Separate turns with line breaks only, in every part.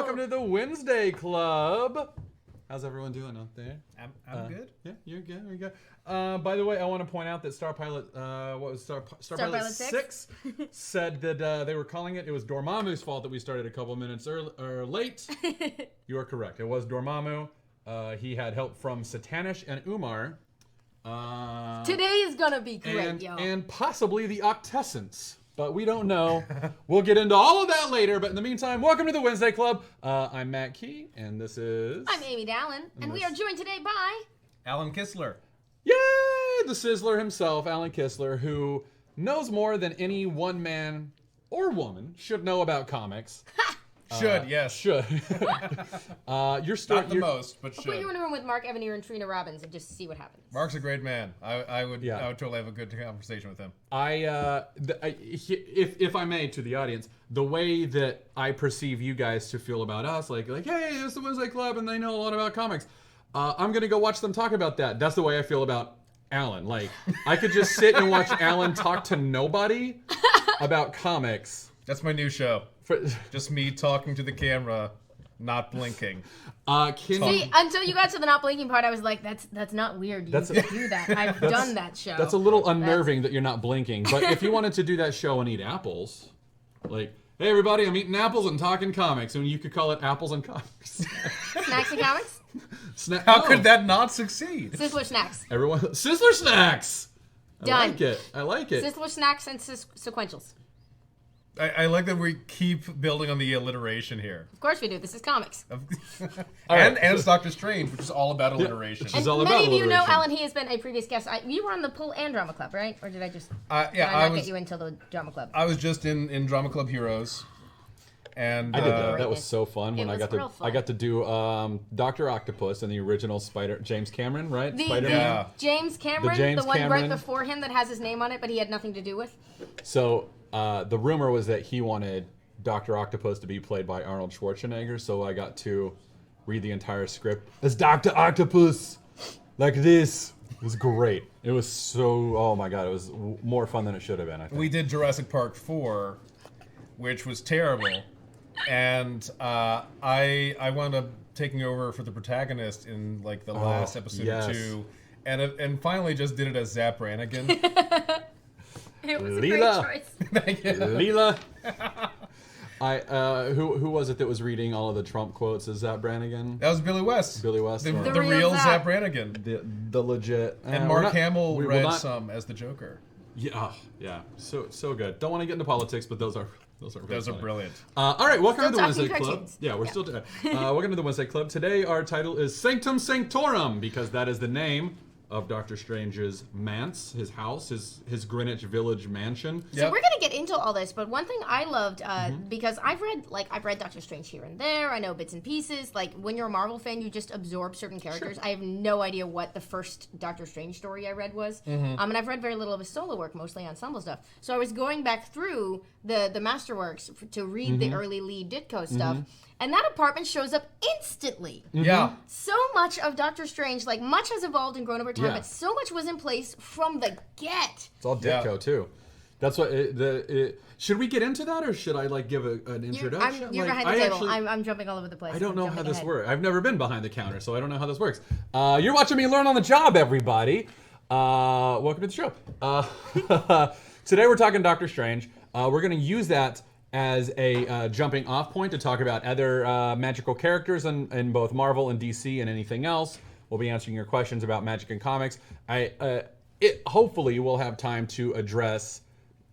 welcome to the Wednesday Club. How's everyone doing out there?
I'm good.
Yeah, you're good. You're good. By the way, I want to point out that Star Pilot, Star Pilot 6 said that they were calling it. It was Dormammu's fault that we started a couple minutes late. You are correct. It was Dormammu. He had help from Satanish and Umar.
Today is gonna be great, y'all.
And possibly the Octessence. But we don't know. We'll get into all of that later. But in the meantime, welcome to the Wednesday Club. I'm Matt Key, and this is...
I'm Amy Dallen, and we are joined today by...
Alan Kistler.
Yay! The Sizzler himself, Alan Kistler, who knows more than any one man or woman should know about comics.
Yes.
Should. Your story,
Not the most, but
I'll
should.
put you in a room with Mark Evanier and Trina Robbins and just see what happens.
Mark's a great man. I would totally have a good conversation with him.
If I may, to the audience, the way that I perceive you guys to feel about us, like, hey, this is the Wednesday Club, and they know a lot about comics. I'm gonna go watch them talk about that. That's the way I feel about Alan. Like, I could just sit and watch Alan talk to nobody about comics.
That's my new show. Just me talking to the camera, not blinking.
See, until you got to the not blinking part, I was like, that's not weird. You do that. I've done that show.
That's a little unnerving that you're not blinking. But if you wanted to do that show and eat apples, like, hey everybody, I'm eating apples and talking comics, and you could call it Apples and Comics.
Snacks and comics?
How could that not succeed?
Sizzler snacks.
Everyone, Sizzler snacks.
Done.
I like it.
Sizzler snacks and sequentials.
I like that we keep building on the alliteration here.
Of course we do. This is comics.
And it's Doctor Strange, which is all about alliteration.
Which is all about
many of you know
alliteration.
Alan. He has been a previous guest. You were on the Pull and Drama Club, right? Or did I just
I
get you into the Drama Club?
I was just in Drama Club Heroes. And
I did that. That was so fun when I got
real fun.
I got to do Dr. Octopus and the original James Cameron, right? Spider-Man.
Yeah.
James Cameron,
James
the one
Cameron.
right before him that has his name on it, but he had nothing to do with.
So the rumor was that he wanted Dr. Octopus to be played by Arnold Schwarzenegger, so I got to read the entire script as Dr. Octopus, like this. It was great. It was so, oh my god, it was more fun than it should have been, I think.
We did Jurassic Park 4, which was terrible. And I wound up taking over for the protagonist in like the last episode or two, and finally just did it as Zap Brannigan.
It was
Leela.
a great choice.
Leela. Who was it that was reading all of the Trump quotes? Is that Brannigan?
That was Billy West.
Billy West.
The
or-
real
Zap.
Zap Brannigan.
The legit.
And Mark Hamill read some as the Joker.
Yeah, yeah, so good. Don't want to get into politics, but those are
brilliant.
All right, welcome to the
Still
Wednesday
talking
Club.
cartoons.
Yeah, we're still doing. Welcome to the Wednesday Club. Today our title is Sanctum Sanctorum because that is the name of Doctor Strange's manse, his house, his Greenwich Village mansion.
So we're gonna get into all this, but one thing I loved because I've read Doctor Strange here and there. I know bits and pieces. Like when you're a Marvel fan, you just absorb certain characters. Sure. I have no idea what the first Doctor Strange story I read was, and I've read very little of his solo work, mostly ensemble stuff. So I was going back through the masterworks to read the early Lee Ditko stuff. And that apartment shows up instantly.
Yeah.
So much of Doctor Strange, like much has evolved and grown over time,
Yeah.
but so much was in place from the get.
It's all Ditko too. That's what. Should we get into that, or should I like give an introduction?
You're
like,
behind the table. I'm jumping all over the place.
I don't know how this
ahead.
works. I've never been behind the counter, so I don't know how this works. You're watching me learn on the job, everybody. Welcome to the show. Today we're talking Doctor Strange. We're going to use that as a jumping off point to talk about other magical characters in both Marvel and DC and anything else. We'll be answering your questions about magic and comics. Hopefully we'll have time to address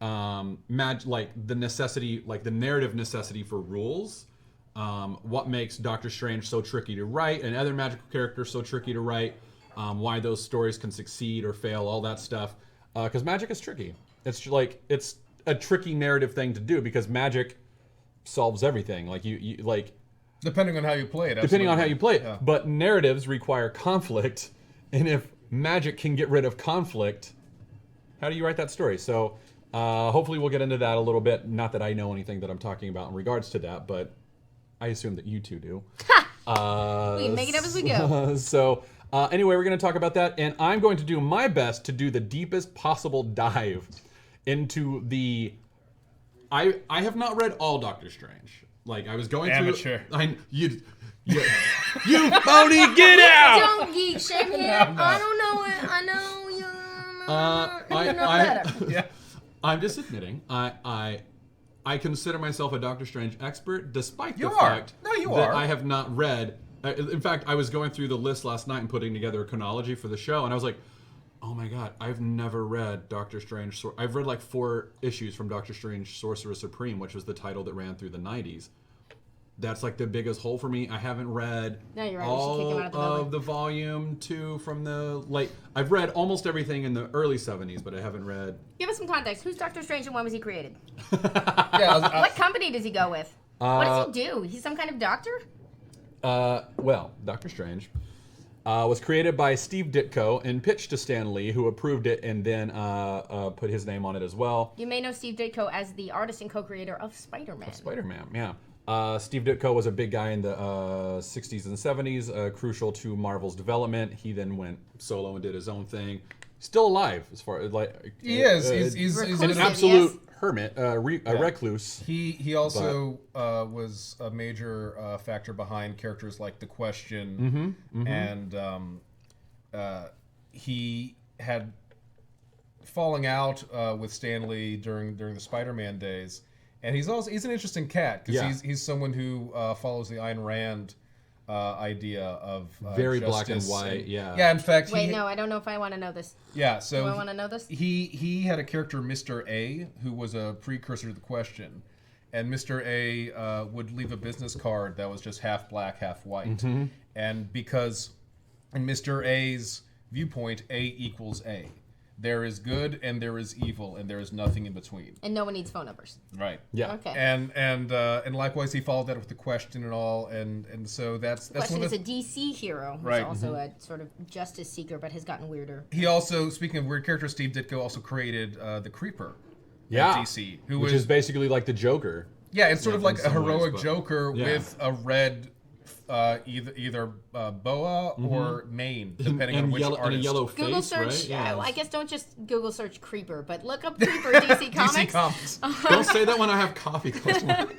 like the necessity, like the narrative necessity for rules. What makes Doctor Strange so tricky to write and other magical characters so tricky to write. Why those stories can succeed or fail, all that stuff. Because magic is tricky. It's a tricky narrative thing to do because magic solves everything. Like you like
Depending on how you play it.
depending on how you play it.
Yeah.
But narratives require conflict, and if magic can get rid of conflict, how do you write that story? So hopefully we'll get into that a little bit. Not that I know anything that I'm talking about in regards to that, but I assume that you two do.
We make it up as we go.
So anyway, we're going to talk about that, and I'm going to do my best to do the deepest possible dive into the... I have not read all Doctor Strange. like I was going
Amateur.
through. You phony, get out!
Don't geek shame him. I don't know it. I know you. You know better.
Yeah.
I'm just admitting, I consider myself a Doctor Strange expert, despite the
You are.
fact
No, you
that
are.
I have not read. In fact, I was going through the list last night and putting together a chronology for the show, and I was like, oh my god, I've never read Doctor Strange. I've read like 4 issues from Doctor Strange Sorcerer Supreme, which was the title that ran through the 90s. That's like the biggest hole for me. I haven't read
No, you're right. We should kick him out of the building.
of the volume 2 from the late. I've read almost everything in the early 70s, but I haven't read.
Give us some context. Who's Doctor Strange and when was he created?
Yeah.
What company does he go with? What does he do? He's some kind of doctor?
Well, Doctor Strange was created by Steve Ditko and pitched to Stan Lee, who approved it and then put his name on it as well.
You may know Steve Ditko as the artist and co-creator of Spider-Man.
Spider-Man, yeah. Steve Ditko was a big guy in the 60s and 70s, crucial to Marvel's development. He then went solo and did his own thing. Still alive, as far as like
He is. He's
an
Reclusive,
absolute
yes.
hermit, a recluse.
He also was a major factor behind characters like The Question, and he had falling out with Stan Lee during the Spider-Man days, and he's an interesting cat because he's someone who follows the Ayn Rand idea of
Very black and
justice
white, yeah.
Yeah, in fact,
Wait, no, I don't know if I want to know this.
Yeah, so
Do I want to know this?
He had a character, Mr. A, who was a precursor to The Question. And Mr. A would leave a business card that was just half black, half white. And because in Mr. A's viewpoint, A equals A. There is good and there is evil and there is nothing in between.
And no one needs phone numbers.
Right.
Yeah.
Okay.
And likewise he followed that with The Question and all, and so that's
Question
one
is
of
a DC hero who's
Right.
also a sort of justice seeker, but has gotten weirder.
He also, speaking of weird characters, Steve Ditko also created the Creeper.
Yeah.
At DC,
Which is basically like the Joker.
Yeah, it's sort of like
in
a
some
heroic
ways, but-
Joker
yeah.
with a red, either boa or mane, depending on
and
which
yellow,
artist.
and a yellow
Google
face,
search,
right? Yeah.
I guess don't just Google search Creeper, but look up Creeper DC Comics.
DC Comics.
Don't say that when I have coffee close to me.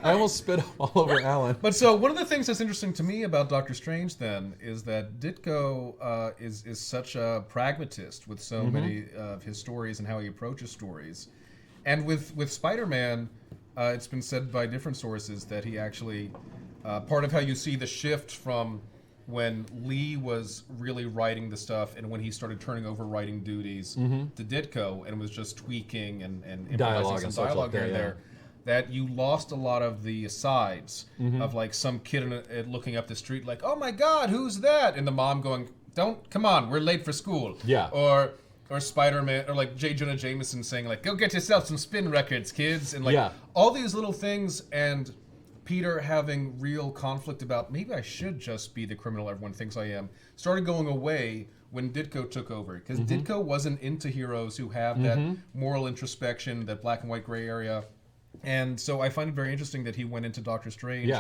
I almost spit all over Alan.
But so one of the things that's interesting to me about Doctor Strange then is that Ditko is such a pragmatist with so many of his stories and how he approaches stories, and with Spider-Man, it's been said by different sources that he actually part of how you see the shift from when Lee was really writing the stuff and when he started turning over writing duties to Ditko and was just tweaking and
Dialogue
improvising
and
some
such
dialogue
like
here and
that,
there. That you lost a lot of the asides of like some kid looking up the street like, oh my God, who's that? And the mom going, come on, we're late for school.
Yeah.
Or Spider-Man, or like J. Jonah Jameson saying like, go get yourself some spin records, kids. And like all these little things, and Peter having real conflict about maybe I should just be the criminal everyone thinks I am, started going away when Ditko took over. Because Ditko wasn't into heroes who have that moral introspection, that black and white gray area. And so I find it very interesting that he went into Doctor Strange,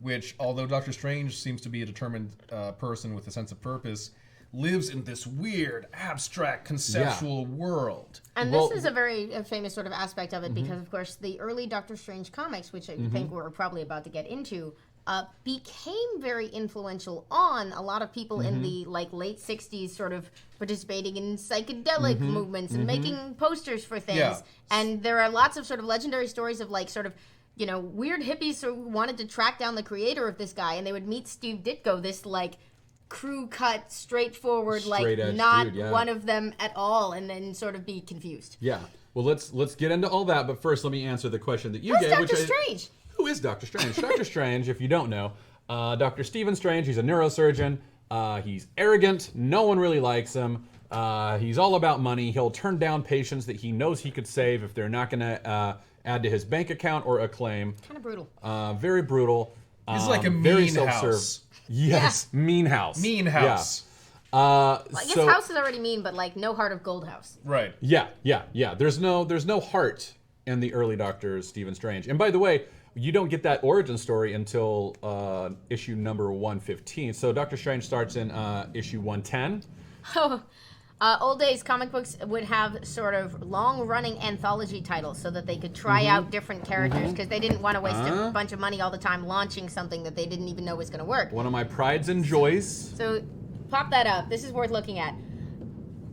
which, although Doctor Strange seems to be a determined person with a sense of purpose, lives in this weird, abstract, conceptual world.
And this is a very famous sort of aspect of it because, of course, the early Doctor Strange comics, which I think we're probably about to get into, became very influential on a lot of people in the late 60s, sort of participating in psychedelic movements and making posters for things.
Yeah.
And there are lots of sort of legendary stories of weird hippies who wanted to track down the creator of this guy, and they would meet Steve Ditko, this crew cut, straightforward,
Straight-edge
not
dude,
one of them at all, and then sort of be confused.
Yeah. Well, let's get into all that, but first let me answer the question that you
Who's
gave.
Doctor Strange?
Who is Doctor Strange? Doctor Strange, if you don't know, Dr. Stephen Strange, he's a neurosurgeon. He's arrogant. No one really likes him. He's all about money. He'll turn down patients that he knows he could save if they're not going to add to his bank account or a claim.
Kind of brutal.
Very brutal.
He's like a
very
mean
self-serve.
house.
Yes, mean house.
Mean house.
Yeah.
I guess house is already mean, but no heart of gold house.
Right.
Yeah. There's no heart in the early Doctor Stephen Strange. And by the way, you don't get that origin story until issue number 115. So Doctor Strange starts in issue 110.
Oh, Old days, comic books would have sort of long-running anthology titles so that they could try out different characters because they didn't want to waste a bunch of money all the time launching something that they didn't even know was going to work.
One of my prides and joys.
So pop that up. This is worth looking at.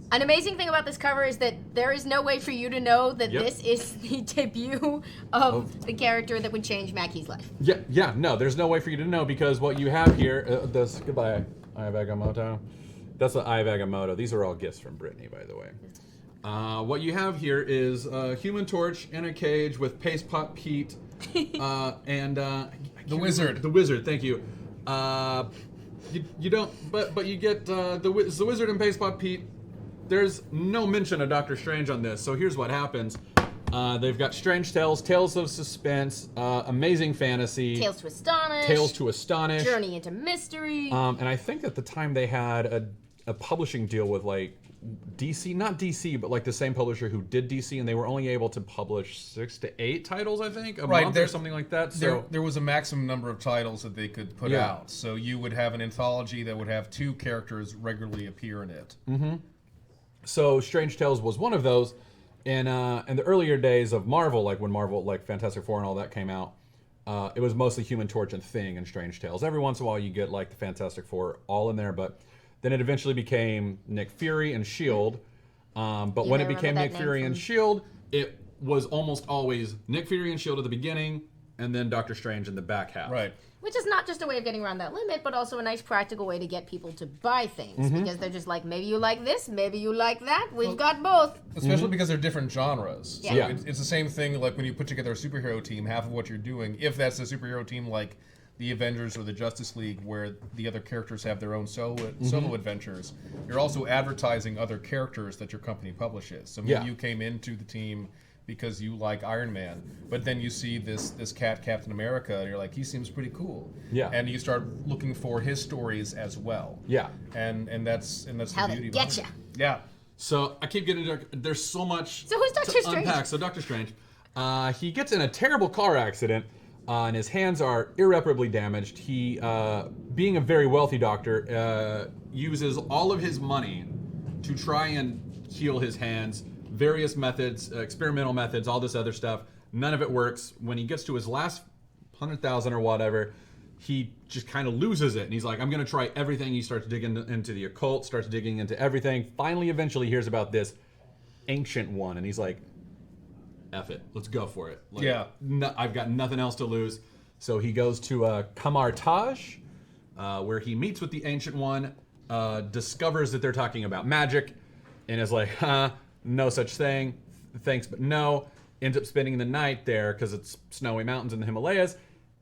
An amazing thing about this cover is that there is no way for you to know that this is the debut of the character that would change Mackey's life.
Yeah, no, there's no way for you to know because what you have here, goodbye, Eye of Agamotto. That's the Eye of Agamotto. These are all gifts from Brittany, by the way. What you have here is a Human Torch in a cage with Paste Pot Pete and the
Wizard.
The Wizard, thank you. You don't, but you get the Wizard and Paste Pot Pete. There's no mention of Doctor Strange on this, so here's what happens. They've got Strange Tales, Tales of Suspense, Amazing Fantasy,
Tales to Astonish, Journey into Mystery.
And I think at the time they had a publishing deal with like DC, not DC, but like the same publisher who did DC, and they were only able to publish 6 to 8 titles, I think, a month or something like that. So
there was a maximum number of titles that they could put out. So you would have an anthology that would have 2 characters regularly appear in it.
So Strange Tales was one of those. In the earlier days of Marvel, like when Marvel, like Fantastic Four and all that came out, it was mostly Human Torch and Thing and Strange Tales. Every once in a while you get like the Fantastic Four all in there, but then it eventually became Nick Fury and S.H.I.E.L.D. But when it became Nick Fury and S.H.I.E.L.D., it was almost always Nick Fury and S.H.I.E.L.D. at the beginning, and then Doctor Strange in the back half.
Right.
Which is not just a way of getting around that limit, but also a nice practical way to get people to buy things. Because they're just like, maybe you like this, maybe you like that. We've got both.
Especially because they're different genres.
Yeah.
So it's the same thing like when you put together a superhero team, half of what you're doing, if that's a superhero team like the Avengers or the Justice League, where the other characters have their own solo adventures, you're also advertising other characters that your company publishes. So maybe you came into the team because you like Iron Man, but then you see this cat Captain America, and you're like, he seems pretty cool.
Yeah.
And you start looking for his stories as well.
Yeah.
And that's
How
the
they
beauty
get
of it.
ya.
Yeah.
So I keep getting there's so much
So who's Doctor
to
Strange?
unpack. So Doctor Strange, he gets in a terrible car accident, and his hands are irreparably damaged. He, being a very wealthy doctor, uses all of his money to try and heal his hands. Various methods, experimental methods, all this other stuff. None of it works. When he gets to his last 100,000 or whatever, he just kind of loses it. And he's like, I'm going to try everything. He starts digging into the occult, starts digging into everything. Finally, eventually hears about this ancient one. And he's like, F it. Let's go for it. Like, I've got nothing else to lose. So he goes to Kamar Taj, where he meets with the ancient one, discovers that they're talking about magic, and is like, no such thing. Thanks, but no. Ends up spending the night there because it's snowy mountains in the Himalayas.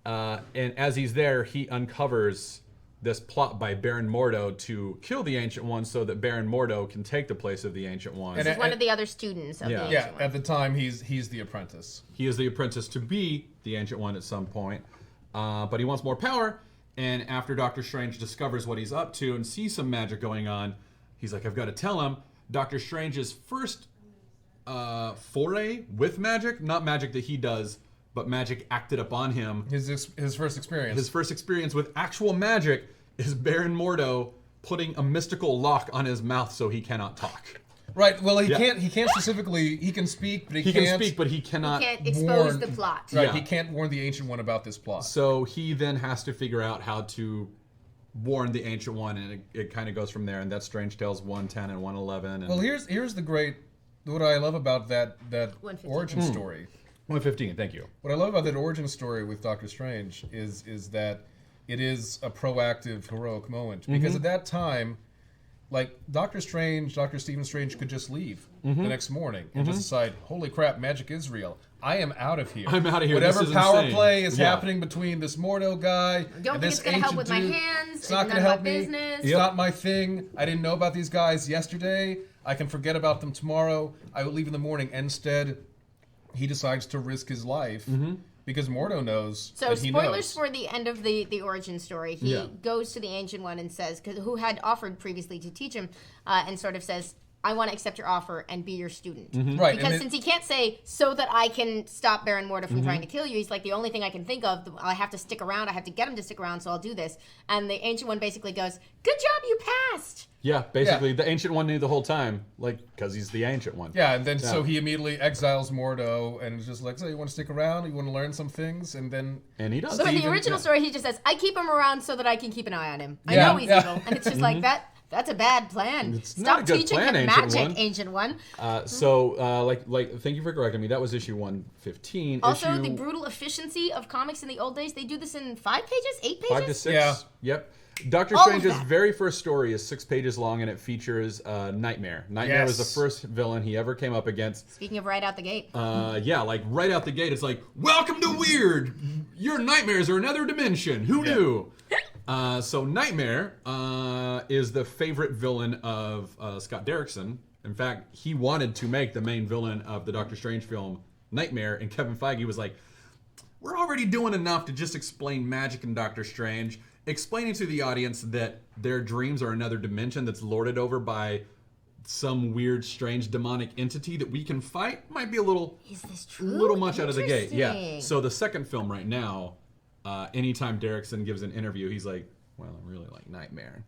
And as he's there, he uncovers this plot by Baron Mordo to kill the Ancient One so that Baron Mordo can take the place of the Ancient One.
This is one of the other students of the Ancient One.
At the time, he's the apprentice.
He is the apprentice to be the Ancient One at some point. But he wants more power. And after Doctor Strange discovers what he's up to and sees some magic going on, he's like, I've got to tell him. Doctor Strange's first foray with magic, not magic that he does, but magic acted upon him.
His first experience.
His first experience with actual magic is Baron Mordo putting a mystical lock on his mouth so he cannot talk.
Right. Well, he can't. He can't specifically. He can speak, but he can't.
He can speak, but he cannot.
He can't expose the plot.
Right. Yeah. He can't warn the Ancient One about this plot.
So he then has to figure out how to warn the Ancient One, and it kind of goes from there. And that's Strange Tales 110 and 111. And
well, here's the great. What I love about that origin story.
115. Thank you.
What I love about that origin story with Doctor Strange is that it is a proactive, heroic moment because at that time, like Doctor Stephen Strange could just leave the next morning and just decide, holy crap, magic is real. I am out of here.
I'm out of here.
Whatever power
insane.
play is happening between this Mordo guy
Don't
and
think
this
it's going to help with my
dude,
hands.
it's not
going to
help me.
business.
It's not my thing. I didn't know about these guys yesterday. I can forget about them tomorrow. I will leave in the morning. Instead, he decides to risk his life because Mordo knows that he knows.
So spoilers for the end of the origin story. He goes to the Ancient One and says, who had offered previously to teach him, and sort of says, I want to accept your offer and be your student.
Right.
Because since he can't say, so that I can stop Baron Mordo from trying to kill you, he's like, the only thing I can think of, I have to stick around, I have to get him to stick around, so I'll do this. And the Ancient One basically goes, good job, you passed.
Yeah, basically, the Ancient One knew the whole time, like, because he's the Ancient One.
Yeah, and then so he immediately exiles Mordo and is just like, so you want to stick around? You want to learn some things? And
he does.
So in the original story, he just says, I keep him around so that I can keep an eye on him. I
Yeah,
know he's evil. And it's just like, that's a bad plan.
It's
Stop
not a good
teaching
plan,
him
Ancient
magic,
One.
Ancient One.
Thank you for correcting me. That was issue 115.
Also, the brutal efficiency of comics in the old days, they do this in 5 pages, 8 pages?
5 to 6.
Yeah.
Yep. Doctor
All of
Strange's
that.
very first story is 6 pages long, and it features Nightmare. Nightmare was the first villain he ever came up against.
Speaking of right out the gate.
Like right out the gate, it's like, welcome to Weird! Your nightmares are another dimension. Who knew? So Nightmare is the favorite villain of Scott Derrickson. In fact, he wanted to make the main villain of the Doctor Strange film Nightmare, and Kevin Feige was like, we're already doing enough to just explain magic in Doctor Strange. Explaining to the audience that their dreams are another dimension that's lorded over by some weird, strange, demonic entity that we can fight might be a little,
Is this true?
little much out of the gate. Yeah.
Interesting.
So the second film right now, anytime Derrickson gives an interview, he's like, well, I really like Nightmare.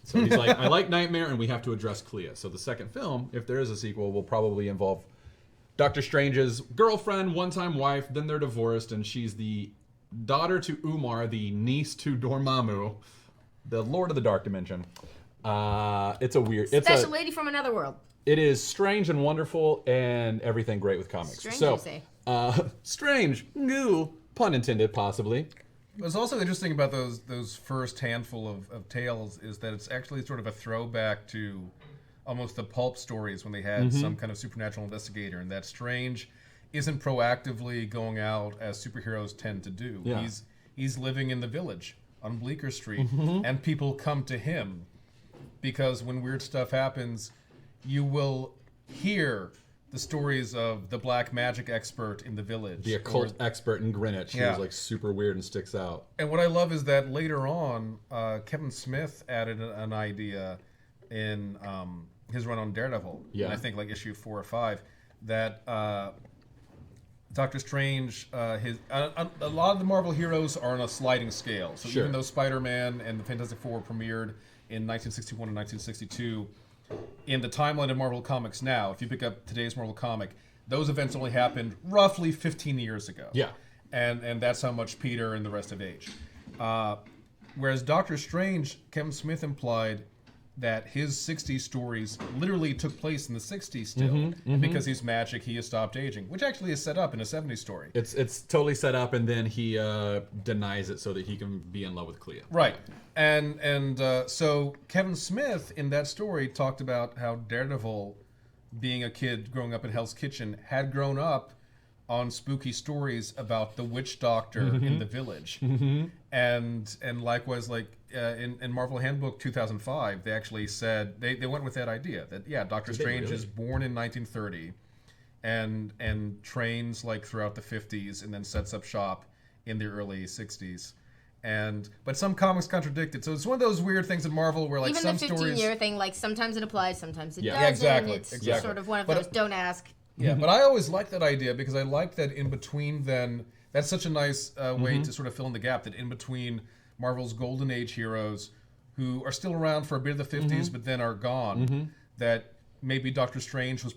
So he's like, I like Nightmare, and we have to address Clea. So the second film, if there is a sequel, will probably involve Doctor Strange's girlfriend, one-time wife, then they're divorced, and she's the daughter to Umar, the niece to Dormammu, the Lord of the Dark Dimension. It's a weird...
Special lady from another world.
It is strange and wonderful and everything great with comics.
Strange,
so,
you say.
Strange. Goo. Pun intended, possibly.
What's also interesting about those first handful of tales is that it's actually sort of a throwback to almost the pulp stories when they had some kind of supernatural investigator, and that Strange isn't proactively going out as superheroes tend to do.
Yeah.
He's living in the village on Bleecker Street, and people come to him because when weird stuff happens, you will hear the stories of the black magic expert in the village.
The occult expert in Greenwich.
Yeah.
Who's like super weird and sticks out.
And what I love is that later on, Kevin Smith added an idea in his run on Daredevil.
Yeah.
And I think like issue 4 or 5, that Doctor Strange, a lot of the Marvel heroes are on a sliding scale. So
Sure.
even though Spider-Man and the Fantastic Four premiered in 1961 and 1962, in the timeline of Marvel Comics now, if you pick up today's Marvel comic, those events only happened roughly 15 years ago.
Yeah.
And that's how much Peter and the rest have aged. Whereas Doctor Strange, Kevin Smith implied that his 60s stories literally took place in the 60s still. And because he's magic, he has stopped aging, which actually is set up in a 70s story.
It's totally set up, and then he denies it so that he can be in love with Clea.
Right. And so Kevin Smith in that story talked about how Daredevil, being a kid growing up in Hell's Kitchen, had grown up on spooky stories about the witch doctor in the village. And likewise, like in Marvel Handbook 2005, they actually said, they went with that idea that, yeah, Doctor Strange is born in 1930 and trains like throughout the 50s and then sets up shop in the early 60s. But some comics contradict it. So it's one of those weird things in Marvel where like
Even
some
the
stories...
15-year thing, like sometimes it applies, sometimes it
Yeah.
doesn't.
Yeah, exactly,
It's just
exactly.
sort of one of
But-
those don't ask.
Yeah, but I always like that idea because I like that in between then, that's such a nice way to sort of fill in the gap, that in between Marvel's Golden Age heroes who are still around for a bit of the 50s but then are gone, that maybe Doctor Strange was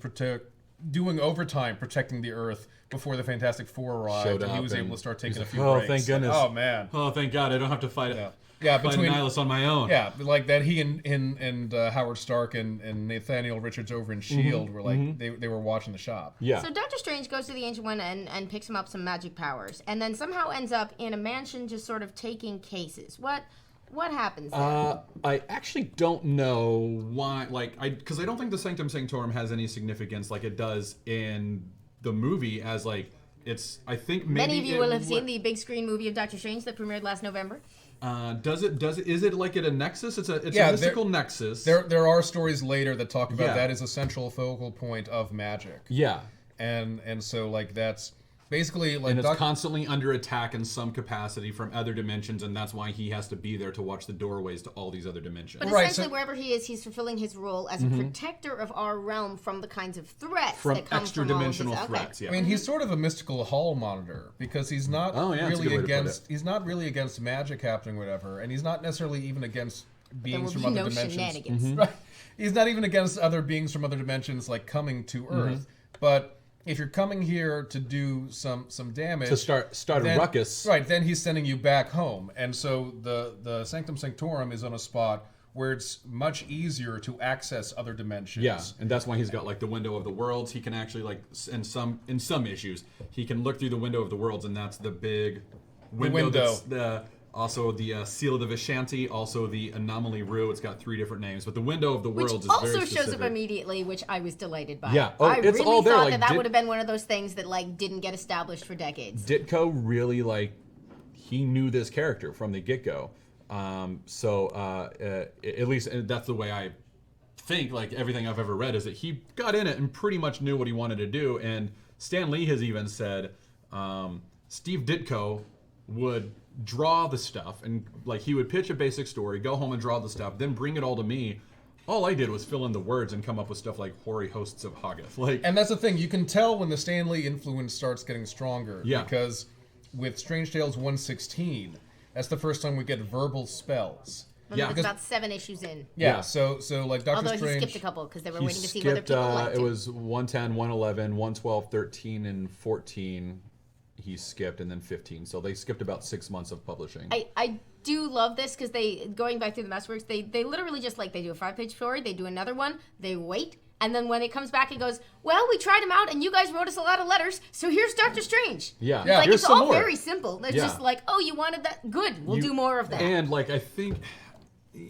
doing overtime protecting the Earth before the Fantastic Four arrived,
Showed
and he
up
was
and
able to start taking a
he's
few
like, "Oh,
breaks.
thank goodness.
Oh, man.
Oh, thank God, I don't have to fight it.
Yeah,
Fight
between...
Nihilus on my own.
Yeah, but like that he and Howard Stark and Nathaniel Richards over in S.H.I.E.L.D. were like, they were watching the shop.
Yeah.
So Doctor Strange goes to the Ancient One and picks him up some magic powers, and then somehow ends up in a mansion just sort of taking cases. What happens there?
I actually don't know why, because I don't think the Sanctum Sanctorum has any significance like it does in the movie, as like it's. I think maybe
Many of you will have seen the big screen movie of Doctor Strange that premiered last November.
Does it? Is it like at a nexus? It's a
Yeah,
mystical nexus.
There are stories later that talk about
Yeah.
that as a central focal point of magic.
Yeah.
And so like that's Basically, like
and it's constantly under attack in some capacity from other dimensions, and that's why he has to be there to watch the doorways to all these other dimensions.
But essentially, wherever he is, he's fulfilling his role as a protector of our realm from the kinds of threats that come
extra
from
dimensional threats.
I mean, he's sort of a mystical hall monitor because he's not really against magic happening, whatever, and he's not necessarily even against beings from other dimensions. Right? He's not even against other beings from other dimensions like coming to Earth, but if you're coming here to do some damage,
to start a ruckus,
right? Then he's sending you back home, and so the Sanctum Sanctorum is on a spot where it's much easier to access other dimensions.
Yeah, and that's why he's got like the window of the worlds. He can actually like in some issues he can look through the window of the worlds, and that's the big window. That's also the Seal of the Vishanti, also the Anomaly Rue. It's got 3 different names, but the window of the worlds is very specific.
Which also shows up immediately, which I was delighted by.
Yeah,
I
it's
really
all there.
thought that would have been one of those things that like didn't get established for decades.
Ditko really he knew this character from the get-go. At least that's the way I think. Like everything I've ever read is that he got in it and pretty much knew what he wanted to do. And Stan Lee has even said Steve Ditko would draw the stuff, and like he would pitch a basic story, go home and draw the stuff, then bring it all to me. All I did was fill in the words and come up with stuff like hoary hosts of Hoggoth.
And that's the thing, you can tell when the Stan Lee influence starts getting stronger.
Yeah.
Because with Strange Tales 116, that's the first time we get verbal spells.
Yeah, it's about 7 issues in.
Yeah. So like Doctor
Although
Strange.
he skipped a couple because they were waiting to see whether people liked
it. It was 110, 111, 112, 13, and 14. He skipped, and then 15. So they skipped about 6 months of publishing.
I do love this because going back through the Masterworks, they literally just they do a 5-page story, they do another one, they wait, and then when it comes back, it goes, well, we tried him out, and you guys wrote us a lot of letters, so here's Doctor Strange.
Yeah.
Like,
here's
it's all
more.
very simple. It's just like, oh, you wanted that? Good, we'll do more of that.
And I think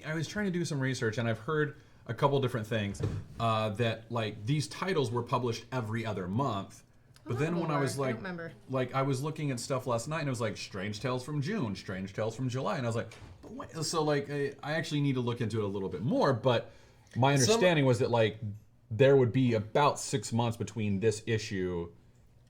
I was trying to do some research, and I've heard a couple different things that these titles were published every other month. But then when I was I was looking at stuff last night, and it was like Strange Tales from June, Strange Tales from July, and I was like, but what? So I actually need to look into it a little bit more. But my understanding was that there would be about 6 months between this issue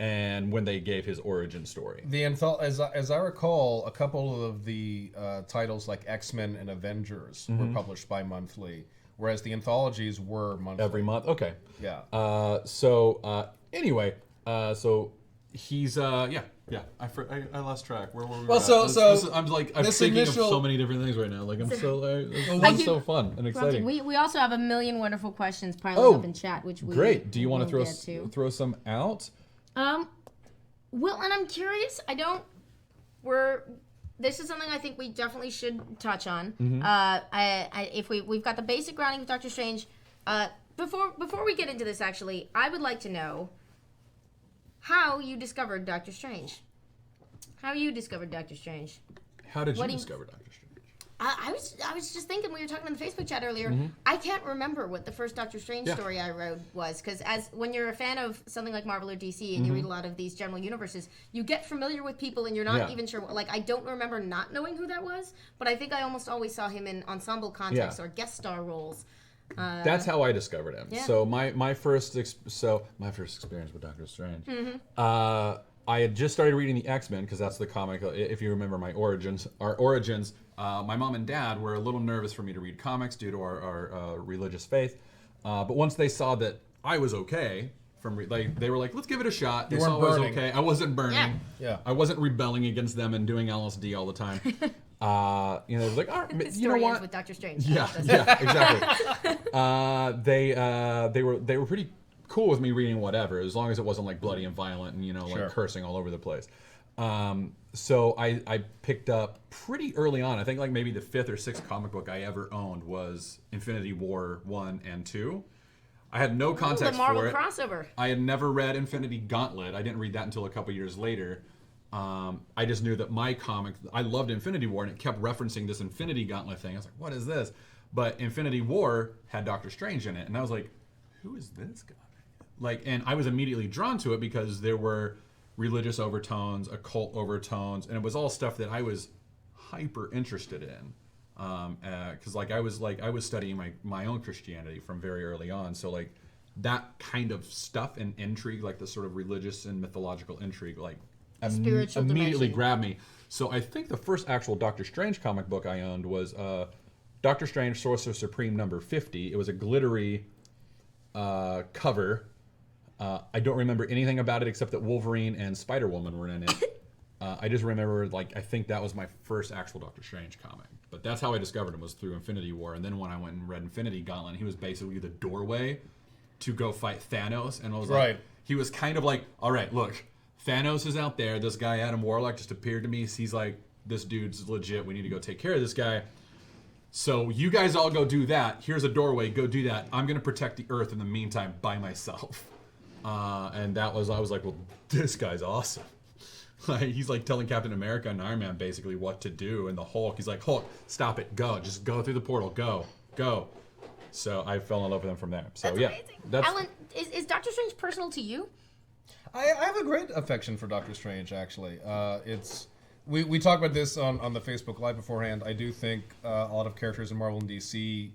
and when they gave his origin story.
As I recall, a couple of the titles like X-Men and Avengers were published bi-monthly, whereas the anthologies were monthly.
Every month? Okay.
Yeah.
Anyway, so he's I lost track. Where were we?
Well,
I'm thinking of so many different things right now. It's so fun and exciting.
We also have a million wonderful questions piling up in chat, which we
great. Do you want to throw some out?
Well, and I'm curious. This is something I think we definitely should touch on. If we've got the basic grounding of Doctor Strange. Before we get into this, actually, I would like to know how you discovered Doctor Strange. How you discovered Doctor Strange.
How did you discover Doctor Strange?
I was just thinking, we were talking in the Facebook chat earlier, I can't remember what the first Doctor Strange story I wrote was, because when you're a fan of something like Marvel or DC and you read a lot of these general universes, you get familiar with people and you're not even sure. I don't remember not knowing who that was, but I think I almost always saw him in ensemble contexts or guest star roles.
That's how I discovered him. Yeah. So my first experience with Doctor Strange. I had just started reading the X-Men because that's the comic. If you remember our origins. My mom and dad were a little nervous for me to read comics due to our religious faith. But once they saw that I was okay, they were like, let's give it a shot. They saw I was okay. I wasn't burning.
Yeah.
I wasn't rebelling against them and doing LSD all the time. It was like, all right, you know what?
With Doctor Strange.
Yeah, exactly. They were pretty cool with me reading whatever, as long as it wasn't bloody and violent and cursing all over the place. So I picked up pretty early on. I think maybe the 5th or 6th comic book I ever owned was Infinity War 1 and 2. I had no context
the Marvel
for it.
Crossover.
I had never read Infinity Gauntlet. I didn't read that until a couple years later. I just knew that my comic, I loved Infinity War, and it kept referencing this Infinity Gauntlet thing. I was like, what is this? But Infinity War had Doctor Strange in it, and I was like, who is this guy? And I was immediately drawn to it because there were religious overtones, occult overtones, and it was all stuff that I was hyper interested in. Because I was studying my own Christianity from very early on, so that kind of stuff and intrigue, like the sort of religious and mythological intrigue, like
spiritual
immediately
dimension.
grabbed me. So I think the first actual Doctor Strange comic book I owned was Doctor Strange Sorcerer Supreme number 50. It was a glittery cover. I don't remember anything about it except that Wolverine and Spider-Woman were in it. I just remember, I think that was my first actual Doctor Strange comic. But that's how I discovered him, was through Infinity War. And then when I went and read Infinity Gauntlet, he was basically the doorway to go fight Thanos. And I was like, he was kind of like, all right, look, Thanos is out there. This guy, Adam Warlock, just appeared to me. He's like, this dude's legit. We need to go take care of this guy. So you guys all go do that. Here's a doorway. Go do that. I'm going to protect the Earth in the meantime by myself. And I was like, well, this guy's awesome. He's like telling Captain America and Iron Man basically what to do. And the Hulk, he's like, Hulk, stop it. Go. Just go through the portal. Go. So I fell in love with him from there. So
That's amazing. Alan, is Doctor Strange personal to you?
I have a great affection for Doctor Strange, actually. We talked about this on the Facebook Live beforehand. I do think a lot of characters in Marvel and DC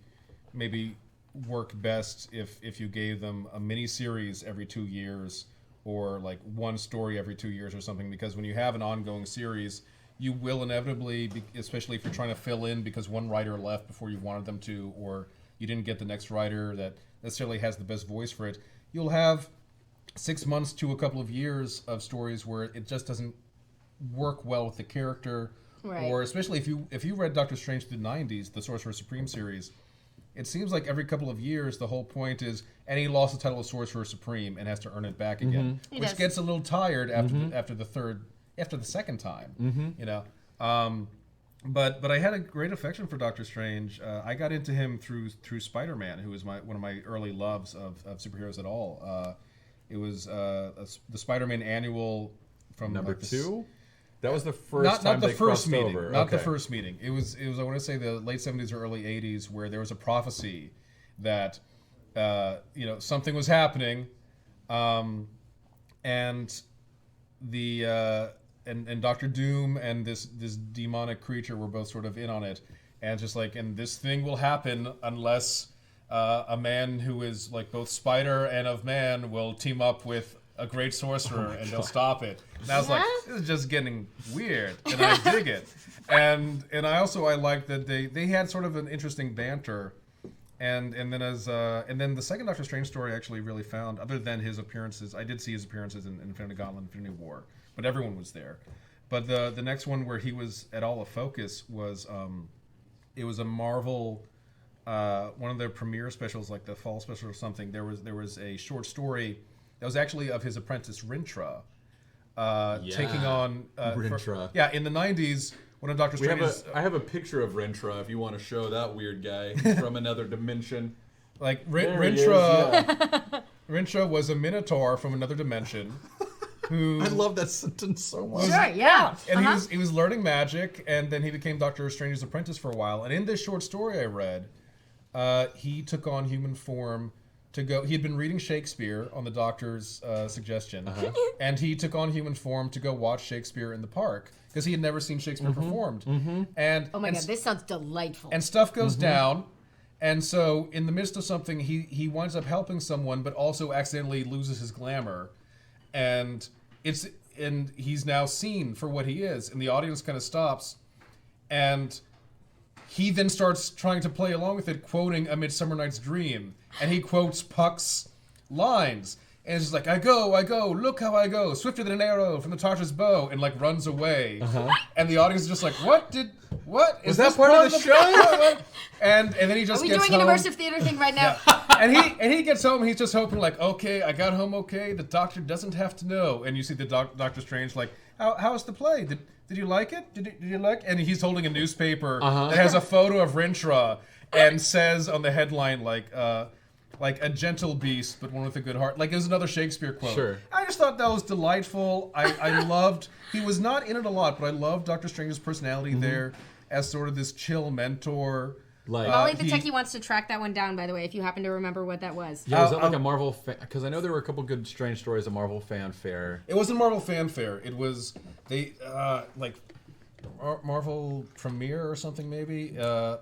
maybe work best if you gave them a mini-series every 2 years, or like one story every 2 years or something, because when you have an ongoing series, you will inevitably, especially if you're trying to fill in because one writer left before you wanted them to, or you didn't get the next writer that necessarily has the best voice for it, you'll have 6 months to a couple of years of stories where it just doesn't work well with the character.
Right.
Or especially if you read Doctor Strange through the 90s, the Sorcerer Supreme series, it seems like every couple of years the whole point is, and he lost the title of Sorcerer Supreme and has to earn it back again, which gets a little tired after the second time, you know. But I had a great affection for Doctor Strange. I got into him through Spider-Man, who was one of my early loves of superheroes at all. It was the Spider-Man annual from
number
like
2. That was the first time they crossed over.
Not the first meeting. It was I want to say the late 70s or early 80s, where there was a prophecy that something was happening, and Doctor Doom and this demonic creature were both sort of in on it, and just like, and this thing will happen unless a man who is like both spider and of man will team up with a great sorcerer, and they'll stop it. And I was like, this is just getting weird, and I dig it. And I like that they had sort of an interesting banter. And then the second Doctor Strange story I actually really found, other than his appearances, I did see his appearances in Infinity Gauntlet, Infinity War, but everyone was there. But the next one where he was at all a focus was it was a Marvel one of their premiere specials, like the fall special or something. There was a short story that was actually of his apprentice Rintrah, taking on
Rintrah.
In the 90s. One of Doctor Strange's...
I have a picture of Rintrah if you want to show that weird guy from another dimension.
Like Rintrah was a minotaur from another dimension. Who
I love that sentence so much.
Sure, yeah.
And he was learning magic, and then he became Doctor Strange's apprentice for a while. And in this short story I read, he took on human form to go. He had been reading Shakespeare on the Doctor's suggestion, and he took on human form to go watch Shakespeare in the park because he had never seen Shakespeare performed. And
oh my god, this sounds delightful.
And stuff goes down, and so in the midst of something, he winds up helping someone, but also accidentally loses his glamour, and he's now seen for what he is, and the audience kind of stops, and he then starts trying to play along with it, quoting A Midsummer Night's Dream. And he quotes Puck's lines. And it's just like, I go, look how I go, swifter than an arrow from the Tartar's bow, and like runs away. And the audience is just like, what? Is
that part of the show?
and then he just
Are we
gets
doing
home.
an immersive theater thing right now?
and he gets home, and he's just hoping like, okay, I got home okay, the Doctor doesn't have to know. And you see the Doctor Strange like, how's the play? Did you like it? Did you like? And he's holding a newspaper that has a photo of Rintrah and says on the headline like a gentle beast, but one with a good heart. Like, it was another Shakespeare quote.
Sure.
I just thought that was delightful. I loved. He was not in it a lot, but I loved Doctor Strange's personality there as sort of this chill mentor.
Like,
Molly the Techie wants to track that one down, by the way, if you happen to remember what that was.
Yeah, was that like a Marvel... Because I know there were a couple good Strange stories of Marvel fanfare.
It wasn't Marvel fanfare. It was... Marvel premiere or something, maybe? It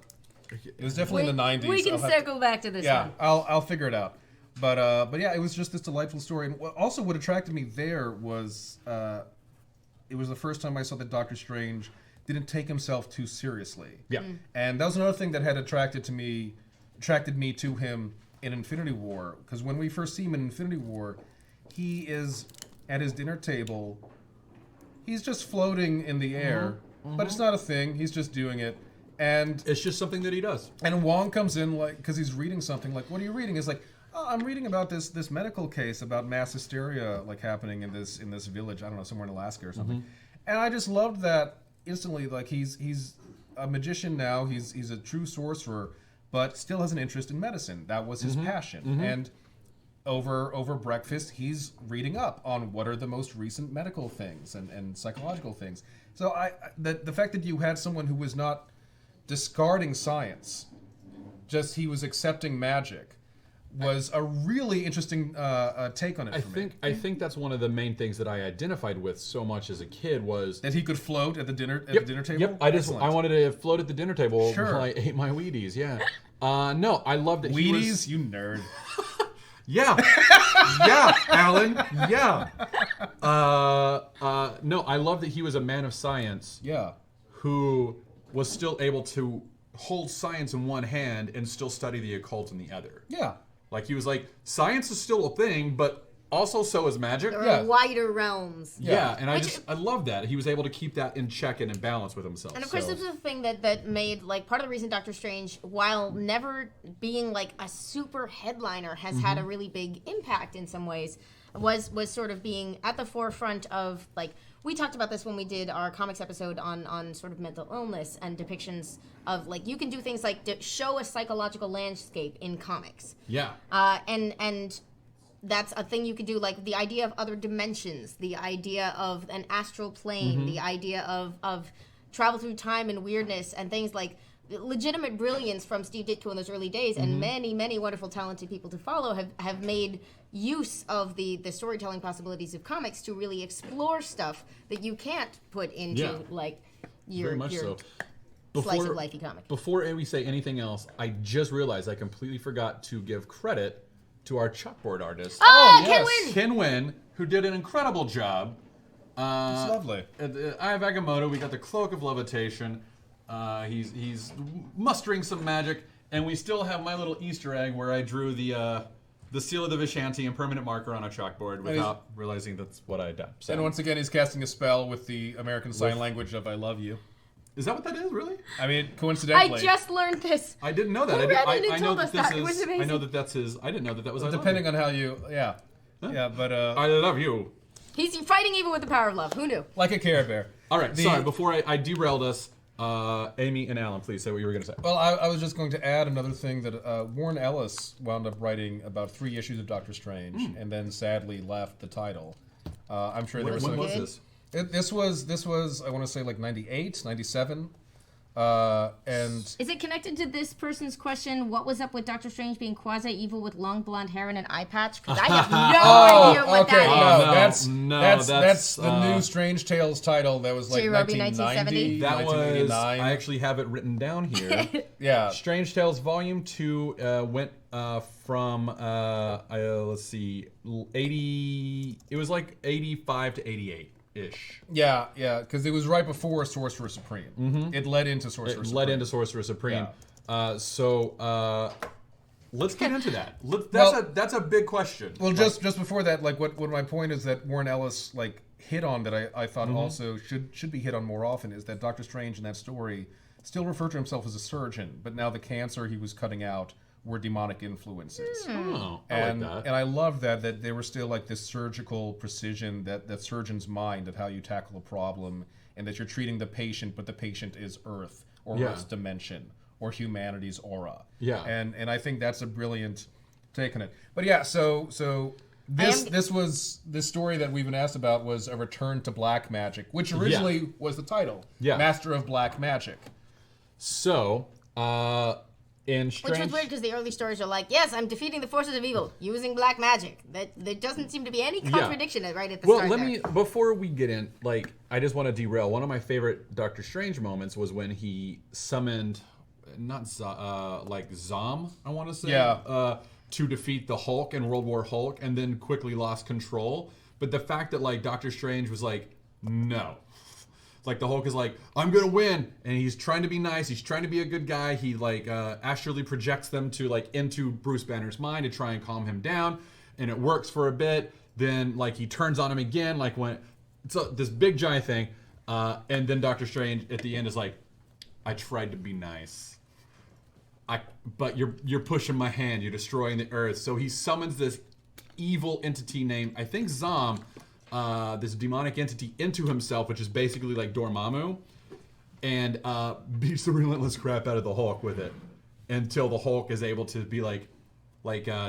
was definitely in the 90s.
We can circle back to this one.
Yeah, I'll figure it out. But yeah, it was just this delightful story. And what attracted me there was it was the first time I saw that Doctor Strange didn't take himself too seriously.
Yeah.
And that was another thing that had attracted me to him in Infinity War. Because when we first see him in Infinity War, he is at his dinner table. He's just floating in the air, but it's not a thing. He's just doing it. And
it's just something that he does.
And Wong comes in because he's reading something. Like, what are you reading? It's like, oh, I'm reading about this medical case about mass hysteria happening in this village. I don't know, somewhere in Alaska or something. And I just loved that instantly. Like, he's a magician now. He's a true sorcerer, but still has an interest in medicine. That was his passion. And over breakfast, he's reading up on what are the most recent medical things and psychological things. So the fact that you had someone who was not discarding science, just he was accepting magic, was a really interesting take on it for me.
I think that's one of the main things that I identified with so much as a kid was
that he could float at the dinner table.
Yep, I wanted to float at the dinner table while I ate my Wheaties. Yeah, no, I loved it.
Wheaties, you nerd.
Yeah, yeah, Alan. Yeah. No, I love that he was a man of science.
Yeah.
Who was still able to hold science in one hand and still study the occult in the other.
Yeah.
Like, he was like, science is still a thing, but also so is magic.
There are wider realms.
Yeah, and I love that. He was able to keep that in check and in balance with himself.
And of course, this was the thing that made, like, part of the reason Doctor Strange, while never being, like, a super headliner, has had a really big impact in some ways, was sort of being at the forefront of, like, we talked about this when we did our comics episode on sort of mental illness and depictions of, like, you can do things like show a psychological landscape in comics.
Yeah.
And that's a thing you could do, like the idea of other dimensions, the idea of an astral plane, the idea of travel through time and weirdness and things like legitimate brilliance from Steve Ditko in those early days, and many, many wonderful, talented people to follow have made use of the storytelling possibilities of comics to really explore stuff that you can't put into like your slice of lifey comic.
Before we say anything else, I just realized I completely forgot to give credit to our chalkboard artist.
Oh, yes.
Ken Wynn, who did an incredible job.
It's lovely.
Eye of Agamotto, we got the Cloak of Levitation. He's mustering some magic, and we still have my little Easter egg where I drew the seal of the Vishanti and permanent marker on a chalkboard without realizing that's what I had done. So.
And once again, he's casting a spell with the American Sign Language of "I love you."
Is that what that is, really?
I mean, coincidentally.
I just learned this.
I didn't know that.
I know that this is.
I know that that's his. I didn't know that was.
Depending on how you, yeah, but
I love you.
He's fighting even with the power of love. Who knew?
Like a Care Bear.
All right. Sorry. Before I derailed us, Amy and Alan, please say what you were going to say.
Well, I was just going to add another thing that Warren Ellis wound up writing about 3 issues of Doctor Strange, and then sadly left the title. I'm sure there was.
When was this?
This was I want to say like 98, 97. And
is it connected to this person's question? What was up with Doctor Strange being quasi-evil with long blonde hair and an eye patch? Because I have no idea what that is.
That's the new Strange Tales title. That was like 1990.
That was. I actually have it written down here.
Yeah.
Strange Tales Volume 2 went from let's see, 80. It was like 85 to 88. Ish.
Yeah, because it was right before Sorcerer Supreme. It led into Sorcerer Supreme.
Yeah. So let's get into that. That's a big question.
Well, just before that, like what my point is that Warren Ellis like hit on that I thought also should be hit on more often is that Doctor Strange in that story still referred to himself as a surgeon, but now the cancer he was cutting out were demonic influences.
Oh,
and,
I like that.
And I love that they were still like this surgical precision, that surgeon's mind of how you tackle a problem, and that you're treating the patient, but the patient is Earth, or Earth's dimension, or humanity's aura.
Yeah.
And I think that's a brilliant take on it. But yeah, so this story that we've been asked about was a return to black magic, which originally was the title. Yeah. Master of Black Magic.
So, which
was weird because the early stories are like, yes, I'm defeating the forces of evil using black magic. There doesn't seem to be any contradiction right at the start.
Well, before we get in, like, I just want to derail. One of my favorite Doctor Strange moments was when he summoned, like Zom, I want to say.
Yeah.
to defeat the Hulk in World War Hulk, and then quickly lost control. But the fact that like Doctor Strange was like, no. Like the Hulk is like, I'm gonna win, and he's trying to be nice. He's trying to be a good guy. He like astrally projects them to like into Bruce Banner's mind to try and calm him down, and it works for a bit. Then like he turns on him again, like when so this big giant thing, and then Doctor Strange at the end is like, I tried to be nice. But you're pushing my hand. You're destroying the Earth. So he summons this evil entity named I think Zom. This demonic entity into himself, which is basically like Dormammu, and beats the relentless crap out of the Hulk with it until the Hulk is able to be like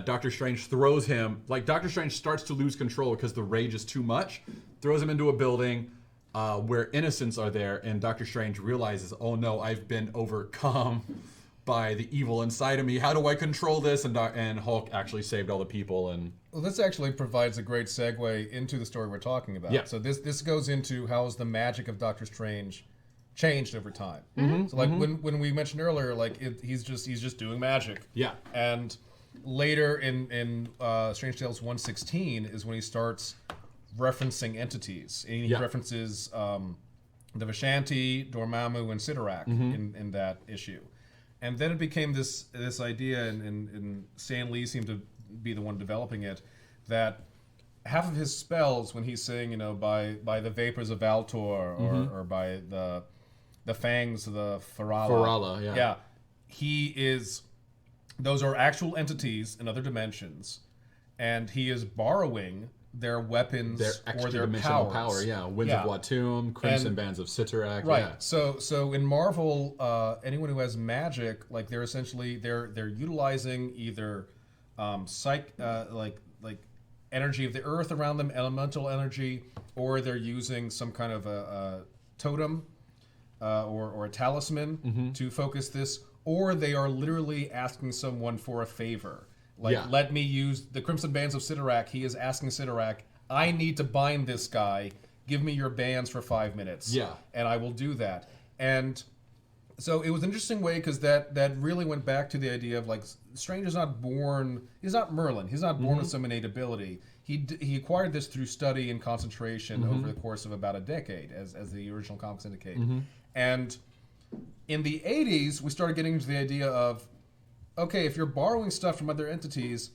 Doctor Strange throws him, like Doctor Strange starts to lose control because the rage is too much, throws him into a building where innocents are there, and Doctor Strange realizes, oh no, I've been overcome by the evil inside of me. How do I control this? And Hulk actually saved all the people. And
well, this actually provides a great segue into the story we're talking about.
Yeah.
So this goes into how has the magic of Doctor Strange changed over time. So like when we mentioned earlier, like he's just doing magic.
Yeah.
And later in Strange Tales 116 is when he starts referencing entities. And he references the Vishanti, Dormammu, and Sidorak in that issue. And then it became this idea, and Stan Lee seemed to be the one developing it, that half of his spells, when he's saying, by the vapors of Valtor or by the fangs of the Farala. Yeah. Those are actual entities in other dimensions, and he is borrowing their weapons
their
or their
extra-dimensional
powers.
power, Winds of Watum, Crimson Bands of Sidorak.
Right.
Yeah.
So in Marvel, anyone who has magic, like they're essentially they're utilizing either like energy of the earth around them, elemental energy, or they're using some kind of a totem or a talisman to focus this, or they are literally asking someone for a favor. Let me use the Crimson Bands of Sidorak. He is asking Sidorak, I need to bind this guy. Give me your bands for 5 minutes.
Yeah.
And I will do that. And so it was an interesting way because that really went back to the idea of like Strange is not born. He's not Merlin. He's not born with some innate ability. He acquired this through study and concentration over the course of about a decade, as the original comics indicate. And in the 80s, we started getting into the idea of, okay, if you're borrowing stuff from other entities,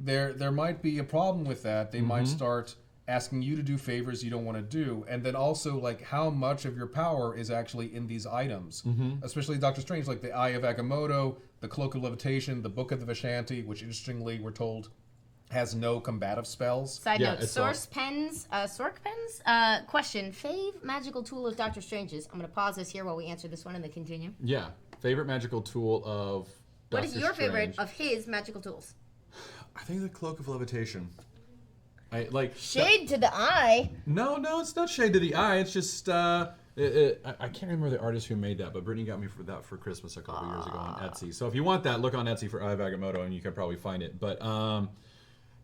there might be a problem with that. They might start asking you to do favors you don't want to do, and then also like how much of your power is actually in these items, especially Doctor Strange, like the Eye of Agamotto, the Cloak of Levitation, the Book of the Vishanti, which interestingly we're told has no combative spells.
Side note, Sork pens. Question, fave magical tool of Doctor Strange's. I'm going to pause this here while we answer this one and then continue.
Yeah, favorite magical tool of
What is your favorite of his magical tools?
I think the Cloak of Levitation.
Shade to the eye.
No, it's not shade to the eye. It's just I can't remember the artist who made that, but Brittany got me for that for Christmas a couple years ago on Etsy. So if you want that, look on Etsy for Eye of Agamotto, and you can probably find it. But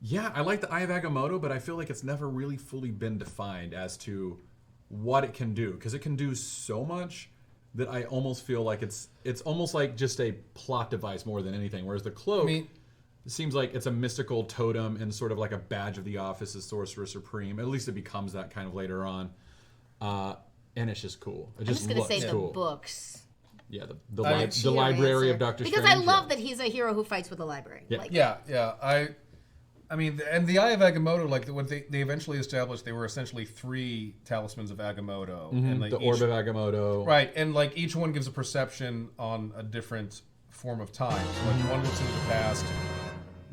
yeah, I like the Eye of Agamotto, but I feel like it's never really fully been defined as to what it can do, because it can do so much that I almost feel like it's almost like just a plot device more than anything. Whereas the cloak, it seems like it's a mystical totem and sort of like a badge of the office as Sorcerer Supreme. At least it becomes that kind of later on. And it's just cool. It just looks cool. I'm just going to say the books. Yeah, the library of Doctor Strange.
Because I love that he's a hero who fights with a library.
Yeah. I mean, and the Eye of Agamotto, like what they eventually established, they were essentially 3 talismans of Agamotto. And like
the Orb of Agamotto.
Right, and like each one gives a perception on a different form of time. So like one looks into the past,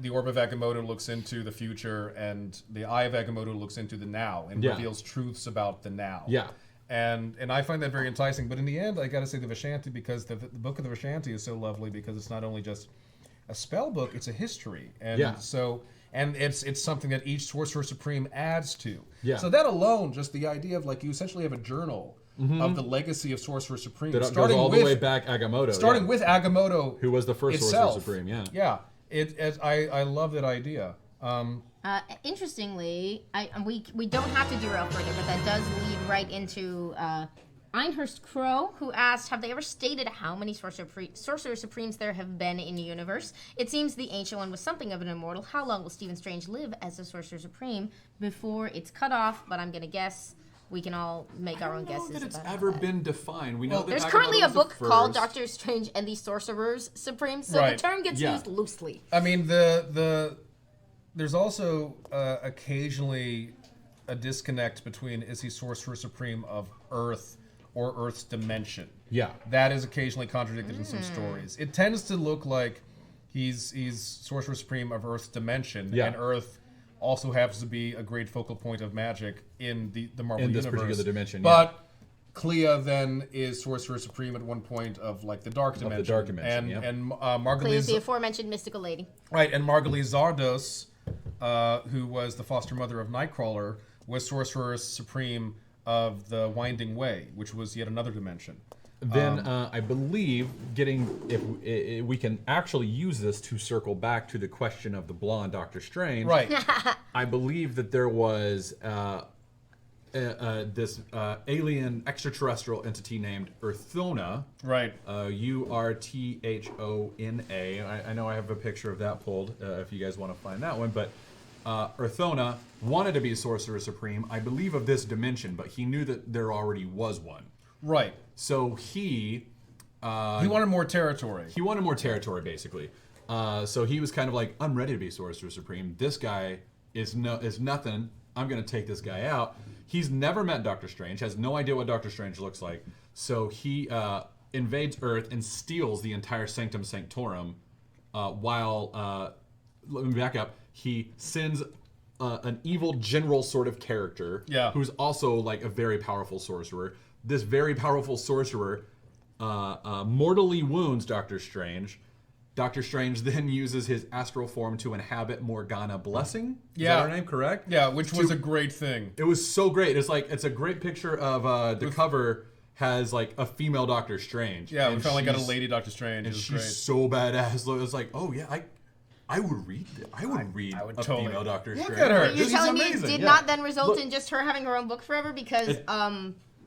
the Orb of Agamotto looks into the future, and the Eye of Agamotto looks into the now and reveals truths about the now.
Yeah.
And I find that very enticing. But in the end, I got to say the Vishanti, because the Book of the Vishanti is so lovely, because it's not only just a spell book, it's a history. And so... And it's something that each Sorcerer Supreme adds to. Yeah. So that alone, just the idea of like you essentially have a journal of the legacy of Sorcerer Supreme.
That goes all the way back Agamotto.
Starting with Agamotto,
who was the first Sorcerer Supreme. Yeah.
Yeah. I love that idea.
Interestingly, we don't have to derail further, but that does lead right into Einhurst Crow, who asked, have they ever stated how many Sorcerer Supremes there have been in the universe? It seems the Ancient One was something of an immortal. How long will Stephen Strange live as a Sorcerer Supreme before it's cut off? But I'm going to guess we can all make our own guesses.
That it's
about
ever
that.
been defined. We know that
There's
Agamotto
currently a
was
book
the
called
first.
Doctor Strange and the Sorcerers Supreme, so
Right.
the term gets used loosely.
I mean, there's also occasionally a disconnect between is he Sorcerer Supreme of Earth or Earth's dimension.
Yeah.
That is occasionally contradicted in some stories. It tends to look like he's Sorcerer Supreme of Earth's dimension,
Yeah.
and Earth also happens to be a great focal point of magic in the Marvel
In
universe.
this particular dimension,
But Clea then is Sorcerer Supreme at one point of like the Dark Dimension.
the Dark Dimension,
and
Clea is the
Margulies,
aforementioned mystical lady.
right, and Margulies Zardos, who was the foster mother of Nightcrawler, was Sorcerer Supreme of the Winding Way, which was yet another dimension.
Then I believe if we can actually use this to circle back to the question of the blonde Doctor Strange.
Right.
I believe that there was this alien extraterrestrial entity named Urthona.
Right.
Urthona. I know I have a picture of that pulled if you guys want to find that one, but Urthona wanted to be Sorcerer Supreme, I believe, of this dimension, but he knew that there already was one.
Right.
So he
wanted more territory.
He wanted more territory, basically. So he was kind of like, I'm ready to be Sorcerer Supreme. This guy is nothing. I'm going to take this guy out. He's never met Doctor Strange, has no idea what Doctor Strange looks like. So he invades Earth and steals the entire Sanctum Sanctorum while, let me back up, he sends an evil general sort of character who's also like a very powerful sorcerer. This very powerful sorcerer mortally wounds Doctor Strange. Doctor Strange then uses his astral form to inhabit Morgana Blessing. Is that her name, correct?
Yeah, which was a great thing.
It was so great. It's a great picture of the cover has like a female Doctor Strange.
Yeah,
and
we finally got a lady Doctor Strange.
And
it was
she's
great.
so badass. It's like, oh yeah, I would read it. I would read
I would
a
totally
female Doctor Strange.
look at her.
You're
This
telling
is
me it
amazing.
did
Yeah.
not then result
Look,
in just her having her own book forever? Because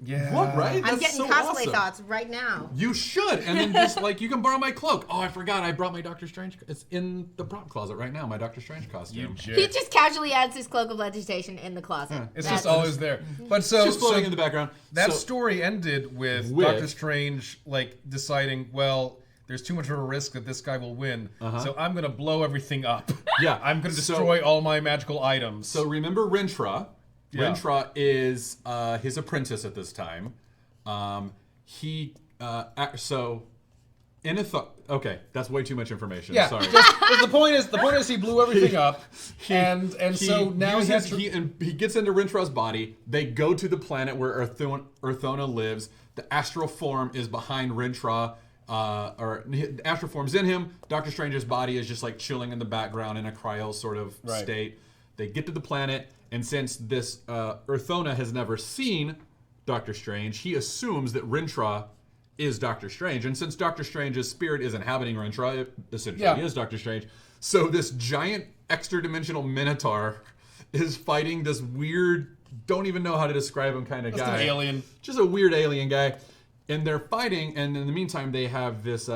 Yeah.
What, right?
I'm
That's
getting
so
cosplay
awesome.
thoughts right now.
You should, and then just like you can borrow my cloak. Oh, I forgot, I brought my Doctor Strange. It's in the prop closet right now. My Doctor Strange costume.
He just casually adds his cloak of legislation in the closet.
It's just always there. But so
It's just floating in the background.
That
So-
story ended with Doctor Strange like deciding, well, there's too much of a risk that this guy will win, so I'm gonna blow everything up.
Yeah,
I'm gonna destroy all my magical items.
So remember Rintrah.
Yeah.
Rintrah is his apprentice at this time. Okay, that's way too much information.
yeah,
Sorry.
the point is he blew everything up, and so now he
gets into Rintrah's body. They go to the planet where Urthona lives. The astral form is behind Rintrah. The astral form's in him. Doctor Strange's body is just like chilling in the background in a cryo sort of state. They get to the planet, and since this Urthona has never seen Doctor Strange, he assumes that Rintrah is Doctor Strange. And since Doctor Strange's spirit is inhabiting Rintrah, it essentially is Doctor Strange. So this giant extra-dimensional Minotaur is fighting this weird, don't even know how to describe him kind of guy.
an alien.
Just a weird alien guy. And they're fighting, and in the meantime, they have this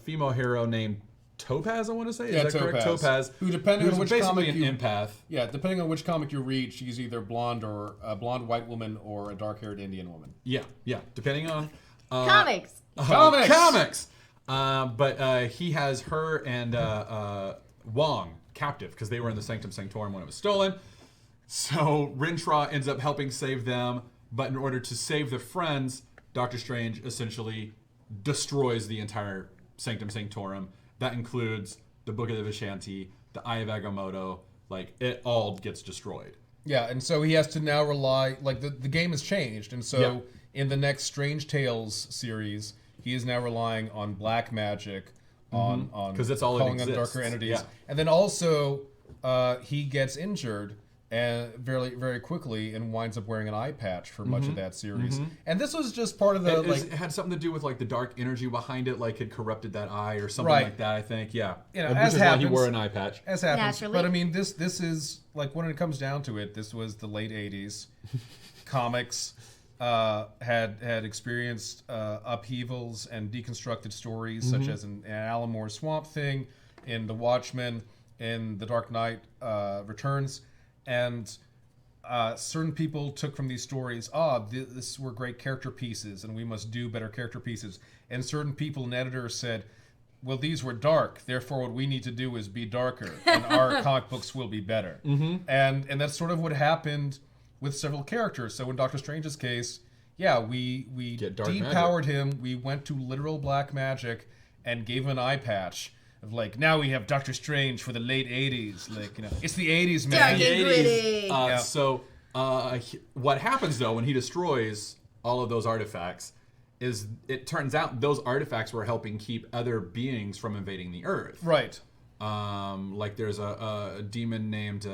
female hero named Topaz, I want to say. Is that correct? Topaz.
Who, depending on which
basically
comic
an empath.
Yeah, depending on which comic you read, she's either blonde or a blonde white woman or a dark-haired Indian woman.
Yeah, depending on...
Comics.
Comics!
But he has her and Wong captive because they were in the Sanctum Sanctorum when it was stolen. So Rintrah ends up helping save them, but in order to save the friends, Doctor Strange essentially destroys the entire Sanctum Sanctorum. That includes the Book of the Vishanti, the Eye of Agamotto, like it all gets destroyed.
Yeah, and so he has to now rely, like the game has changed, and so in the next Strange Tales series, he is now relying on black magic, on
'cause that's all it
calling on
exists.
darker entities,
Yeah.
and then also he gets injured and very very quickly and winds up wearing an eye patch for much of that series. And this was just part of the
It had something to do with like the dark energy behind it, like had corrupted that eye or something like that. I think,
You know,
which
as
is why he
happens.
wore an eye patch.
as happens.
Naturally.
But I mean, this is like when it comes down to it, this was the late '80s. Comics had experienced upheavals and deconstructed stories, such as in Alan Moore's Swamp Thing, in The Watchmen, in The Dark Knight Returns, and certain people took from these stories, this were great character pieces, and we must do better character pieces. And certain people and editors said, well, these were dark, therefore what we need to do is be darker, and our comic books will be better. And that's sort of what happened with several characters. So in Doctor Strange's case, we depowered him, we went to literal black magic, and gave him an eye patch. Of like, now we have Doctor Strange for the late 80s. Like, it's the 80s, man.
Dark and gritty.
So what happens, though, when he destroys all of those artifacts is it turns out those artifacts were helping keep other beings from invading the Earth.
Right.
Like there's a demon named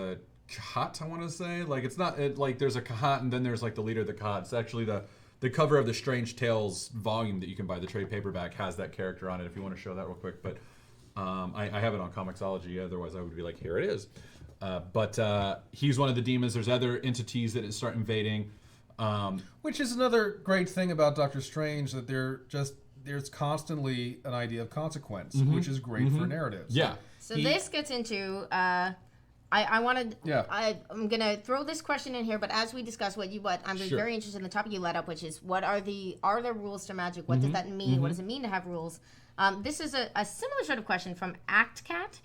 Kahat, I want to say. Like it's not like there's a Kahat and then there's like the leader of the Kahat. It's actually the cover of the Strange Tales volume that you can buy, the trade paperback, has that character on it. If you want to show that real quick, but I have it on Comixology. Otherwise, I would be like, here it is. But he's one of the demons. There's other entities that start invading.
Which is another great thing about Doctor Strange, that there's constantly an idea of consequence, which is great for narratives.
Yeah.
So this gets into I wanted I'm gonna throw this question in here, but as we discuss I'm very interested in the topic you led up, which is are there rules to magic? What does that mean? What does it mean to have rules? This is a similar sort of question from ActCat.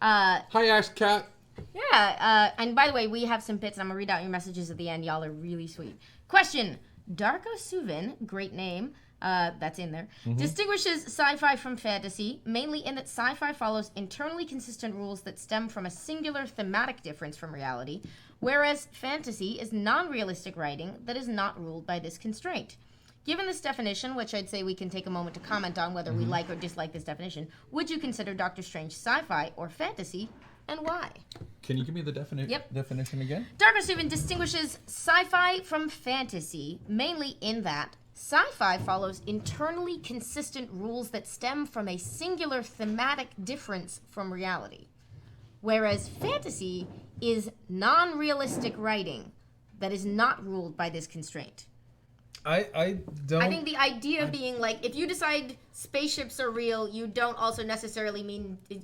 Hi, ActCat.
Yeah, and by the way, we have some bits, and I'm going to read out your messages at the end. Y'all are really sweet. Question. Darko Suvin, great name, that's in there, distinguishes sci-fi from fantasy, mainly in that sci-fi follows internally consistent rules that stem from a singular thematic difference from reality, whereas fantasy is non-realistic writing that is not ruled by this constraint. Given this definition, which I'd say we can take a moment to comment on whether we like or dislike this definition, would you consider Doctor Strange sci-fi or fantasy, and why?
Can you give me the definition again?
Darko Suvin distinguishes sci-fi from fantasy, mainly in that sci-fi follows internally consistent rules that stem from a singular thematic difference from reality, whereas fantasy is non-realistic writing that is not ruled by this constraint.
I
think the idea being like, if you decide spaceships are real, you don't also necessarily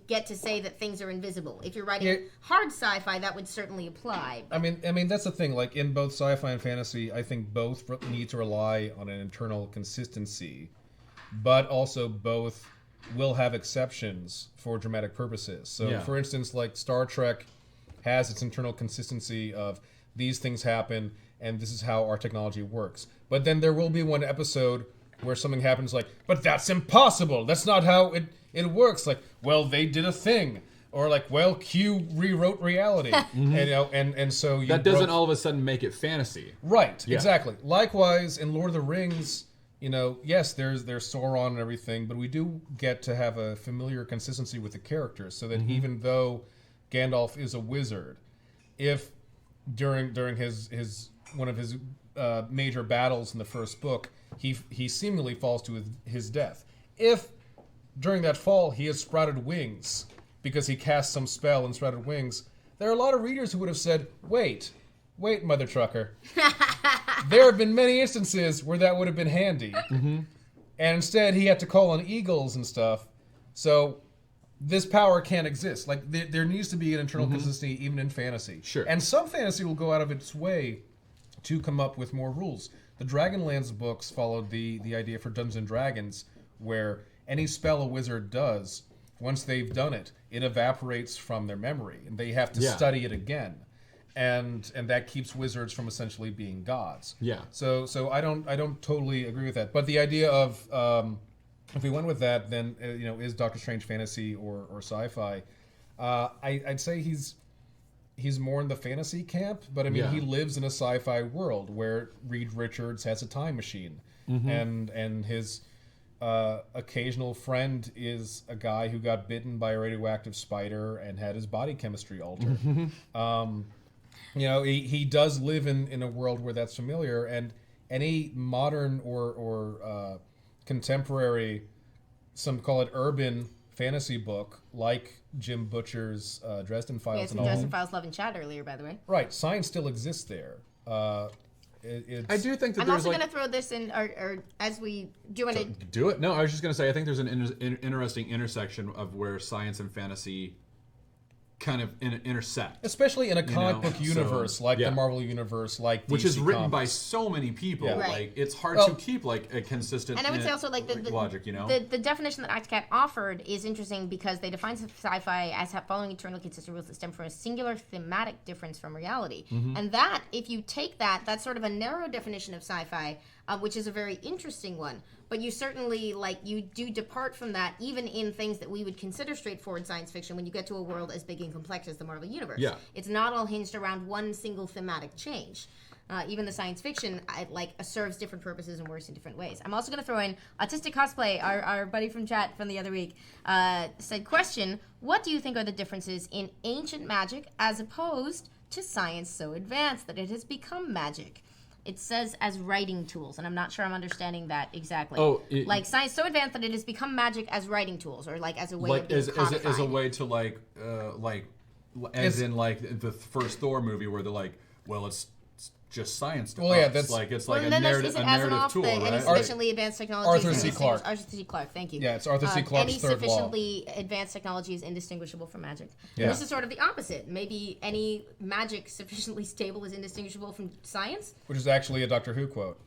get to say that things are invisible. If you're writing hard sci-fi, that would certainly apply.
I mean that's the thing. Like in both sci-fi and fantasy, I think both need to rely on an internal consistency, but also both will have exceptions for dramatic purposes. So, for instance, like Star Trek has its internal consistency of these things happen, and this is how our technology works. But then there will be one episode where something happens like, but that's impossible. That's not how it works. Like, well, they did a thing. Or like, well, Q rewrote reality. And so
that doesn't all of a sudden make it fantasy.
Right, exactly. Likewise, in Lord of the Rings, yes, there's Sauron and everything, but we do get to have a familiar consistency with the characters, so that even though Gandalf is a wizard, if during his one of his major battles in the first book, he seemingly falls to his death. If during that fall he has sprouted wings because he cast some spell and sprouted wings, there are a lot of readers who would have said, wait, mother trucker. There have been many instances where that would have been handy. And instead he had to call on eagles and stuff. So this power can't exist. Like, there needs to be an internal consistency even in fantasy.
Sure.
And some fantasy will go out of its way to come up with more rules. The Dragonlance books followed the idea for Dungeons and Dragons, where any spell a wizard does, once they've done it, it evaporates from their memory, and they have to study it again. And that keeps wizards from essentially being gods.
Yeah.
So I don't totally agree with that. But the idea of if we went with that, then is Doctor Strange fantasy or sci-fi? I'd say he's more in the fantasy camp, but I mean he lives in a sci-fi world where Reed Richards has a time machine, and his occasional friend is a guy who got bitten by a radioactive spider and had his body chemistry altered. He does live in a world where that's familiar, and any modern or contemporary, some call it urban fantasy book, like Jim Butcher's Dresden Files.
Dresden Files, Love and Chat earlier, by the way.
Right, science still exists there. it's...
I do think that
I'm also going to throw this in, or as we do want to
do it. No, I was just going to say I think there's an interesting intersection of where science and fantasy kind of intersect,
especially in a comic book universe the Marvel universe, like DC
which is written
comics.
by so many people.
Yeah. Right.
Like it's hard to keep like a consistent.
And I would say also like the
logic, you know,
the definition that ACTCAT offered is interesting because they define sci-fi as following eternal consistent rules that stem from a singular thematic difference from reality, and that if you take that, that's sort of a narrow definition of sci-fi, which is a very interesting one. But you certainly, you do depart from that even in things that we would consider straightforward science fiction when you get to a world as big and complex as the Marvel Universe.
Yeah. It's
not all hinged around one single thematic change. Even the science fiction, serves different purposes and works in different ways. I'm also going to throw in Autistic Cosplay, our buddy from chat from the other week, said, question, what do you think are the differences in ancient magic as opposed to science so advanced that it has become magic? It says as writing tools, and I'm not sure I'm understanding that exactly. Science so advanced that it has become magic as writing tools, or as a way of being codified.
As a way to in the first Thor movie where they're like, well, it's just science to us.
Yeah, that's
it's
well,
like a
then
narrative,
is it as an off
tool, right?
Any sufficiently advanced technology.
Arthur C. Clarke.
Arthur C. Clarke, thank you.
Yeah, it's Arthur C. Clarke's
any
third law.
sufficiently advanced technology is indistinguishable from magic.
Yeah.
And this is sort of the opposite. Maybe any magic sufficiently stable is indistinguishable from science.
Which is actually a Doctor Who quote.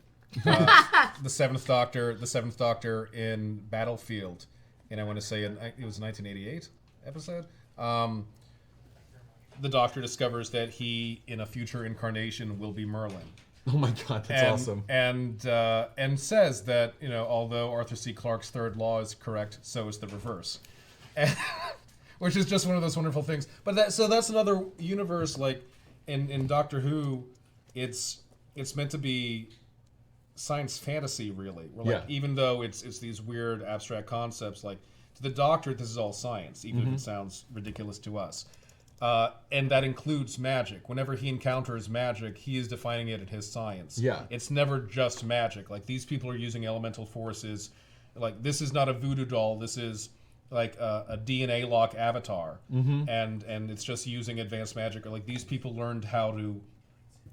The Seventh Doctor in Battlefield, and I want to say it was a 1988 episode. The Doctor discovers that he, in a future incarnation, will be Merlin.
Oh my God, that's awesome!
And says that although Arthur C. Clarke's third law is correct, so is the reverse, which is just one of those wonderful things. But that's another universe. Like in Doctor Who, it's meant to be science fantasy, really. Even though it's these weird abstract concepts, like to the Doctor, this is all science, even if it sounds ridiculous to us. And that includes magic. Whenever he encounters magic, he is defining it in his science.
Yeah.
It's never just magic. Like, these people are using elemental forces. Like, this is not a voodoo doll. This is like a DNA lock avatar. And it's just using advanced magic. Or like, these people learned how to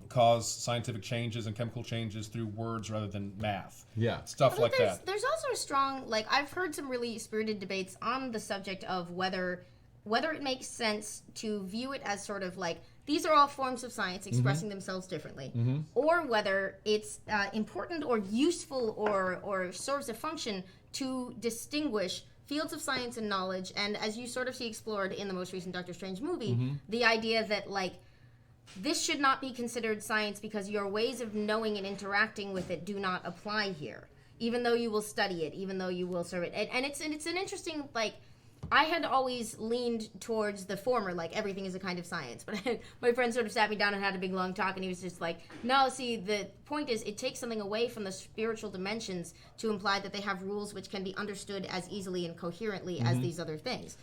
cause scientific changes and chemical changes through words rather than math.
Yeah.
Stuff like that.
There's also a strong, I've heard some really spirited debates on the subject of whether it makes sense to view it as sort of these are all forms of science expressing themselves differently, or whether it's important or useful or serves a function to distinguish fields of science and knowledge, and as you sort of see explored in the most recent Doctor Strange movie, the idea that this should not be considered science because your ways of knowing and interacting with it do not apply here, even though you will study it, even though you will serve it, and it's an interesting I had always leaned towards the former, everything is a kind of science. But my friend sort of sat me down and had a big long talk, and he was just like, no, see, the point is it takes something away from the spiritual dimensions to imply that they have rules which can be understood as easily and coherently as these other things.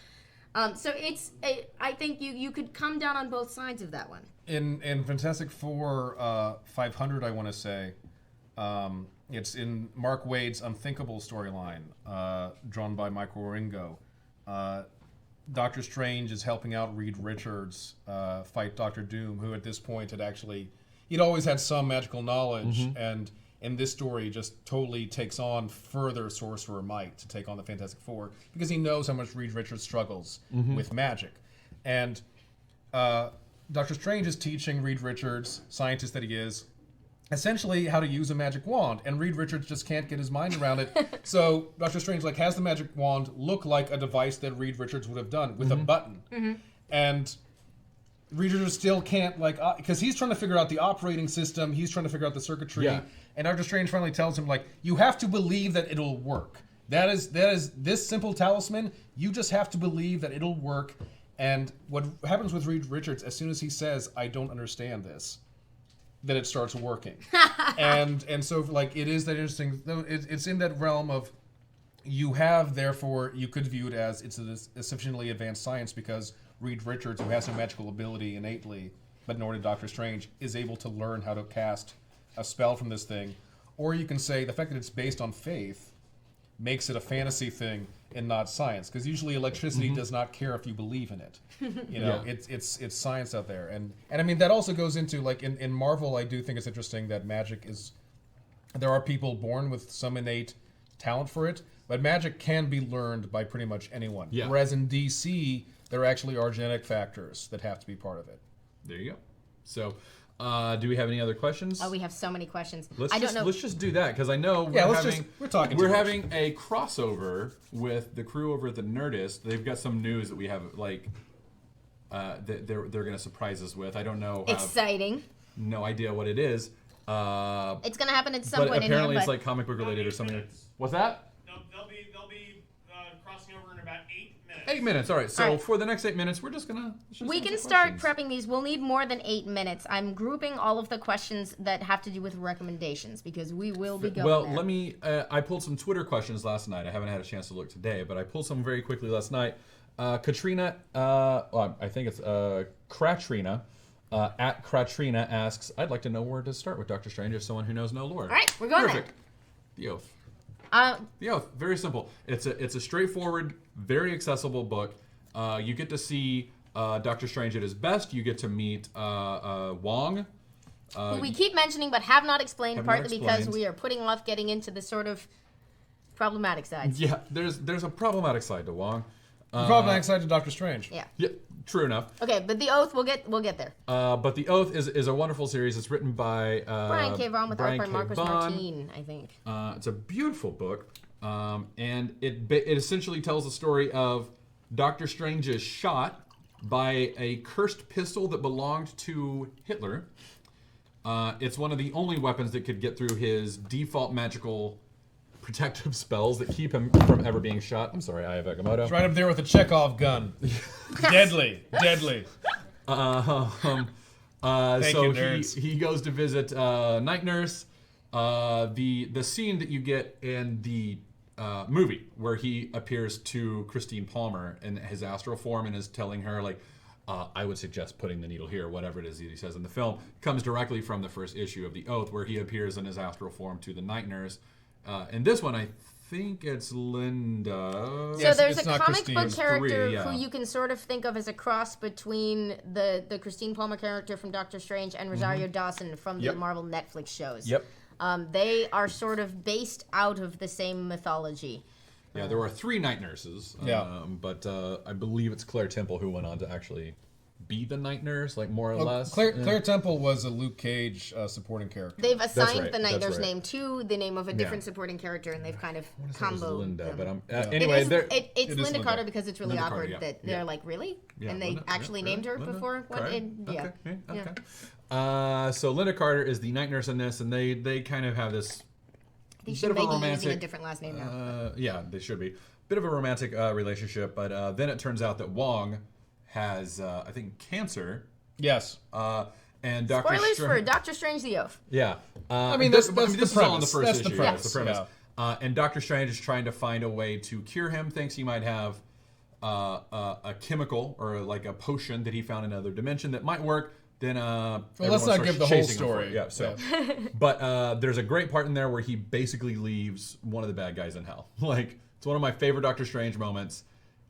So I think you could come down on both sides of that one.
In Fantastic Four 500, I want to say, it's in Mark Waid's Unthinkable storyline, drawn by Michael Wieringo. Doctor Strange is helping out Reed Richards fight Doctor Doom, who at this point he'd always had some magical knowledge, and in this story just totally takes on further sorcerer might to take on the Fantastic Four, because he knows how much Reed Richards struggles with magic. And Doctor Strange is teaching Reed Richards, scientist that he is, essentially how to use a magic wand, and Reed Richards just can't get his mind around it. So Doctor Strange has the magic wand look like a device that Reed Richards would have done with a button, and Reed Richards still can't because he's trying to figure out the operating system, he's trying to figure out the circuitry, and Doctor Strange finally tells him you have to believe that it'll work. That is this simple talisman. You just have to believe that it'll work. And what happens with Reed Richards, as soon as he says, "I don't understand this," then it starts working. and so it is that interesting. It's in that realm of you could view it as it's a sufficiently advanced science because Reed Richards, who has no magical ability innately, but nor did Doctor Strange, is able to learn how to cast a spell from this thing. Or you can say the fact that it's based on faith makes it a fantasy thing and not science. Because usually electricity does not care if you believe in it. You know, it's science out there. And I mean, that also goes into, like, in Marvel, I do think it's interesting that magic is... There are people born with some innate talent for it, but magic can be learned by pretty much anyone.
Yeah.
Whereas in DC, there actually are genetic factors that have to be part of it.
There you go. So, do we have any other questions?
Oh, we have so many questions.
I don't know. Let's just do that because I know we're having a crossover with the crew over at the Nerdist. They've got some news that we have they're going to surprise us with. I don't know.
Exciting.
No idea what it is.
It's going to happen at some
but
point in
apparently
here,
it's like comic book related or something. What's that?
They'll be crossing over in about 8 minutes.
8 minutes. All right. So
All right.
for the next 8 minutes, we're just gonna.
We can start prepping these. We'll need more than 8 minutes. I'm grouping all of the questions that have to do with recommendations because we will be going there.
Let me. I pulled some Twitter questions last night. I haven't had a chance to look today, but I pulled some very quickly last night. Katrina, I think it's Kratrina. At Kratrina asks, I'd like to know where to start with Doctor Strange as someone who knows no lore.
All right, we're going
Perfect. The Oath. The Oath, very simple. It's a straightforward, very accessible book. You get to see Doctor Strange at his best. You get to meet Wong.
Who we keep mentioning but have not explained, partly because we are putting off getting into the sort of problematic sides.
Yeah, there's a problematic side to Wong.
Problematic side to Doctor Strange.
Yeah.
Yeah, true enough.
Okay, but The Oath, we'll get there.
But The Oath is a wonderful series. It's written by
Brian K. Vaughan with art by
K.
Marcus
Vaughan.
Martin, I think.
It's a beautiful book, and it essentially tells the story of Doctor Strange is shot by a cursed pistol that belonged to Hitler. It's one of the only weapons that could get through his default magical protective spells that keep him from ever being shot. I'm sorry, I have Agamotto.
It's right up there with a Chekhov gun. Deadly.
So he goes to visit Night Nurse. The scene that you get in the movie where he appears to Christine Palmer in his astral form and is telling her, like, I would suggest putting the needle here, whatever it is that he says in the film, comes directly from the first issue of The Oath, where he appears in his astral form to the Night Nurse. In this one, I think it's Linda.
So
Yes,
there's
it's
a
not
comic
Christine.
book character
Three, yeah.
who you can sort of think of as a cross between the Christine Palmer character from Doctor Strange and Rosario Dawson from the Marvel Netflix shows.
Yep.
They are sort of based out of the same mythology.
Yeah, there are 3 Night Nurses. But I believe it's Claire Temple who went on to actually be the Night Nurse, like more or less.
Claire Temple was a Luke Cage supporting character.
They've assigned
right,
the Night
that's
Nurse
right.
name to the name of a different supporting character, and they've kind of comboed
Linda,
them.
but anyway,
It's
It is
Linda
Linda.
Carter because it's really
Linda
awkward
Carter, yeah.
that they're like, really?
Yeah,
And they
Linda,
actually named her
Linda
before?
Carter?
Yeah.
Okay. So Linda Carter is the Night Nurse in this, and they kind of have this
They
bit
should
of a
make it
romantic.
using a different last name now.
Yeah, they should be. Bit of a romantic relationship, but then it turns out that Wong has, I think, cancer.
Yes.
And Doctor
Spoilers for Doctor Strange the Oath.
Yeah.
I mean,
this
that's the
is all in the
premise.
first
That's
issue.
the
Yeah,
premise.
that's the premise. And Doctor Strange is trying to find a way to cure him. Thinks he might have a chemical or like a potion that he found in another dimension that might work. Then
let's not give the whole story.
Yeah. So, but there's a great part in there where he basically leaves one of the bad guys in hell. Like, it's one of my favorite Doctor Strange moments.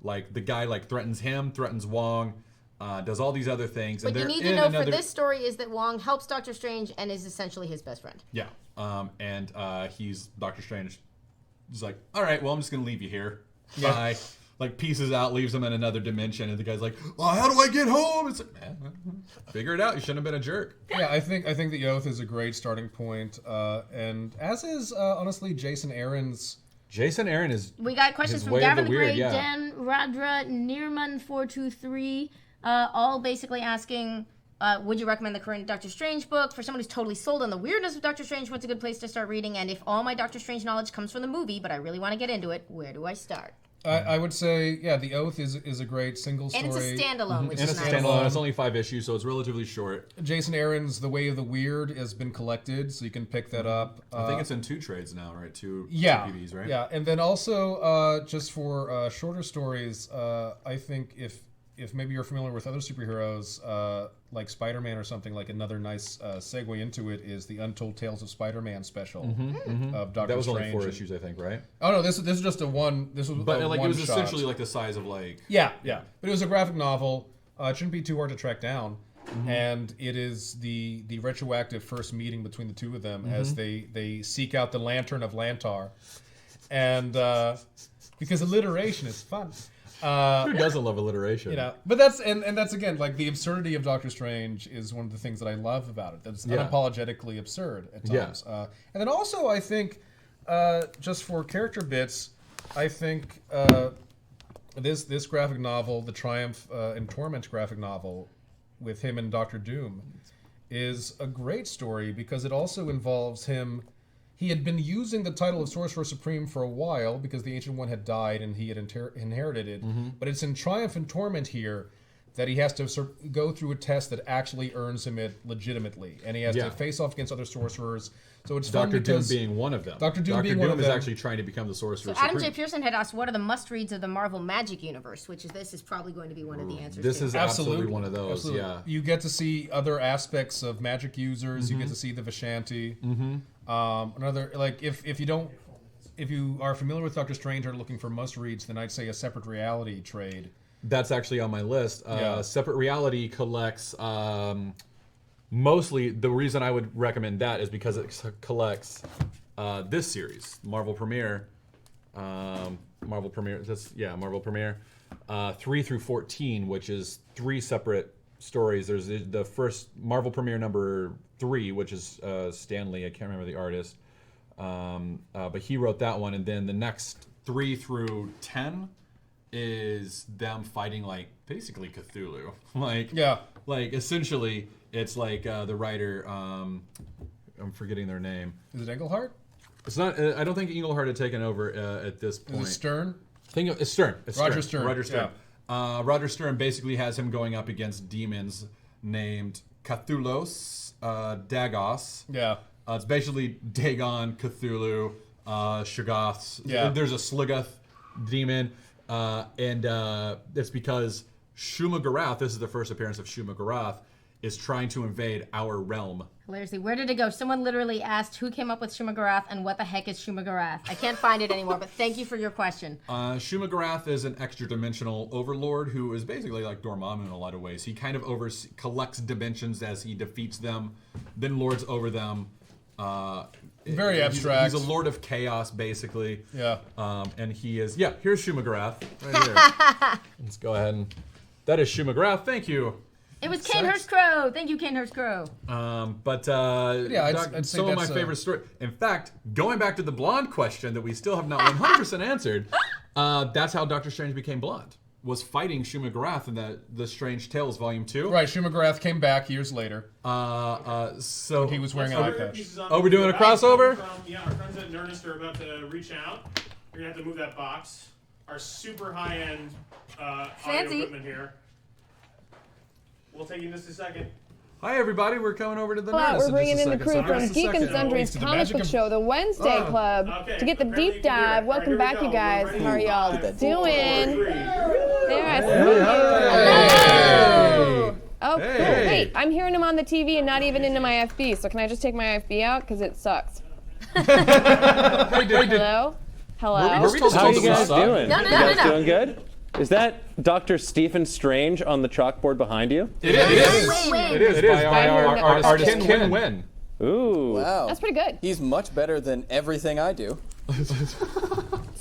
Like, the guy threatens him, threatens Wong. Does all these other things.
But
and
you need to know for this story is that Wong helps Doctor Strange and is essentially his best friend.
Yeah. And he's Doctor Strange. He's like, all right, well, I'm just gonna leave you here. Bye. Like, pieces out, leaves him in another dimension, and the guy's like, well, how do I get home? It's like, figure it out. You shouldn't have been a jerk.
Yeah, I think The Oath is a great starting point, and as is honestly Jason Aaron's.
Jason Aaron is.
We got questions
his
from
way of
Gavin
the
the
weird,
Great,
yeah.
Dan Radra, Nirman423, all basically asking, would you recommend the current Doctor Strange book? For someone who's totally sold on the weirdness of Doctor Strange, what's a good place to start reading? And if all my Doctor Strange knowledge comes from the movie, but I really want to get into it, where do I start?
I would say, yeah, The Oath is a great single story.
And it's a standalone, which
And
is
it's a
nice.
standalone. It's only 5 issues, so it's relatively short.
Jason Aaron's The Way of the Weird has been collected, so you can pick that up.
I think it's in 2 trades now, right? Two PBs, right?
Yeah, and then also just for shorter stories, I think if maybe you're familiar with other superheroes, like Spider-Man or something, like another nice segue into it is the Untold Tales of Spider-Man special of Doctor
That was
Strange.
only 4 issues, I think, right?
Oh no, this is just a one. This was
But
a
like it
one
was
shot.
essentially like the size of like.
Yeah. But it was a graphic novel. It shouldn't be too hard to track down. And it is the retroactive first meeting between the two of them as they seek out the Lantern of Lantar, and because alliteration is fun.
Who doesn't love alliteration?
You know, but that's that's again like the absurdity of Doctor Strange is one of the things that I love about it. That it's unapologetically absurd at times. And then also I think just for character bits, I think this graphic novel, the Triumph and Torment graphic novel, with him and Doctor Doom, is a great story because it also involves him. He had been using the title of Sorcerer Supreme for a while because the Ancient One had died and he had inherited it. But it's in Triumph and Torment here that he has to go through a test that actually earns him it legitimately. And he has to face off against other sorcerers. So it's fun
Dr. Doom
because
being one of them.
Dr. Doom being one of
is
them.
actually trying to become the Sorcerer
So Adam
Supreme.
J. Pearson had asked, what are the must-reads of the Marvel Magic Universe? Which is this is probably going to be one of the answers.
This
to.
is absolutely one of those,
Absolutely.
yeah.
You get to see other aspects of magic users. You get to see the Vishanti. Another like if you are familiar with Doctor Strange or looking for must reads, then I'd say a Separate Reality trade.
That's actually on my list. Separate Reality collects mostly. The reason I would recommend that is because it collects this series, Marvel Premiere. Marvel Premiere. Marvel Premiere. 3 through 14, which is 3 separate stories. There's the first Marvel Premiere number 3, which is Stanley. I can't remember the artist, but he wrote that one. And then the next 3 through 10 is them fighting like basically Cthulhu. Like essentially, it's like the writer. I'm forgetting their name.
Is it Englehart?
It's not. I don't think Englehart had taken over at this point.
Is it Stern?
It's Stern. It's
Roger Stern.
Roger Stern. Roger Stern basically has him going up against demons named Cthulhos, Dagos.
Yeah.
It's basically Dagon, Cthulhu, Shoggoths.
Yeah.
There's a Sliggoth demon, and it's because Shuma-Gorath, this is the first appearance of Shuma-Gorath, is trying to invade our realm.
Hilariously, where did it go? Someone literally asked who came up with Shuma-Gorath and what the heck is Shuma-Gorath. I can't find it anymore, but thank you for your question.
Shuma-Gorath is an extra-dimensional overlord who is basically like Dormammu in a lot of ways. He kind of collects dimensions as he defeats them, then lords over them.
Very abstract.
He's a lord of chaos, basically.
Yeah.
And he is... Yeah, here's Shuma-Gorath. Right here. Let's go ahead and... That is Shuma-Gorath. Thank you.
It was Kanehurst Crow. Thank you, Kanehurst Crow.
I'd say
some of my favorite story. In fact, going back to the blonde question that we still have not 100% answered, that's how Doctor Strange became blonde. Was fighting Shuma-Gorath in the Strange Tales Volume 2.
Right, Shuma-Gorath came back years later.
So
he was wearing an eye patch.
Oh, we're doing a crossover?
Our friends at Nerdist are about to reach out. You're gonna have to move that box. Our super high-end audio equipment here. We'll take you in just a second.
Hi, everybody. We're coming over to the
Hello,
Nerdist
we're bringing in the
just a
crew
second.
from Geek and Sundry's Comic Book Show, the Wednesday Club, to get the deep dive. Welcome back, you guys. How are y'all doing? There, I see you. Oh, cool. Hey, I'm hearing him on the TV and not even into my FB, so can I just take my FB out? Because it sucks. Hello? Hello?
Were we just
How are
told
you guys
to
doing?
No.
You guys doing good? Is that Dr. Stephen Strange on the chalkboard behind you?
It is. It is by our artist Ken Wynn.
Ooh.
Wow.
That's pretty good.
He's much better than everything I do. It's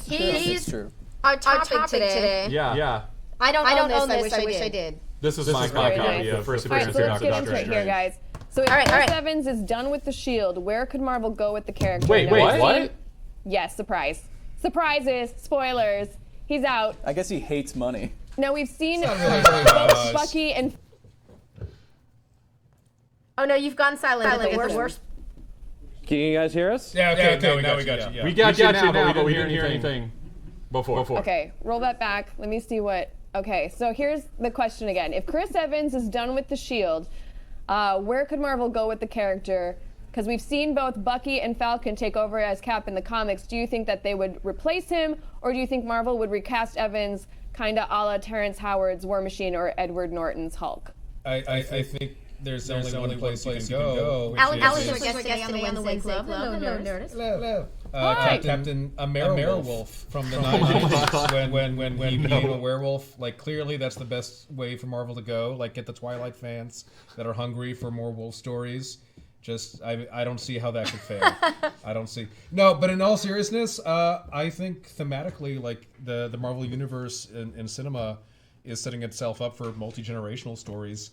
He's
true.
our topic today.
Yeah.
I don't own this. I wish I did.
This is my
very
copy
nice.
of first
All right,
appearance
so
of
let's get
Doctor
into it here,
Strange.
guys. So if Chris Evans is done with the Shield, where could Marvel go with the character?
Wait, what?
Yes, surprise. Surprises, spoilers. He's out.
I guess he hates money.
Now we've seen
really
both Bucky and...
Oh no, you've gone silent.
Silent.
The worst.
Can you guys hear us?
Yeah, okay, now we got you.
We got you now, but we didn't hear anything before.
Okay, roll that back. Let me see what... Okay, so here's the question again. If Chris Evans is done with the Shield, where could Marvel go with the character? Because we've seen both Bucky and Falcon take over as Cap in the comics. Do you think that they would replace him, or do you think Marvel would recast Evans kind of a la Terrence Howard's War Machine or Edward Norton's Hulk?
I think there's only one place you can go.
Alex was our guest today on the Wednesday Club. Hello, Nerdist.
Hello. Captain Werewolf from the 90s when he became a werewolf. Like, clearly that's the best way for Marvel to go. Like, get the Twilight fans that are hungry for more wolf stories. Just, I don't see how that could fail. I don't see. No, but in all seriousness, I think thematically, like, the Marvel Universe in cinema is setting itself up for multi-generational stories.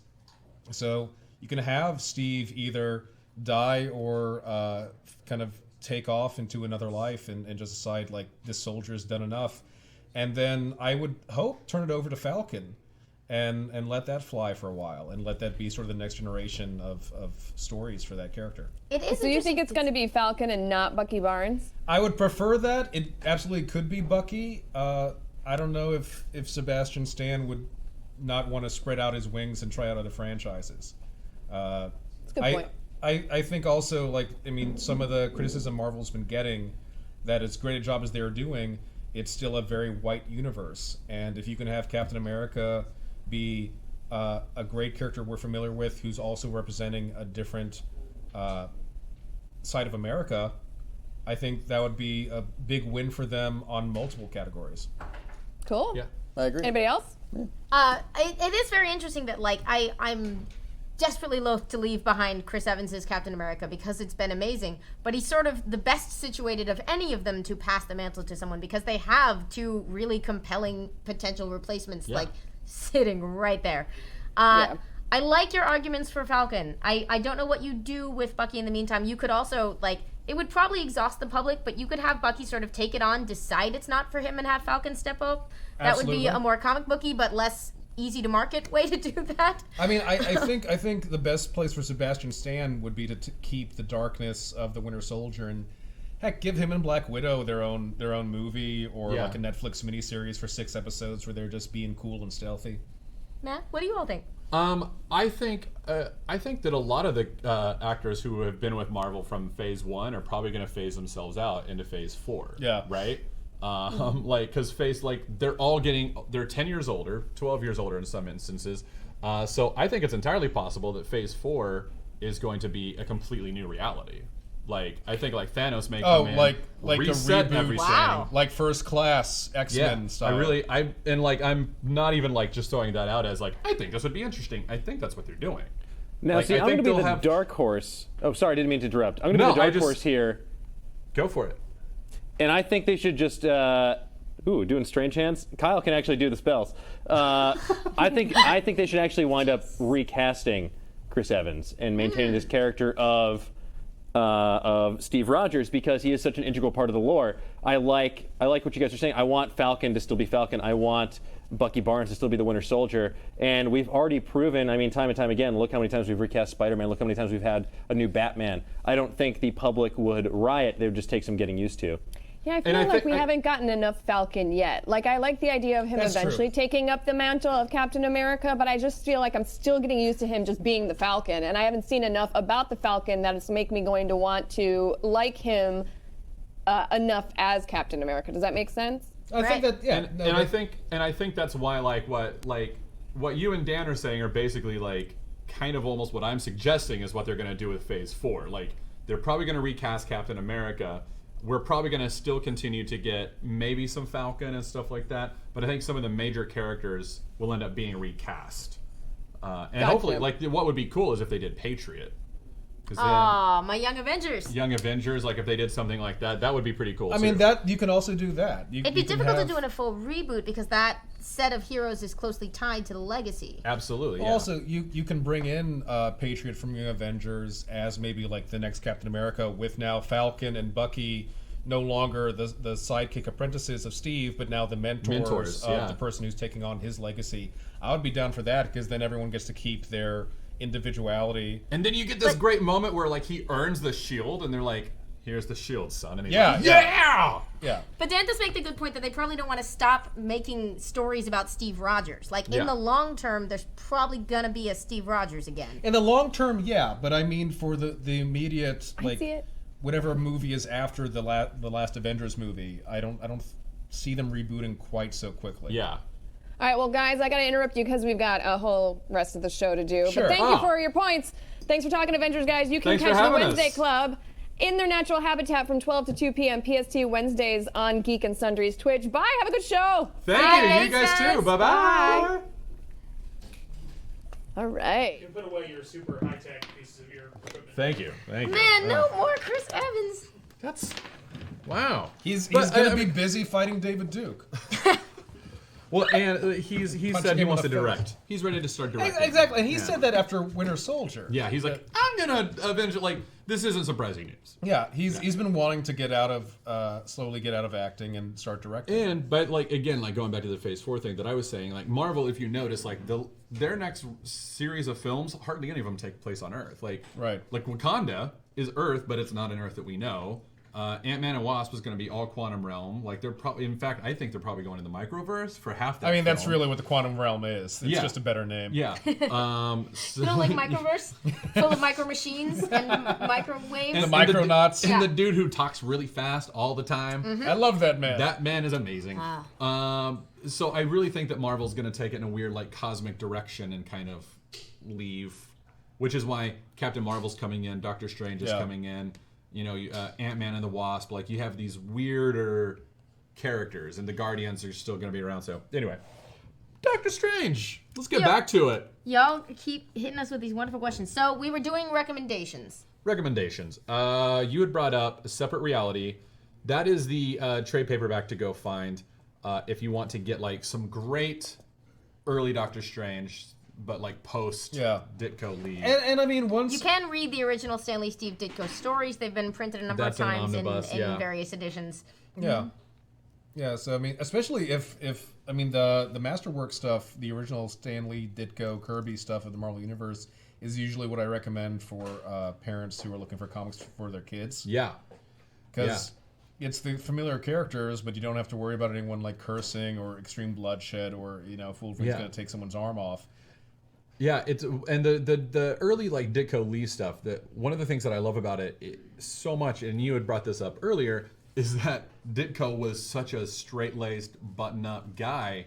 So you can have Steve either die or kind of take off into another life and just decide, like, this soldier's done enough. And then I would hope turn it over to Falcon and let that fly for a while and let that be sort of the next generation of stories for that character.
So you think it's going to be Falcon and not Bucky Barnes?
I would prefer that. It absolutely could be Bucky. I don't know if Sebastian Stan would not want to spread out his wings and try out other franchises.
That's a good point.
I think also, like, I mean, some of the criticism Marvel's been getting, that as great a job as they're doing, it's still a very white universe. And if you can have Captain America be a great character we're familiar with who's also representing a different side of America, I think that would be a big win for them on multiple categories.
Cool.
Yeah.
I agree.
Anybody else?
It is very interesting that, like, I'm desperately loath to leave behind Chris Evans' Captain America because it's been amazing, but he's sort of the best situated of any of them to pass the mantle to someone because they have two really compelling potential replacements, like, sitting right there. I like your arguments for Falcon. I don't know what you do with Bucky in the meantime. You could also, like, it would probably exhaust the public, but you could have Bucky sort of take it on, decide it's not for him, and have Falcon step up. That would be a more comic booky but less easy to market way to do that.
I mean, I think the best place for Sebastian Stan would be to keep the darkness of the Winter Soldier and heck, give him and Black Widow their own movie or like a Netflix miniseries for 6 episodes where they're just being cool and stealthy.
Matt, what do you all think?
I think that a lot of the actors who have been with Marvel from Phase 1 are probably going to phase themselves out into Phase 4.
Yeah.
Right? Like, because they're all they're 10 years older, 12 years older in some instances. So I think it's entirely possible that Phase 4 is going to be a completely new reality. Like, I think, like, Thanos may come in,
like
reset
a reboot,
everything.
like First Class X-Men style.
I'm not even, like, just throwing that out as, like, I think this would be interesting. I think that's what they're doing.
Now,
Like,
see,
I
I'm going
think
to be
they'll
the
have-
dark horse. Oh, sorry, I didn't mean to interrupt. I'm going to be the dark horse here.
Go for it.
And I think they should just, doing strange hands. Kyle can actually do the spells. I think they should actually wind up recasting Chris Evans and maintaining this character of Steve Rogers because he is such an integral part of the lore. I like what you guys are saying. I want Falcon to still be Falcon. I want Bucky Barnes to still be the Winter Soldier. And we've already proven, I mean, time and time again, look how many times we've recast Spider-Man, look how many times we've had a new Batman. I don't think the public would riot. They would just take some getting used to.
Yeah, I feel like we haven't gotten enough Falcon yet. Like, I like the idea of him eventually taking up the mantle of Captain America, but I just feel like I'm still getting used to him just being the Falcon, and I haven't seen enough about the Falcon that it's making me going to want to like him enough as Captain America. Does that make sense?
I think that, yeah.
I think that's why, what you and Dan are saying are basically, like, kind of almost what I'm suggesting is what they're going to do with Phase 4. Like, they're probably going to recast Captain America. We're probably going to still continue to get maybe some Falcon and stuff like that, but I think some of the major characters will end up being recast. And hopefully, like, what would be cool is if they did Patriot.
My Young Avengers.
Young Avengers, like, if they did something like that, that would be pretty cool.
I mean, that you can also do that.
It'd be difficult to do in a full reboot because that set of heroes is closely tied to the legacy.
Absolutely. Yeah.
Also, you can bring in Patriot from Young Avengers as maybe like the next Captain America with now Falcon and Bucky no longer the sidekick apprentices of Steve, but now the mentors of the person who's taking on his legacy. I would be down for that because then everyone gets to keep their individuality.
And then you get this great moment where, like, he earns the shield and they're like, here's the shield, son. And he's like, yeah!
But Dan does make the good point that they probably don't want to stop making stories about Steve Rogers. Like, in the long term, there's probably going to be a Steve Rogers again.
In the long term, yeah. But I mean, for the immediate, like, whatever movie is after the last Avengers movie, I don't see them rebooting quite so quickly.
Yeah.
All right, well, guys, I got to interrupt you because we've got a whole rest of the show to do.
Sure.
But thank you for your points. Thanks for talking Avengers, guys. You can
Thanks for
catch the
having
Wednesday
us.
Club in their natural habitat from 12 to 2 p.m. PST Wednesdays on Geek and Sundry's Twitch. Bye. Have a good show.
Thank you. You guys too. Bye-bye.
Bye. All right.
You can put away your super high-tech pieces of your equipment.
Thank you. Thank you.
Man, no more Chris Evans.
That's... Wow.
He's
But,
going
I
to be
mean-
busy fighting David Duke.
Well, and he
Punching
said he
him
wants to
in the face.
direct. He's ready to start directing.
Exactly. And he
Yeah.
said that after Winter Soldier.
Yeah, he's like, I'm gonna avenge it. Like, this isn't surprising news.
Yeah, he's been wanting to get out of slowly get out of acting and start directing.
But like again, like going back to the Phase 4 thing that I was saying, like Marvel, if you notice, like their next series of films, hardly any of them take place on Earth. Like like Wakanda is Earth, but it's not an Earth that we know. Ant-Man and Wasp is going to be all quantum realm. Like they're probably, in fact, I think they're probably going in the microverse for half that.
I mean, that's
film.
really what the quantum realm is. It's just a better name.
Yeah.
You don't like microverse? Full of micro machines and microwaves?
The Micronauts.
And the dude who talks really fast all the time.
I love that man.
That man is amazing. So I really think that Marvel's going to take it in a weird, like, cosmic direction and kind of leave, which is why Captain Marvel's coming in, Doctor Strange is coming in, you know, Ant-Man and the Wasp. Like, you have these weirder characters, and the Guardians are still going to be around. So anyway, Doctor Strange. Let's get back to it.
Y'all keep hitting us with these wonderful questions. So we were doing recommendations.
Recommendations. You had brought up Separate Reality. That is the trade paperback to go find if you want to get like some great early Doctor Strange, but like post Ditko lead.
And I mean, once
You can read the original Stan Lee Steve Ditko stories. They've been printed a number
That's
of
an
times
omnibus,
in various editions.
Yeah. Yeah, so I mean, especially if I mean the Masterwork stuff, the original Stan Lee, Ditko, Kirby stuff of the Marvel Universe is usually what I recommend for parents who are looking for comics for their kids.
Yeah.
Because it's the familiar characters, but you don't have to worry about anyone like cursing or extreme bloodshed or, you know, if Wolverine's going to take someone's arm off.
Yeah, it's and the early like Ditko Lee stuff. That one of the things that I love about it so much, and you had brought this up earlier, is that Ditko was such a straight-laced, button-up guy,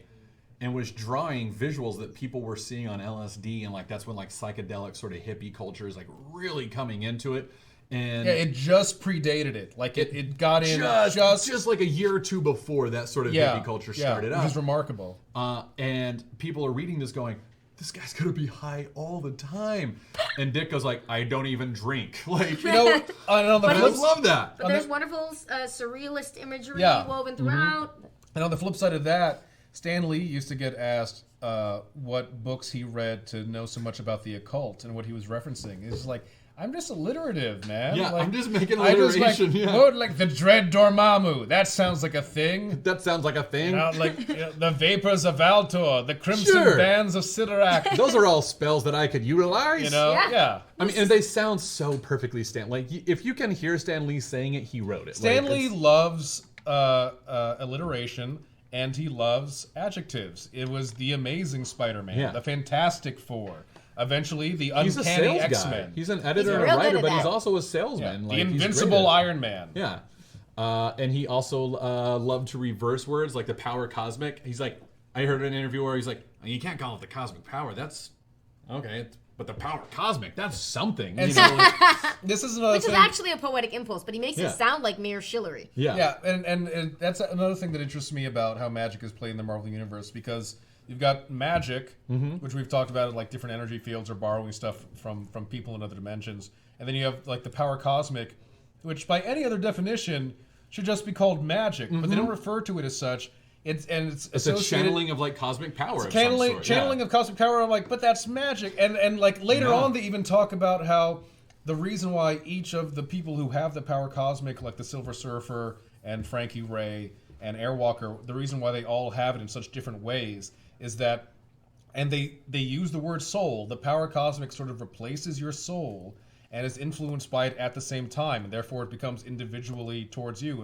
and was drawing visuals that people were seeing on LSD, and like that's when like psychedelic sort of hippie culture is like really coming into it. And
yeah, it just predated it. Like it got in
just like a year or two before that sort of hippie culture started up.
Which is remarkable.
And people are reading this going, this guy's gonna be high all the time. And Ditko's like, I don't even drink. Like,
you know, I
love that.
But there's wonderful surrealist imagery woven throughout.
And on the flip side of that, Stan Lee used to get asked what books he read to know so much about the occult and what he was referencing. It's like, I'm just alliterative, man.
Yeah,
like,
I'm just making alliteration.
Like the Dread Dormammu. That sounds like a thing.
That sounds like a thing.
You know, like the Vapors of Altor, the Crimson Bands of Sidorak.
Those are all spells that I could utilize.
You know, yeah.
I mean, and they sound so perfectly Stan. Like, if you can hear Stan Lee saying it, he wrote it.
Stan
like,
Lee loves alliteration. And he loves adjectives. It was the Amazing Spider-Man, the Fantastic Four, eventually the Uncanny X-Men.
He's an editor and a writer, but he's also a salesman.
Yeah.
Like,
the Invincible Iron Man.
Yeah. And he also loved to reverse words, like the power cosmic. He's like, I heard an interview where he's like, you can't call it the cosmic power. That's, okay, but the power cosmic, that's something.
And
you know?
This is another
Which
thing.
is actually a poetic impulse, but he makes it sound like mere shillery.
Yeah, and that's another thing that interests me about how magic is played in the Marvel Universe, because you've got magic, which we've talked about, like different energy fields or borrowing stuff from people in other dimensions, and then you have like the power cosmic, which by any other definition should just be called magic, but they don't refer to it as such. It's
a channeling of like cosmic power.
Channeling of cosmic power. I'm like, but that's magic. And like later on, they even talk about how the reason why each of the people who have the power cosmic, like the Silver Surfer and Frankie Ray and Airwalker, the reason why they all have it in such different ways is that, and they use the word soul. The power cosmic sort of replaces your soul and is influenced by it at the same time, and therefore it becomes individually towards you.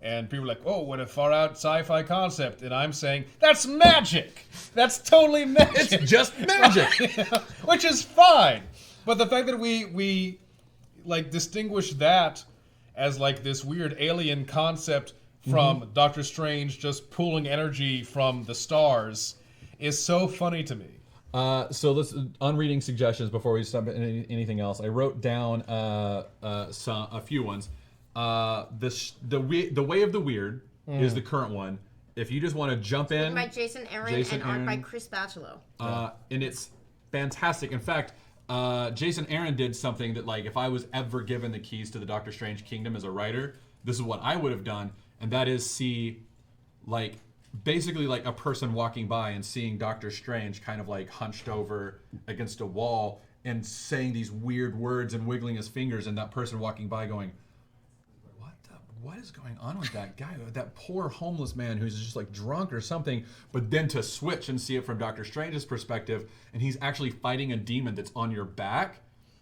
And people are like, oh, what a far-out sci-fi concept. And I'm saying, that's magic. That's totally magic.
It's just magic.
Which is fine. But the fact that we like distinguish that as like this weird alien concept from Doctor Strange just pulling energy from the stars is so funny to me.
So let's on reading suggestions before we start anything else. I wrote down a few ones. The Way of the Weird is the current one. If you just want to jump in,
written by Jason Aaron and art by Chris Bachalo.
And it's fantastic. In fact, Jason Aaron did something that, like, if I was ever given the keys to the Doctor Strange kingdom as a writer, this is what I would have done, and that is see, like, basically like a person walking by and seeing Doctor Strange kind of like hunched over against a wall and saying these weird words and wiggling his fingers, and that person walking by going, what is going on with that guy? That poor homeless man who's just like drunk or something. But then to switch and see it from Doctor Strange's perspective, and he's actually fighting a demon that's on your back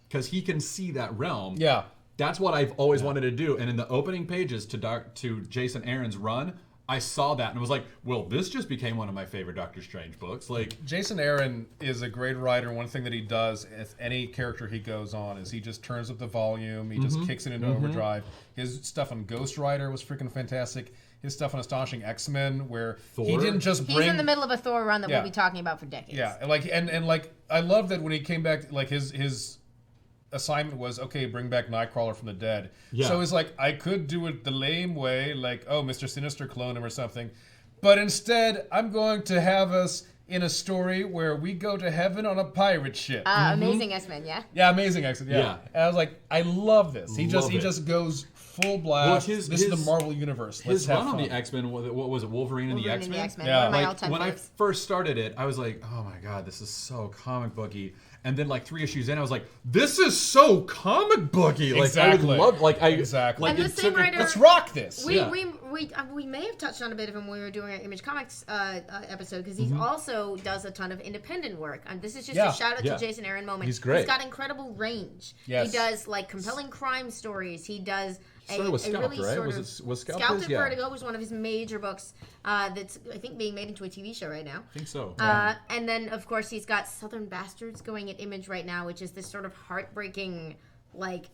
because he can see that realm.
Yeah.
That's what I've always wanted to do. And in the opening pages to Jason Aaron's run, I saw that and was like, well, this just became one of my favorite Doctor Strange books. Like,
Jason Aaron is a great writer. One thing that he does with any character he goes on is he just turns up the volume. He just kicks it into overdrive. His stuff on Ghost Rider was freaking fantastic. His stuff on Astonishing X-Men, where
Thor?
he didn't just bring...
He's in the middle of a Thor run that
Yeah.
we'll be talking about for decades.
Yeah, and I love that when he came back, like his assignment was, okay, bring back Nightcrawler from the dead.
Yeah.
So it's like, I could do it the lame way, like, oh, Mr. Sinister clone him or something. But instead, I'm going to have us in a story where we go to heaven on a pirate ship.
Amazing X-Men, yeah?
Yeah, Amazing X-Men, yeah.
Yeah.
And I was like, I love this. He
Love it.
just goes full blast.
Well,
this is the Marvel Universe.
His
Let's have
run on
fun.
the X-Men, what was it, Wolverine and the
Wolverine and
X-Men?
the X-Men,
Yeah.
one of my
Like,
all-time
when I
faves.
first started it, I was like, oh my god, this is so comic booky. And then like 3 issues in, I was like, this is so comic booky. Like,
Exactly.
I would love, like,
Exactly.
like,
And the
it
same
took a-
writer-
Let's rock this.
We may have touched on a bit of him when we were doing our Image Comics episode, because he also does a ton of independent work. And this is just
Yeah.
a shout out
Yeah.
to Jason Aaron moment.
He's great.
He's got incredible range.
Yes.
He does like compelling crime stories. He does
Started with Scalped,
really
right?
sort
Was
of
it- was Scalped
Scalped
his?
at
Yeah.
Vertigo was one of his major books that's I think being made into a TV show right now.
I think so.
And then, of course, he's got Southern Bastards going at Image right now, which is this sort of heartbreaking, like,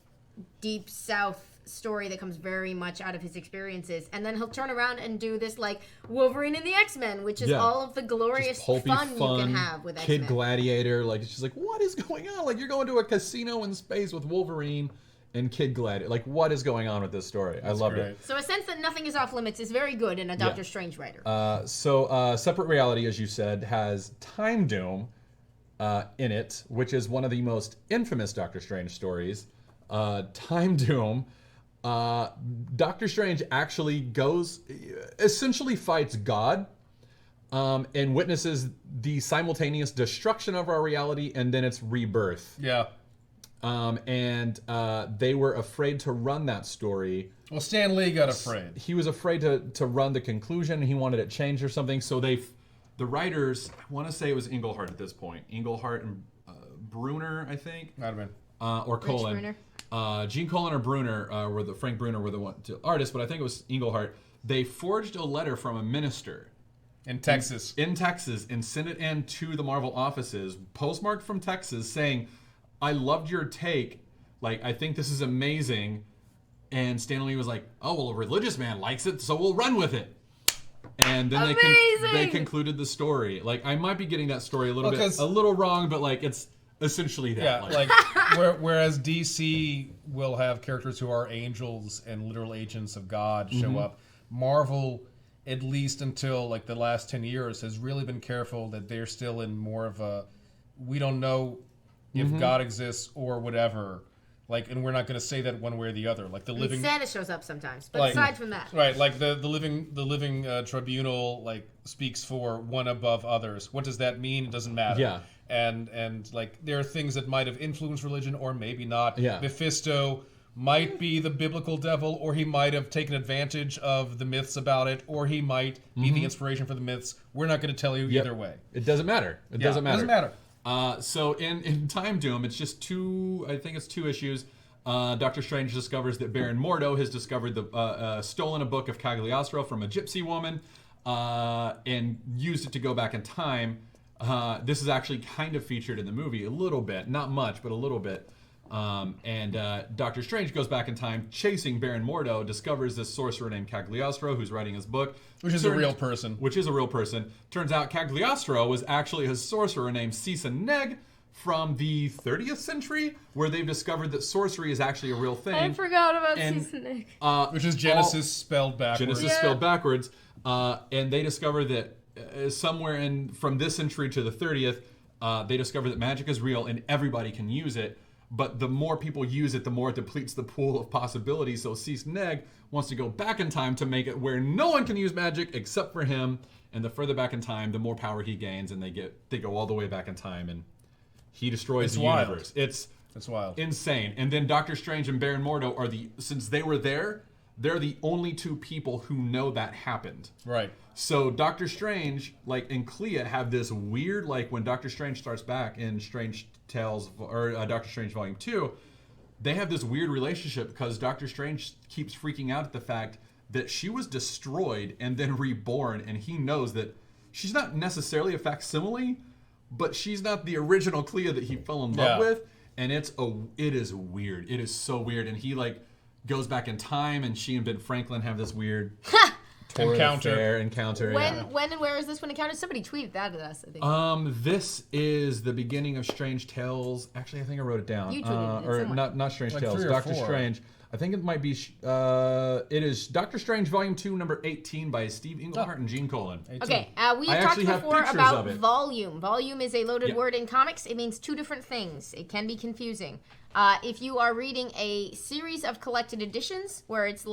deep South story that comes very much out of his experiences. And then he'll turn around and do this, like, Wolverine and the X-Men, which is
Yeah.
all of the glorious
Just pulpy
fun you can have with
Kid
X-Men.
Gladiator. Like, it's just like, what is going on? Like, you're going to a casino in space with Wolverine and Kid Gladiator. Like, what is going on with this story? I loved
great.
it.
So a sense that nothing is off limits is very good in a Doctor Strange writer.
So Separate Reality, as you said, has Time Doom in it, which is one of the most infamous Doctor Strange stories. Time Doom. Doctor Strange actually essentially fights God, and witnesses the simultaneous destruction of our reality and then its rebirth.
Yeah.
And they were afraid to run that story.
Well, Stan Lee got afraid.
He was afraid to run the conclusion. He wanted it changed or something. So the writers, I want to say it was Englehart at this point. Englehart and Bruner, I think.
Might have been.
Or Colin. Gene Colan or Bruner Frank Bruner were the artists, but I think it was Englehart. They forged a letter from a minister
In Texas.
in Texas and sent it in to the Marvel offices, postmarked from Texas, saying, I loved your take. Like, I think this is amazing. And Stan Lee was like, oh, well, a religious man likes it, so we'll run with it. And then they concluded the story. Like, I might be getting that story a little wrong, but like, it's essentially that.
Yeah, like whereas DC will have characters who are angels and literal agents of God show up, Marvel, at least until like the last 10 years, has really been careful that they're still in more of a, we don't know if God exists or whatever. Like, and we're not going to say that one way or the other. Like the living
Santa shows up sometimes, but
like-
aside from that,
right, like the living tribunal like speaks for one above others. What does that mean? It doesn't matter.
Yeah.
And like there are things that might have influenced religion or maybe not.
Yeah.
Mephisto might be the biblical devil, or he might have taken advantage of the myths about it, or he might be the inspiration for the myths. We're not going to tell you either way.
It doesn't matter. It doesn't matter.
It doesn't matter.
So in Time Doom, it's just two issues. Doctor Strange discovers that Baron Mordo has discovered stolen a book of Cagliostro from a gypsy woman and used it to go back in time. This is actually kind of featured in the movie a little bit, not much, but a little bit. And Doctor Strange goes back in time, chasing Baron Mordo, discovers this sorcerer named Cagliostro, who's writing his book.
Which is a real person.
Which is a real person. Turns out Cagliostro was actually a sorcerer named Sisa Neg from the 30th century, where they've discovered that sorcery is actually a real thing.
I forgot about Sisa Neg.
Which is Genesis spelled backwards.
Genesis spelled backwards. And they discover that somewhere from this century to the 30th, they discover that magic is real and everybody can use it. But the more people use it, the more it depletes the pool of possibilities. So Sis Neg wants to go back in time to make it where no one can use magic except for him. And the further back in time, the more power he gains, and they go all the way back in time, and he destroys the universe. It's
wild,
insane. And then Doctor Strange and Baron Mordo since they were there, they're the only two people who know that happened.
Right.
So Doctor Strange, and Clea have this weird, when Doctor Strange starts back in Strange Tales, or Doctor Strange Volume 2, they have this weird relationship because Doctor Strange keeps freaking out at the fact that she was destroyed and then reborn, and he knows that she's not necessarily a facsimile, but she's not the original Clea that he fell in love with, and it is weird. It is so weird, and he, goes back in time, and she and Ben Franklin have this weird... encounter.
When and where is this one encountered? Somebody tweeted that at us, I think.
This is the beginning of Strange Tales. Actually, I think I wrote it down.
You tweeted it.
Or not Strange Tales.
3 or
Doctor
4.
Strange. I think it might be. It is Doctor Strange Volume 2, number 18 by Steve Englehart and Gene Colan.
Okay, we
I
talked
actually have
before
pictures
about
of it.
volume. Volume is a loaded word in comics. It means two different things. It can be confusing. If you are reading a series of collected editions, where it's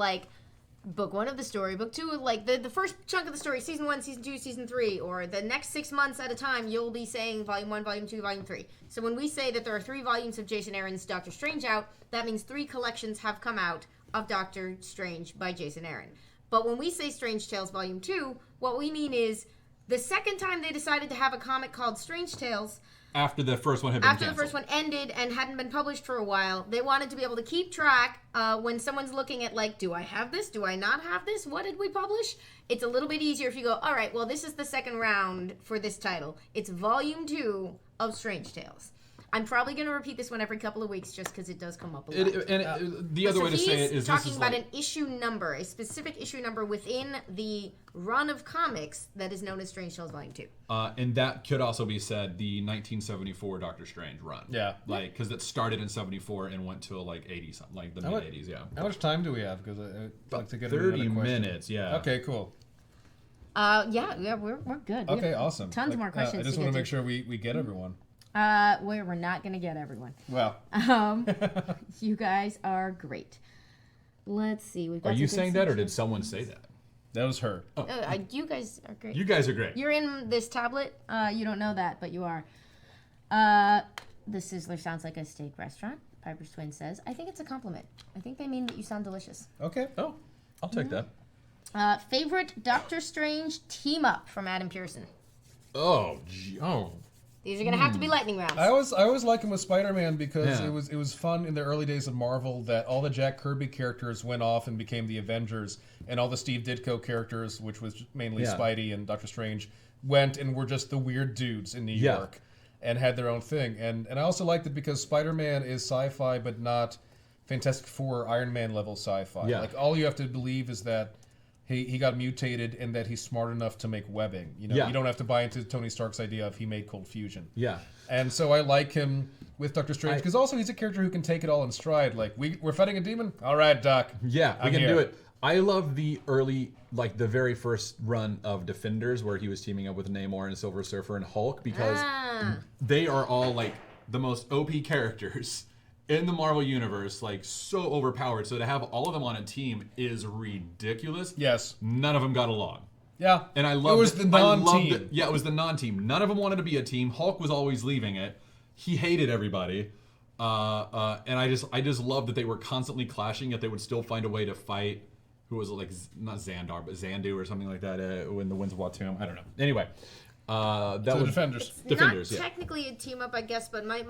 book 1 of the story, book 2, the first chunk of the story, season 1, season 2, season 3, or the next 6 months at a time, you'll be saying volume 1, volume 2, volume 3. So when we say that there are 3 volumes of Jason Aaron's Doctor Strange out, that means 3 collections have come out of Doctor Strange by Jason Aaron. But when we say Strange Tales Volume 2, what we mean is the second time they decided to have a comic called Strange Tales,
after the first one had been canceled.
the first one ended and hadn't been published for a while, they wanted to be able to keep track when someone's looking at do I have this? Do I not have this? What did we publish? It's a little bit easier if you go, all right, well, this is the second round for this title. It's Volume 2 of Strange Tales. I'm probably going to repeat this one every couple of weeks just because it does come up a lot.
The other way to say it is
talking about an issue number, a specific issue number within the run of comics that is known as Strange Tales Volume 2.
And that could also be said the 1974 Doctor Strange run.
Yeah.
Because it started in 74 and went to 80 something, the mid 80s, yeah.
How much time do we have? Because I'd like to get
30 minutes, yeah.
Okay, cool.
Yeah, we're good. We
Okay,
have
awesome.
Tons more questions.
I just want to make sure we get everyone.
We're not going to get everyone.
Well.
You guys are great. Let's see. We've got
Are you saying that, or did someone say that?
That was her.
Oh.
You guys are great.
You guys are great.
You're in this tablet. You don't know that, but you are. The Sizzler sounds like a steak restaurant. Piper's Twin says. I think it's a compliment. I think they mean that you sound delicious.
Okay.
Oh, I'll take that.
Favorite Doctor Strange team up from Adam Pearson. These are gonna have to be lightning rounds.
I always like him with Spider-Man because it was fun in the early days of Marvel that all the Jack Kirby characters went off and became the Avengers, and all the Steve Ditko characters, which was mainly Spidey and Doctor Strange, went and were just the weird dudes in New York and had their own thing. And I also liked it because Spider-Man is sci-fi but not Fantastic Four or Iron Man level sci-fi.
Yeah.
All you have to believe is that he got mutated and that he's smart enough to make webbing. You don't have to buy into Tony Stark's idea of he made cold fusion.
Yeah.
And so I like him with Doctor Strange because also he's a character who can take it all in stride. We're fighting a demon? All right, Doc.
Yeah, we can
here.
do it. I love the early, the very first run of Defenders where he was teaming up with Namor and Silver Surfer and Hulk because they are all the most OP characters in the Marvel Universe, so overpowered. So to have all of them on a team is ridiculous.
Yes.
None of them got along.
Yeah.
And I love
it. Was the non-team.
Yeah, it was the non-team. None of them wanted to be a team. Hulk was always leaving it. He hated everybody. And I just love that they were constantly clashing, yet they would still find a way to fight. Who was it, not Xandar, but Xandu or something like that in the Winds of Watum. I don't know. Anyway. That
The
was
Defenders.
Defenders,
Not
yeah.
technically a team up, I guess, but my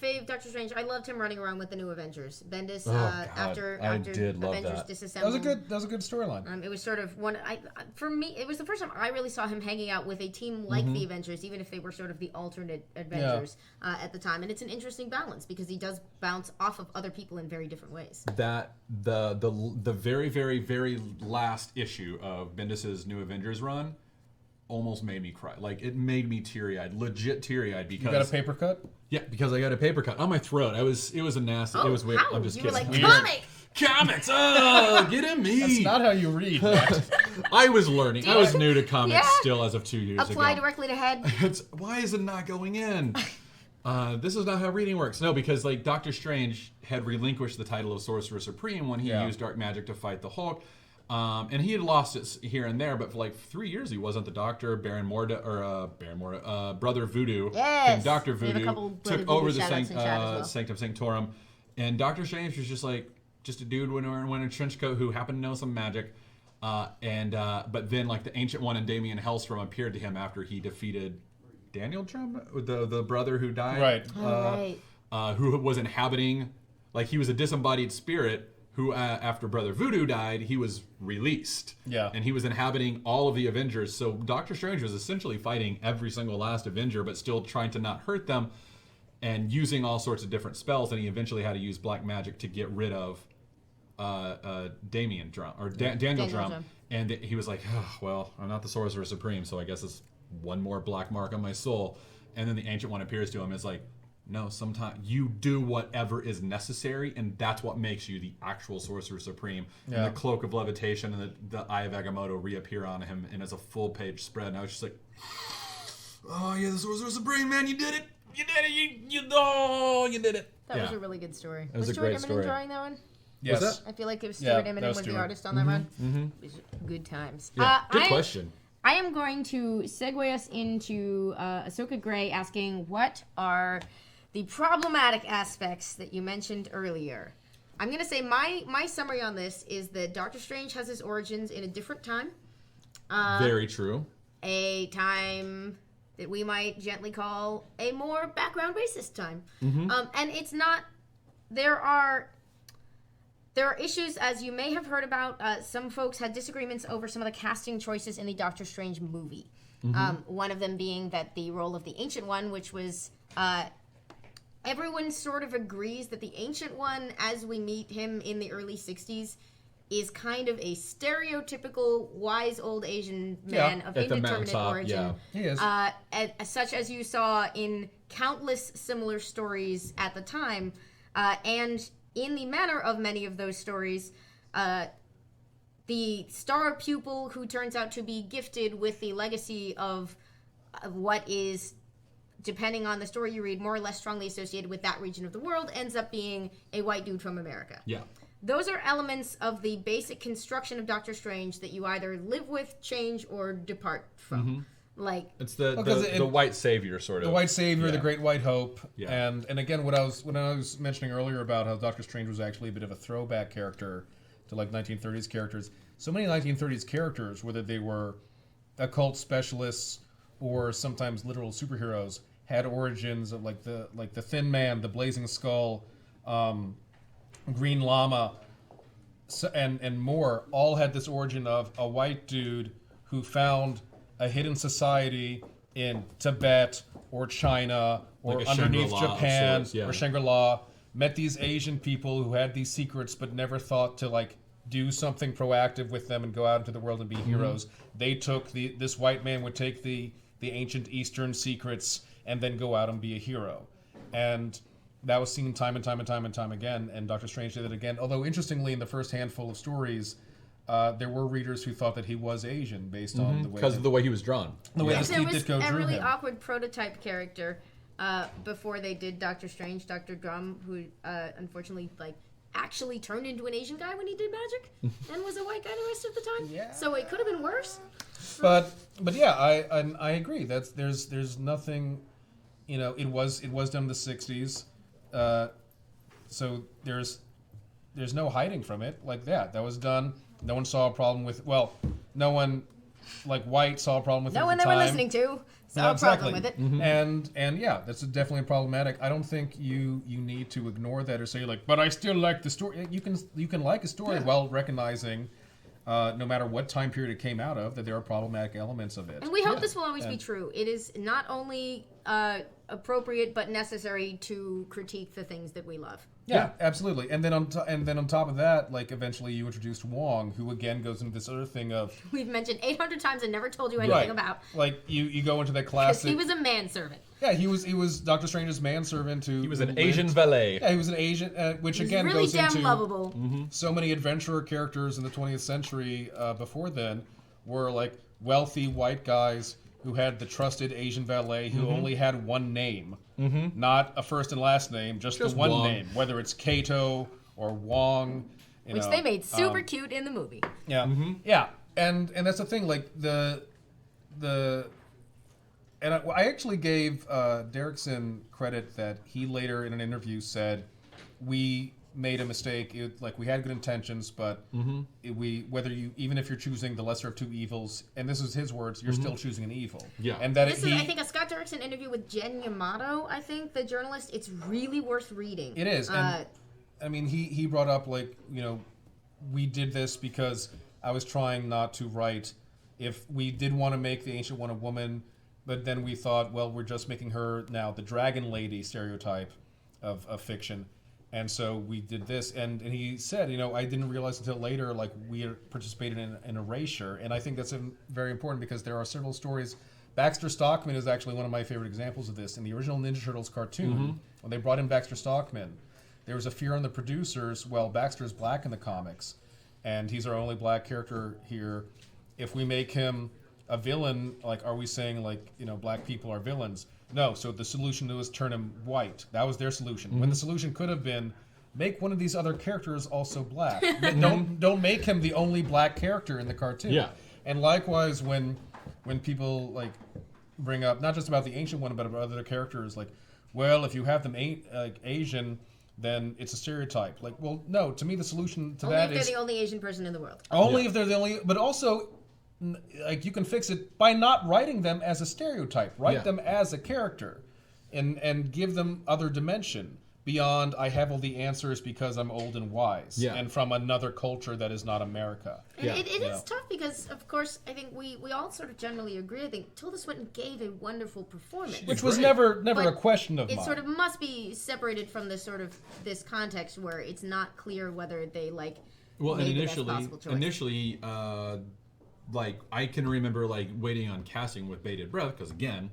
fave Doctor Strange, I loved him running around with the New Avengers. Bendis,
God,
after
I did love
Avengers
that.
disassembled.
That was a good storyline.
It was sort of one. For me, it was the first time I really saw him hanging out with a team like the Avengers, even if they were sort of the alternate Avengers at the time. And it's an interesting balance because he does bounce off of other people in very different ways.
That the very, very, very last issue of Bendis's New Avengers run almost made me cry. Like, it made me teary-eyed, legit teary-eyed, because
You got a paper cut?
yeah, because I got a paper cut on my throat. It was a nasty.
Oh,
it was weird.
how?
I'm just
You
kidding.
were like, comic!
Comics. Oh, get at me.
That's not how you read, Matt.
I was learning. I was new to comics still as of 2 years
Apply
ago.
directly to head.
Why is it not going in? This is not how reading works. No, because like Doctor Strange had relinquished the title of Sorcerer Supreme when he used dark magic to fight the Hulk. And he had lost it here and there, but for like 3 years he wasn't the Doctor. Brother Voodoo,
Yes!
and Doctor
We have a
Voodoo
couple Brother
took
Voodoo
over the
shout-outs in chat as well.
Sanctum Sanctorum, and Doctor Strange was just a dude wearing a trench coat who happened to know some magic. But then like the Ancient One and Damien Hellstrom appeared to him after he defeated Daniel Drum, the brother who died,
Right.
who was inhabiting, like he was a disembodied spirit who, after Brother Voodoo died, he was released.
Yeah.
And he was inhabiting all of the Avengers. So Doctor Strange was essentially fighting every single last Avenger, but still trying to not hurt them and using all sorts of different spells. And he eventually had to use black magic to get rid of Damien Drum, or Daniel Drum.
Drum.
And he was like, oh, well, I'm not the Sorcerer Supreme, so I guess it's one more black mark on my soul. And then the Ancient One appears to him and is like, no, sometimes you do whatever is necessary, and that's what makes you the actual Sorcerer Supreme.
Yeah.
And the Cloak of Levitation and the Eye of Agamotto reappear on him, and it's a full-page spread. And I was just like, oh, yeah, the Sorcerer Supreme, man, you did it! You did it! You did it!
That was a really good story.
was a
Stuart
great
Immonen
story.
drawing that one?
Yes.
Was
I feel like it was
Yeah,
Stuart Immonen
that was
was the
Stuart.
artist on that run. It was good times.
Yeah, good
I-
question.
I am going to segue us into Ahsoka Grey asking, what are the problematic aspects that you mentioned earlier? I'm going to say my summary on this is that Doctor Strange has his origins in a different time.
Very true.
A time that we might gently call a more background racist time. And it's not... There are issues, as you may have heard about. Some folks had disagreements over some of the casting choices in the Doctor Strange movie. One of them being that the role of the Ancient One, which was... everyone sort of agrees that the Ancient One, as we meet him in the early 60s, is kind of a stereotypical wise old Asian man of
at the
indeterminate
mountaintop,
origin.
He is.
Such as you saw in countless similar stories at the time. And in the manner of many of those stories, the star pupil who turns out to be gifted with the legacy of what is, depending on the story you read, more or less strongly associated with that region of the world, ends up being a white dude from America.
Yeah.
Those are elements of the basic construction of Doctor Strange that you either live with, change, or depart from. Like,
It's the
it-
white savior sort of.
The White Savior,
Yeah.
the Great White Hope,
Yeah.
and again, when I was mentioning earlier about how Doctor Strange was actually a bit of a throwback character to like 1930s characters. So many 1930s characters, whether they were occult specialists or sometimes literal superheroes, had origins of like the Thin Man, the Blazing Skull, Green Llama, and more. All had this origin of a white dude who found a hidden society in Tibet or China or
Like a
underneath
Shangri-La of
Japan
sorts, yeah.
or Shangri-La, met these Asian people who had these secrets but never thought to like do something proactive with them and go out into the world and be heroes. They took this white man would take the ancient Eastern secrets and then go out and be a hero. And that was seen time and time and time and time again, and Doctor Strange did it again. Although interestingly, in the first handful of stories, there were readers who thought that he was Asian based on the way
because of the way he was drawn.
the way the
there
Steve
was
Ditko
a
drew
really
him.
awkward prototype character before they did Doctor Strange, Dr. Drum, who unfortunately actually turned into an Asian guy when he did magic and was a white guy the rest of the time.
Yeah.
So it could have been worse.
But yeah, I agree. There's nothing, it was done in the 60s, so there's no hiding from it like that. That was done. No one saw a problem with. Well, no one like White saw a problem with it
No
at
one
the
they were
time.
listening to saw
No,
a problem with it.
And yeah, that's definitely problematic. I don't think you need to ignore that or say like, but I still like the story. You can like a story while recognizing, no matter what time period it came out of, that there are problematic elements of it.
And we hope this will always be true. It is not only appropriate but necessary to critique the things that we love.
Yeah, absolutely. And then on top of that, like eventually you introduced Wong, who again goes into this other thing of
We've mentioned 800 times and never told you anything about.
Like you go into that
Because
classic.
he was a manservant.
Yeah, he was Doctor Strange's manservant. He
was an Asian valet.
Yeah, he was an Asian, which
He's
again
really
goes
damn
into
lovable.
so many adventurer characters in the 20th century before then were like wealthy white guys who had the trusted Asian valet who only had one name, not a first and last name, just the one
Wong.
name, whether it's Kato or Wong.
Which they made super cute in the movie.
Yeah, yeah, and that's the thing. Like and I actually gave Derrickson credit that he later in an interview said we made a mistake. Like we had good intentions, but even if you're choosing the lesser of two evils, and this is his words, you're still choosing an evil.
Yeah,
and that
This is, I think, a Scott Derrickson interview with Jen Yamato, I think, the journalist. It's really worth reading.
It is. And, I mean, he brought up, like, we did this because I was trying not to write, if we did want to make the Ancient One a woman, but then we thought, well, we're just making her now the dragon lady stereotype of fiction. And so we did this. And he said, I didn't realize until later, like, we had participated in an erasure. And I think that's very important because there are several stories. Baxter Stockman is actually one of my favorite examples of this. In the original Ninja Turtles cartoon, when they brought in Baxter Stockman, there was a fear on the producers, well, Baxter's black in the comics, and he's our only black character here. If we make him a villain, like, are we saying, like, black people are villains? No, so the solution was turn him white. That was their solution. When the solution could have been, make one of these other characters also black. But don't make him the only black character in the cartoon.
Yeah.
And likewise, when people, like, bring up, not just about the Ancient One, but about other characters, like, well, if you have them Asian, then it's a stereotype. Like, well, no, to me the solution to that is...
Only if they're the only Asian person in the world.
Only if they're the only... But also, like, you can fix it by not writing them as a stereotype. Write them as a character and give them other dimension beyond, I have all the answers because I'm old and wise and from another culture that is not America.
And it is tough because, of course, I think we all sort of generally agree. I think Tilda Swinton gave a wonderful performance.
Which was never a question of mine.
It sort of must be separated from this context where it's not clear whether they, like,
well, and
made the best possible choice.
initially, like, I can remember, like, waiting on casting with bated breath because, again,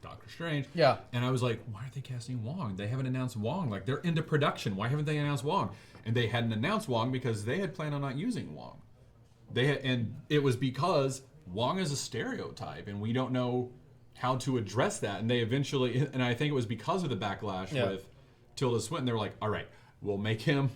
Doctor Strange.
Yeah.
And I was like, why are they casting Wong? They haven't announced Wong. Like, they're into production. Why haven't they announced Wong? And they hadn't announced Wong because they had planned on not using Wong. And it was because Wong is a stereotype, and we don't know how to address that. And they eventually, and I think it was because of the backlash with Tilda Swinton, they were like, all right, we'll make him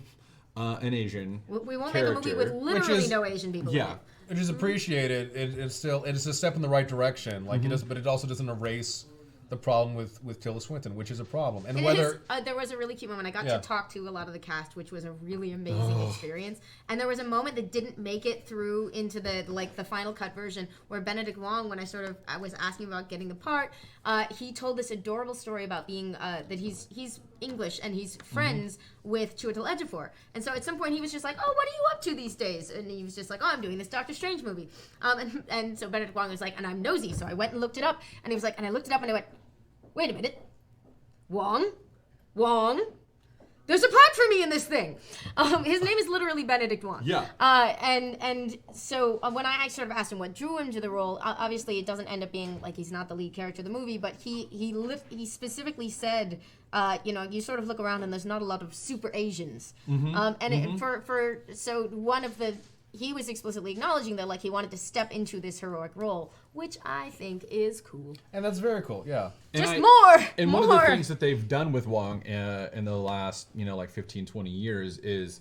an Asian
We won't
character.
make a movie with literally no Asian people.
Yeah.
In it.
Which is appreciated. It's a step in the right direction. Like it does, but it also doesn't erase the problem with Tilda Swinton, which is a problem. And whether
there was a really cute moment. I got to talk to a lot of the cast, which was a really amazing experience. And there was a moment that didn't make it through into the final cut version, where Benedict Wong, when I was asking about getting the part, he told this adorable story about being that he's English and he's friends with Chiwetel Ejiofor. And so at some point he was just like, "Oh, what are you up to these days?" And he was just like, "Oh, I'm doing this Doctor Strange movie." And so Benedict Wong was like, "And I'm nosy, so I went and looked it up." And he was like, and I looked it up and I went, "Wait a minute, Wong, there's a part for me in this thing." His name is literally Benedict Wong.
Yeah.
And so when I sort of asked him what drew him to the role, obviously it doesn't end up being like he's not the lead character of the movie, but he specifically said, you sort of look around and there's not a lot of super Asians. So one of the, he was explicitly acknowledging that, like, he wanted to step into this heroic role, which I think is cool.
and that's very cool. Yeah.
And one of the things that they've done with Wong in the last, 15, 20 years is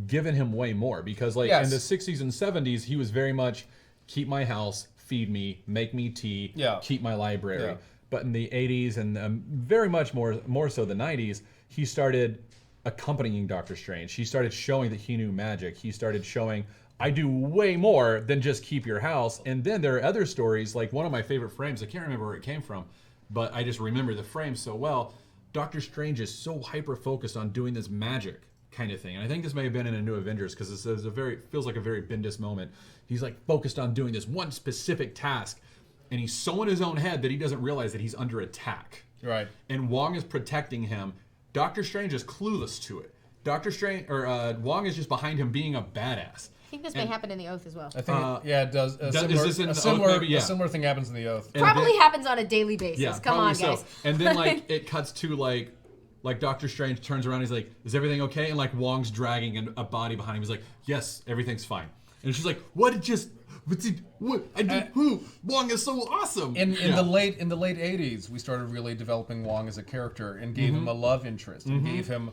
given him way more. Because, like, in the 60s and 70s, he was very much, keep my house, feed me, make me tea, keep my library.
Yeah.
But in the 80s and very much more so the 90s, he started accompanying Doctor Strange. He started showing that he knew magic. He started showing, I do way more than just keep your house. And then there are other stories, like one of my favorite frames, I can't remember where it came from, but I just remember the frame so well. Doctor Strange is so hyper-focused on doing this magic kind of thing. And I think this may have been in a New Avengers, because this is feels like a very Bendis moment. He's like focused on doing this one specific task, and he's so in his own head that he doesn't realize that he's under attack.
Right.
And Wong is protecting him. Doctor Strange is clueless to it. Wong is just behind him being a badass.
I think this may happen in The Oath as well.
I think it does.
Is this in The Oath, maybe? Yeah.
A similar thing happens in The Oath.
Probably happens on a daily basis. Come on,
so.
guys.
And then like it cuts to like Doctor Strange turns around. He's like, "Is everything okay?" And like Wong's dragging a body behind him. He's like, "Yes, everything's fine." And she's like, "What? Wong is so awesome."
In the late 80s, we started really developing Wong as a character and gave him a love interest and gave him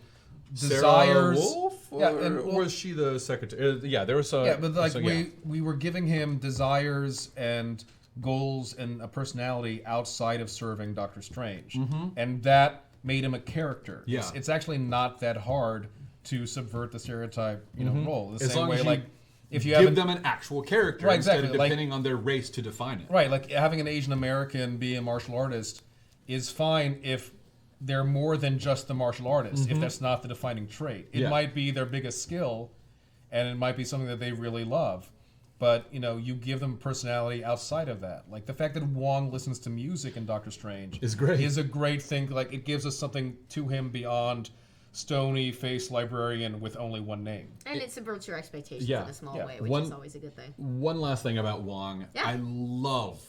desires.
Sarah Wolf? Or was she the secretary? There was a...
Yeah, but like we were giving him desires and goals and a personality outside of serving Doctor Strange. And that made him a character.
Yeah.
It's actually not that hard to subvert the stereotype, role. The
As
same
long
way,
as
like if you
give them an actual character,
Right,
instead
exactly.
of depending on their race to define it.
Right, like having an Asian American be a martial artist is fine if they're more than just the martial artist, if that's not the defining trait. It might be their biggest skill, and it might be something that they really love. But, you give them personality outside of that. Like, the fact that Wong listens to music in Doctor Strange
is great.
Is a great thing. Like, it gives us something to him beyond stony-faced librarian with only one name.
And it subverts your expectations in a small way, which is always a good thing.
One last thing about Wong. Yeah. I love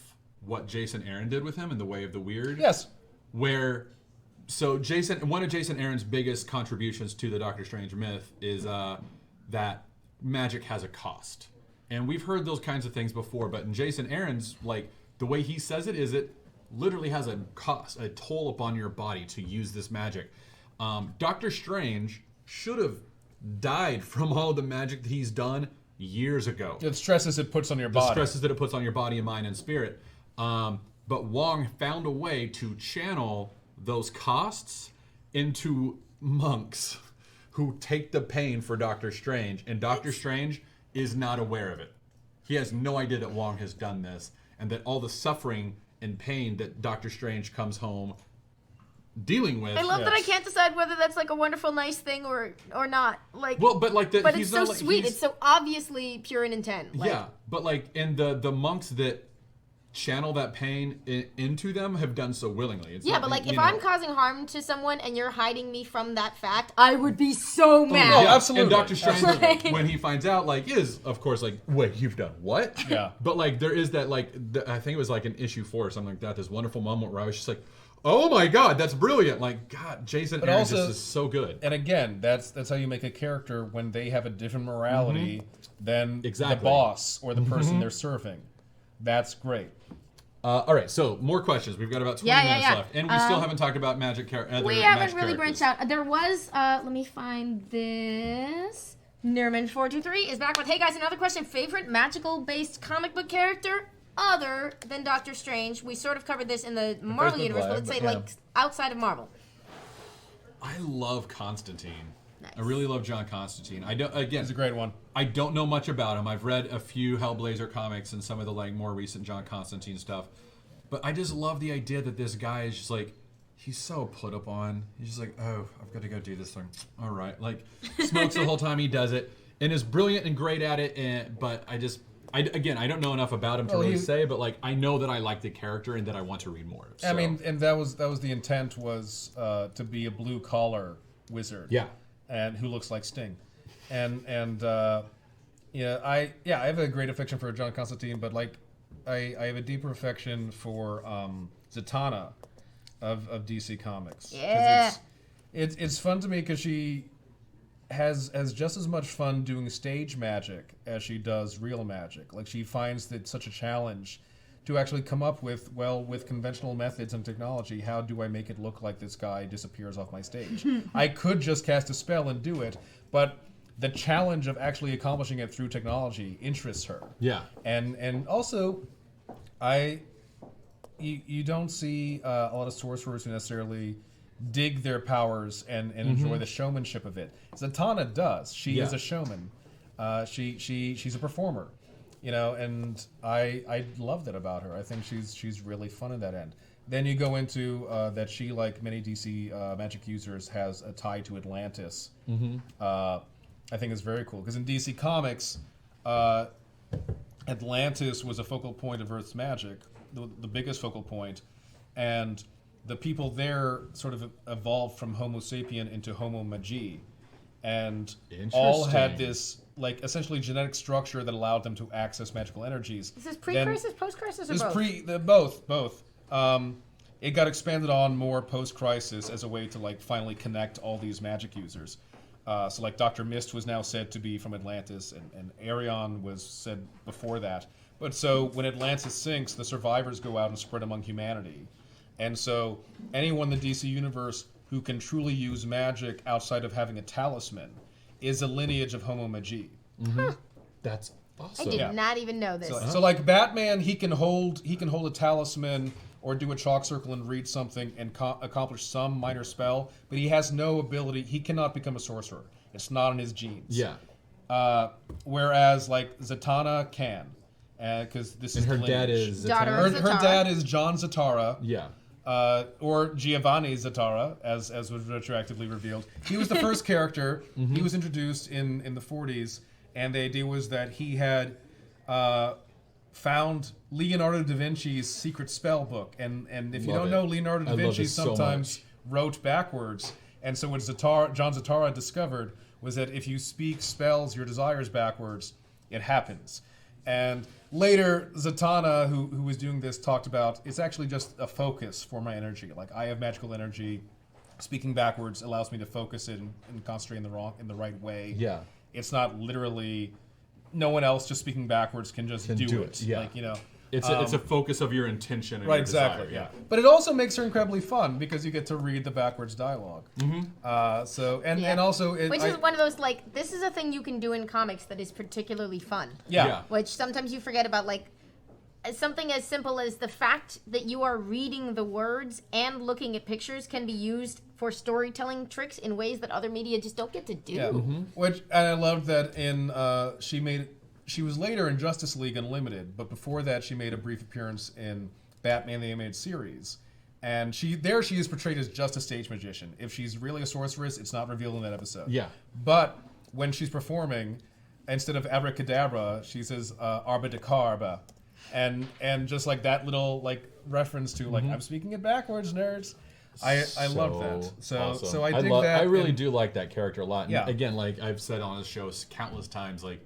what Jason Aaron did with him in The Way of the Weird.
Yes.
Where... So one of Jason Aaron's biggest contributions to the Doctor Strange myth is that magic has a cost. And we've heard those kinds of things before, but in Jason Aaron's, like, the way he says it is it literally has a cost, a toll upon your body to use this magic. Doctor Strange should have died from all the magic that he's done years ago.
The stresses it puts on your body.
The stresses that it puts on your body and mind and spirit. But Wong found a way to channel those costs into monks who take the pain for Doctor Strange, and Doctor Strange is not aware of it. He has no idea that Wong has done this, and that all the suffering and pain that Doctor Strange comes home dealing with.
I love that I can't decide whether that's like a wonderful, nice thing or not. Like,
well, but like
but it's so sweet. It's so obviously pure in intent. Like,
yeah, but like, and the monks that channel that pain into them have done so willingly. It's
but like if I'm causing harm to someone and you're hiding me from that fact, I would be so mad.
Oh, yeah, absolutely. And Doctor Strange, when he finds out, like, is of course like, wait, you've done what?
Yeah.
But like, there is that like, I think it was like in issue 4 or something like that. This wonderful moment where I was just like, oh my god, that's brilliant! Like, God, Jason Aaron just is so good.
And again, that's how you make a character when they have a different morality than the boss or the person they're serving. That's great.
All right, so more questions. We've got about 20 minutes left. And we still haven't talked about magic characters.
We haven't really branched out. There was, let me find this. Nerman423 is back with, hey guys, another question. Favorite magical-based comic book character other than Doctor Strange? We sort of covered this in the Marvel universe, but let's say like outside of Marvel.
I love Constantine.
Nice.
I really love John Constantine.
He's a great one.
I don't know much about him. I've read a few Hellblazer comics and some of the like more recent John Constantine stuff. But I just love the idea that this guy is just like, he's so put up on. He's just like, oh, I've got to go do this thing. All right. Like, smokes the whole time he does it and is brilliant and great at it. But I don't know enough about him to really say, but like, I know that I like the character and that I want to read more. So.
I mean, and that was the intent was to be a blue collar wizard.
Yeah.
And who looks like Sting, I have a great affection for John Constantine, but like I have a deeper affection for Zatanna of DC Comics.
Yeah,
it's fun to me because she has just as much fun doing stage magic as she does real magic. Like, she finds that such a challenge to actually come up with conventional methods and technology, how do I make it look like this guy disappears off my stage? I could just cast a spell and do it, but the challenge of actually accomplishing it through technology interests her.
Yeah.
And also, you don't see a lot of sorcerers who necessarily dig their powers and enjoy the showmanship of it. Zatanna does. She is a showman. she's a performer, you know, and I love that about her. I think she's really fun in that end. Then you go into that she, like many DC Magic users, has a tie to Atlantis. I think is very cool because in DC Comics, Atlantis was a focal point of Earth's magic, the biggest focal point, and the people there sort of evolved from Homo sapien into Homo magi, and all had this like essentially genetic structure that allowed them to access magical energies.
Is this pre-crisis, post-crisis, or
both? Both. It got expanded on more post-crisis as a way to like finally connect all these magic users. So like Dr. Mist was now said to be from Atlantis, and Arion was said before that. But so when Atlantis sinks, the survivors go out and spread among humanity. And so anyone in the DC universe who can truly use magic outside of having a talisman is a lineage of Homo magi.
That's awesome.
I did not even know this.
So like Batman, he can hold a talisman or do a chalk circle and read something and accomplish some minor spell, but he has no ability. He cannot become a sorcerer. It's not in his genes.
Yeah.
Whereas like Zatanna can, because this is
her
the
dad
lineage.
is
Daughter
Zatanna?
of
Her dad is John Zatara.
Yeah.
Or Giovanni Zatara, as was retroactively revealed. He was the first character. He was introduced in the 40s, and the idea was that he had found Leonardo da Vinci's secret spell book, and if you don't know, Leonardo da Vinci sometimes wrote backwards, and so what John Zatara discovered was that if you speak spells, your desires backwards, it happens. And later, Zatanna, who was doing this, talked about it's actually just a focus for my energy. Like I have magical energy. Speaking backwards allows me to focus it and concentrate in the right way.
Yeah.
It's not literally no one else just speaking backwards can do it.
Yeah.
Like, you know.
It's a focus of your intention and
Right,
your
exactly.
desire.
Yeah. But it also makes her incredibly fun because you get to read the backwards dialogue. And also
which is one of those like this is a thing you can do in comics that is particularly fun.
Yeah.
Which sometimes you forget about, like something as simple as the fact that you are reading the words and looking at pictures can be used for storytelling tricks in ways that other media just don't get to do.
Yeah. Which and I love that in she was later in Justice League Unlimited, but before that she made a brief appearance in Batman the Animated Series. And she is portrayed as just a stage magician. If she's really a sorceress, it's not revealed in that episode.
Yeah.
But when she's performing, instead of abracadabra, she says arbadacarba. And just like that little like reference to like I'm speaking it backwards, nerds. I love that. So I dig that.
I really do like that character a lot. And
Yeah.
again, like I've said on this show countless times, like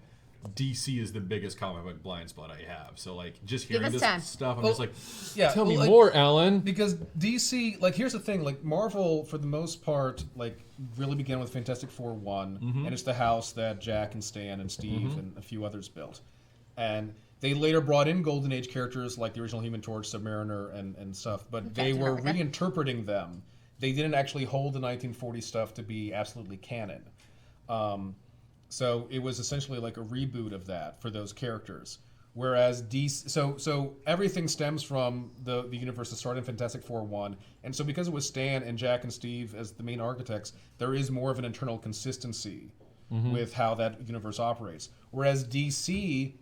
DC is the biggest comic book blind spot I have. So like just hearing this stuff, I'm just like, tell me more, Alan.
Because DC, like here's the thing, like Marvel for the most part, like really began with Fantastic Four 1, and it's the house that Jack and Stan and Steve and a few others built. And they later brought in Golden Age characters like the original Human Torch, Submariner, and stuff, but they were reinterpreting them. They didn't actually hold the 1940 stuff to be absolutely canon. So it was essentially like a reboot of that for those characters. Whereas DC, so everything stems from the universe that started in Fantastic Four 1, and so because it was Stan and Jack and Steve as the main architects, there is more of an internal consistency with how that universe operates. Whereas DC,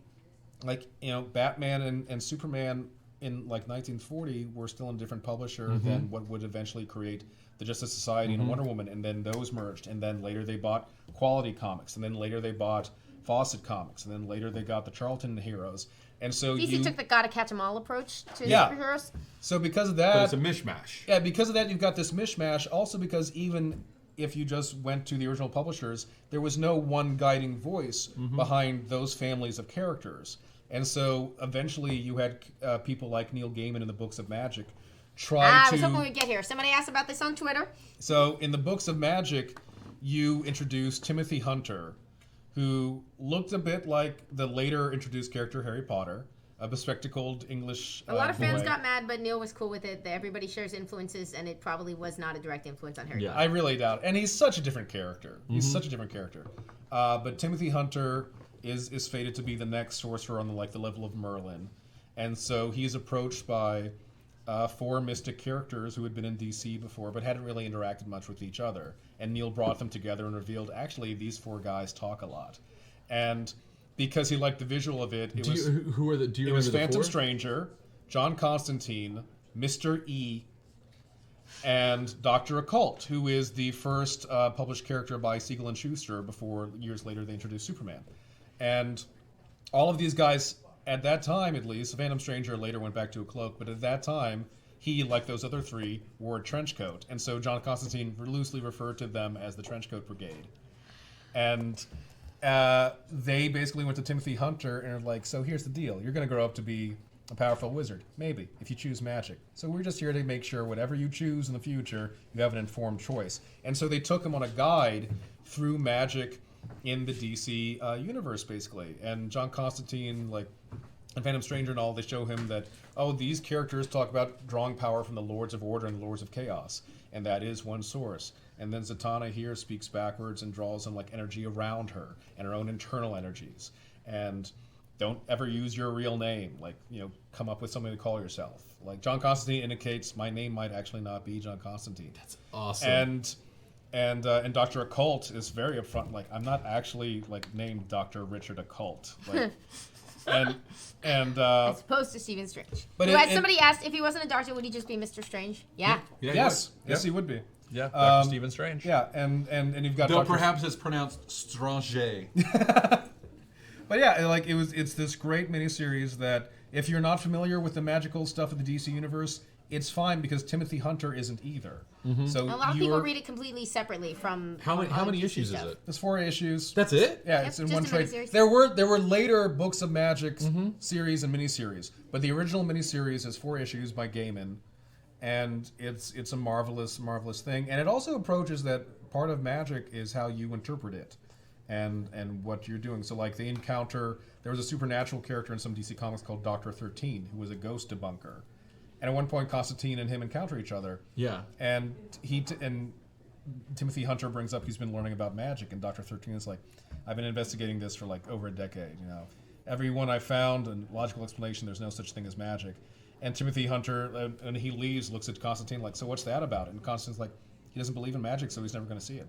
like Batman and Superman in like 1940 were still in a different publisher than what would eventually create the Justice Society and Wonder Woman, and then those merged, and then later they bought Quality Comics, and then later they bought Fawcett Comics, and then later they got the Charlton Heroes, and so
DC took the gotta catch 'em all approach to superheroes.
So because of that,
But it's a mishmash.
Yeah, because of that, you've got this mishmash. Also, because even if you just went to the original publishers, there was no one guiding voice behind those families of characters, and so eventually you had people like Neil Gaiman in the Books of Magic
I was hoping we'd get here. Somebody asked about this on Twitter.
So in the Books of Magic, you introduced Timothy Hunter, who looked a bit like the later introduced character Harry Potter, a bespectacled English
A lot of fans
boy.
got mad, but Neil was cool with it. Everybody shares influences, and it probably was not a direct influence on Harry Potter.
I really doubt it. And he's such a different character. He's such a different character. But Timothy Hunter is fated to be the next sorcerer on the level of Merlin. And so he's approached by 4 mystic characters who had been in DC before but hadn't really interacted much with each other. And Neil brought them together and revealed, actually, these 4 guys talk a lot. And because he liked the visual of it,
Do you remember the
Phantom
four?
Stranger, John Constantine, Mr. E, and Dr. Occult, who is the first published character by Siegel and Schuster before years later they introduced Superman. And all of these guys, at that time at least, Phantom Stranger later went back to a cloak, but at that time, he, like those other three, wore a trench coat. And so John Constantine loosely referred to them as the Trenchcoat Brigade. And they basically went to Timothy Hunter and are like, so here's the deal. You're going to grow up to be a powerful wizard. Maybe, if you choose magic. So we're just here to make sure whatever you choose in the future, you have an informed choice. And so they took him on a guide through magic in the DC universe, basically. And John Constantine, like, and Phantom Stranger and all, they show him that, oh, these characters talk about drawing power from the Lords of Order and the Lords of Chaos. And that is one source. And then Zatanna here speaks backwards and draws on, like, energy around her and her own internal energies. And don't ever use your real name. Like, come up with something to call yourself. Like, John Constantine indicates my name might actually not be John Constantine.
That's awesome.
And Dr. Occult is very upfront. Like, I'm not actually, like, named Dr. Richard Occult. Like, and
as opposed to Stephen Strange.
But
Somebody asked if he wasn't a doctor, would he just be Mr. Strange? Yeah.
Yes, he would be.
Yeah, Dr. Stephen Strange.
Yeah, and you've got
Though
Dr.
perhaps it's pronounced Strange.
But yeah, like it's this great miniseries that if you're not familiar with the magical stuff of the DC universe, it's fine because Timothy Hunter isn't either.
Mm-hmm.
So
a lot of people read it completely separately from
how many issues is it?
There's 4 issues.
That's it?
Yeah, it's in
just
one
a
trade.
miniseries.
There were later books of magic series and miniseries, but the original miniseries is 4 issues by Gaiman, and it's a marvelous thing. And it also approaches that part of magic is how you interpret it. And what you're doing. So, like, they encounter... There was a supernatural character in some DC comics called Dr. 13, who was a ghost debunker. And at one point, Constantine and him encounter each other. Yeah. And and Timothy Hunter brings up he's been learning about magic, and Dr. 13 is like, I've been investigating this for, like, over a decade, Everyone I found, and logical explanation, there's no such thing as magic. And Timothy Hunter, and he leaves, looks at Constantine like, so what's that about? And Constantine's like, he doesn't believe in magic, so he's never going to see it.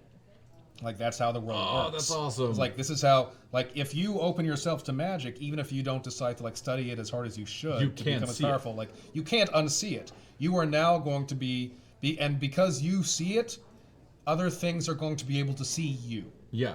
Like, that's how the world works.
Oh, that's awesome.
It's like, this is how, like, if you open yourself to magic, even if you don't decide to, like, study it as hard as you should to become as powerful, like, you can't unsee it. You are now going to be, and because you see it, other things are going to be able to see you. Yeah.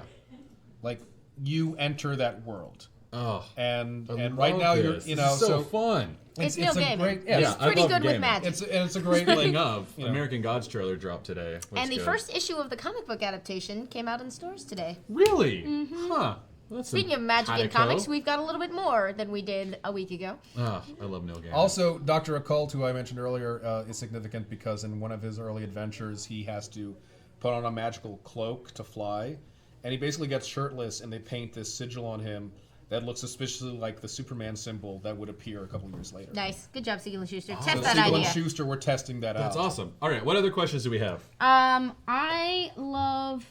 Like, you enter that world. Oh. And right now
this.
You're,
this is so fun.
It's Neil Gaiman.
Great,
He's pretty good with magic.
It's a great
Speaking of, American Gods trailer dropped today.
And the first issue of the comic book adaptation came out in stores today.
Really? Mm-hmm. Huh. Well,
speaking of magic in comics, we've got a little bit more than we did a week ago.
Oh, I love Neil Gaiman.
Also, Dr. Occult, who I mentioned earlier, is significant because in one of his early adventures, he has to put on a magical cloak to fly. And he basically gets shirtless, and they paint this sigil on him that looks suspiciously like the Superman symbol that would appear a couple years later.
Nice. Good job, Siegel and Schuster.
So
Test that
Siegel
idea.
and Schuster were testing that out.
That's awesome. All right, what other questions do we have?
I love...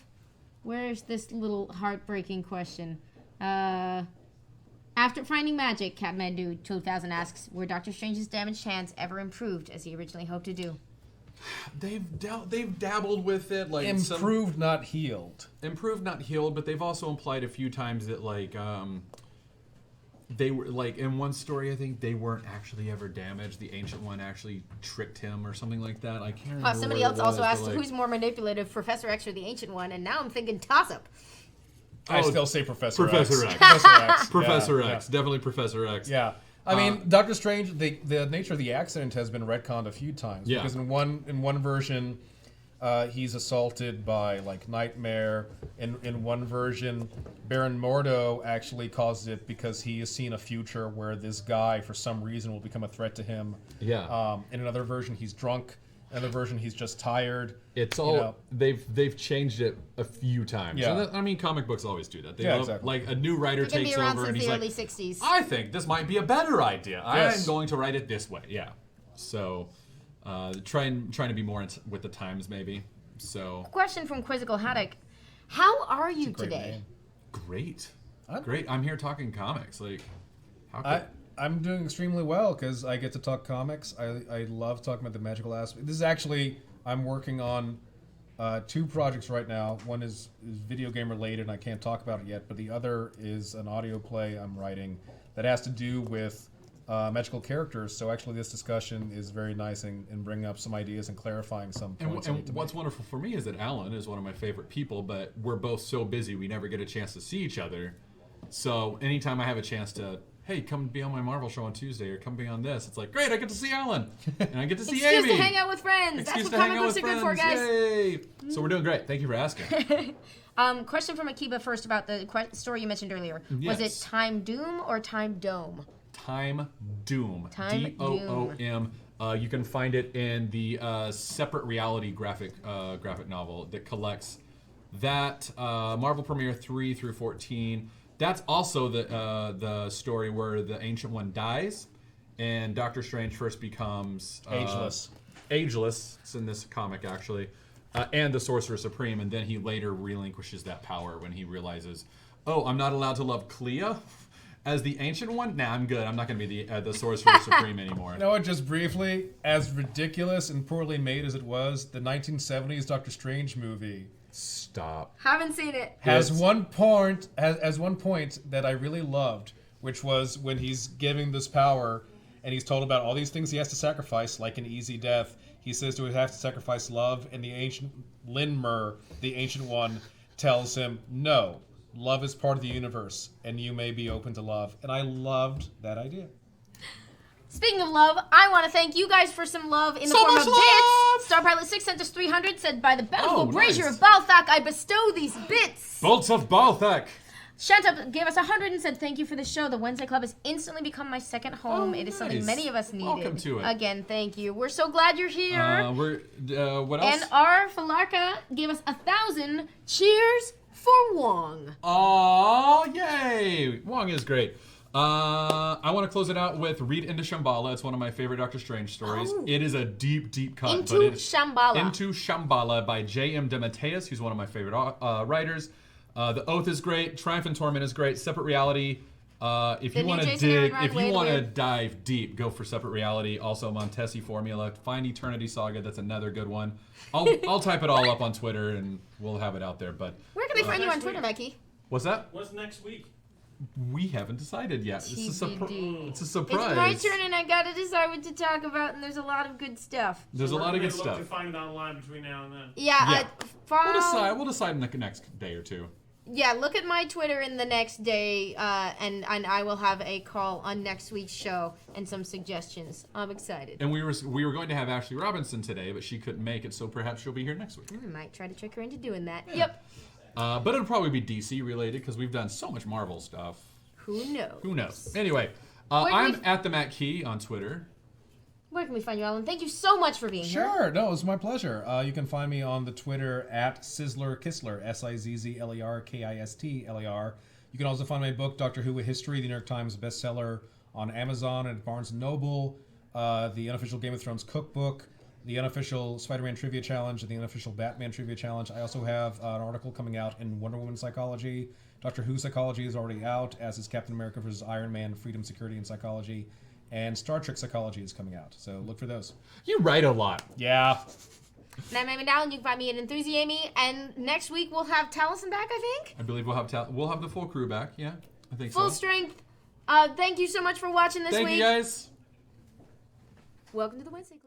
Where's this little heartbreaking question? After finding magic, Catmandu 2000 asks, were Doctor Strange's damaged hands ever improved as he originally hoped to do?
They've dabbled with it, like
improved, not healed.
Improved, not healed, but they've also implied a few times that they were like in one story. I think they weren't actually ever damaged. The Ancient One actually tricked him or something like that. I can't remember.
Somebody else also asked who's more manipulative, Professor X or the Ancient One, and now I'm thinking toss-up.
I still say Professor X.
Professor X. Professor X. Definitely Professor X.
Yeah. I mean, Doctor Strange, the nature of the accident has been retconned a few times. Yeah. Because in one version, he's assaulted by, like, Nightmare. In one version, Baron Mordo actually causes it because he has seen a future where this guy, for some reason, will become a threat to him. Yeah. In another version, he's drunk. Another version, he's just tired.
It's all they've changed it a few times.
Yeah.
And that, I mean, comic books always do that. They
exactly.
Like a new writer takes over and he's like,
early 60s.
I think this might be a better idea.
Yes.
I'm going to write it this way. Yeah. So, trying to be more with the times maybe. So.
Question from Quizzical Haddock: how are you today?
Name.
Great. Great. I'm here talking comics. Like,
I'm doing extremely well because I get to talk comics. I love talking about the magical aspect. This is actually, I'm working on two projects right now. One is video game related, and I can't talk about it yet. But the other is an audio play I'm writing that has to do with magical characters. So actually, this discussion is very nice and bringing up some ideas and clarifying some points.
And what's wonderful for me is that Alan is one of my favorite people, but we're both so busy we never get a chance to see each other. So anytime I have a chance to, hey, come be on my Marvel show on Tuesday, or come be on this, it's like, great, I get to see Alan, and I get to see Amy.
Excuse to hang out with friends. That's what comic books are good for, guys.
Yay! So we're doing great. Thank you for asking.
Question from Akiba first about the story you mentioned earlier.
Yes.
Was it Time Doom or Time Dome?
Time Doom.
Time
Doom. You can find it in the separate reality graphic novel that collects that Marvel Premiere 3 through 14. That's also the story where the Ancient One dies, and Doctor Strange first becomes
Ageless.
Ageless. It's in this comic actually, and the Sorcerer Supreme, and then he later relinquishes that power when he realizes, oh, I'm not allowed to love Clea as the Ancient One. Nah, I'm good. I'm not going to be the Sorcerer Supreme anymore.
You know what? Just briefly, as ridiculous and poorly made as it was, the 1970s Doctor Strange movie.
Stop.
Haven't seen it.
Has one point that I really loved, which was when he's giving this power and he's told about all these things he has to sacrifice, like an easy death. He says, do we have to sacrifice love? And the ancient Linmer, the Ancient One, tells him, no, love is part of the universe, and you may be open to love. And I loved that idea.
Speaking of love, I want to thank you guys for some love in the form of bits. Star Pilot 6 sent us 300, said, by the bountiful brazier of Balthak, I bestow these bits.
Bolts of Balthak.
Shanta gave us 100 and said, thank you for the show. The Wednesday Club has instantly become my second home. It is something many of us needed.
Welcome to it.
Again, thank you. We're so glad you're here.
What else?
And our Falarka gave us 1,000. Cheers for Wong.
Oh, yay! Wong is great. I want to close it out with Read Into Shambhala. It's one of my favorite Doctor Strange stories.
Oh.
It is a deep, deep cut.
Into Shambhala.
Into Shambhala by J.M. DeMatteis, who's one of my favorite writers. The Oath is great. Triumph and Torment is great. Separate Reality. If you want to dive deep, go for Separate Reality. Also, Montesi Formula. Find Eternity Saga. That's another good one. I'll type it all up on Twitter and we'll have it out there. But
where can they find you on Twitter, Mikey?
What's that?
What's next week?
We haven't decided yet. It's a surprise.
It's my turn, and I gotta decide what to talk about. And there's a lot of good stuff.
There's a lot of good
look
stuff.
To find it online between now and then.
Yeah.
We'll decide in the next day or two.
Yeah, look at my Twitter in the next day, and I will have a call on next week's show and some suggestions. I'm excited.
And we were going to have Ashley Robinson today, but she couldn't make it, so perhaps she'll be here next week.
I might try to trick her into doing that.
Yeah.
Yep.
But it'll probably be DC related because we've done so much Marvel stuff.
Who knows?
Anyway, I'm at the Matt Key on Twitter.
Where can we find you, Alan? Thank you so much for being here.
Sure. No, it's my pleasure. You can find me on the Twitter at Sizzler Kistler, Sizzler Kistler. You can also find my book, Doctor Who: A History, the New York Times bestseller, on Amazon and Barnes & Noble, the unofficial Game of Thrones cookbook, the unofficial Spider-Man Trivia Challenge, and the unofficial Batman Trivia Challenge. I also have an article coming out in Wonder Woman Psychology. Doctor Who Psychology is already out, as is Captain America vs. Iron Man, Freedom, Security, and Psychology. And Star Trek Psychology is coming out, so look for those.
You write a lot.
Yeah.
And I'm Amy Dallen. You can find me at Enthusiamy. And next week we'll have Taliesin back, I think.
I believe we'll have the full crew back. Yeah, I think
Full
so.
strength. Thank you so much for watching this week.
Thank you, guys.
Welcome to the Wednesday Club.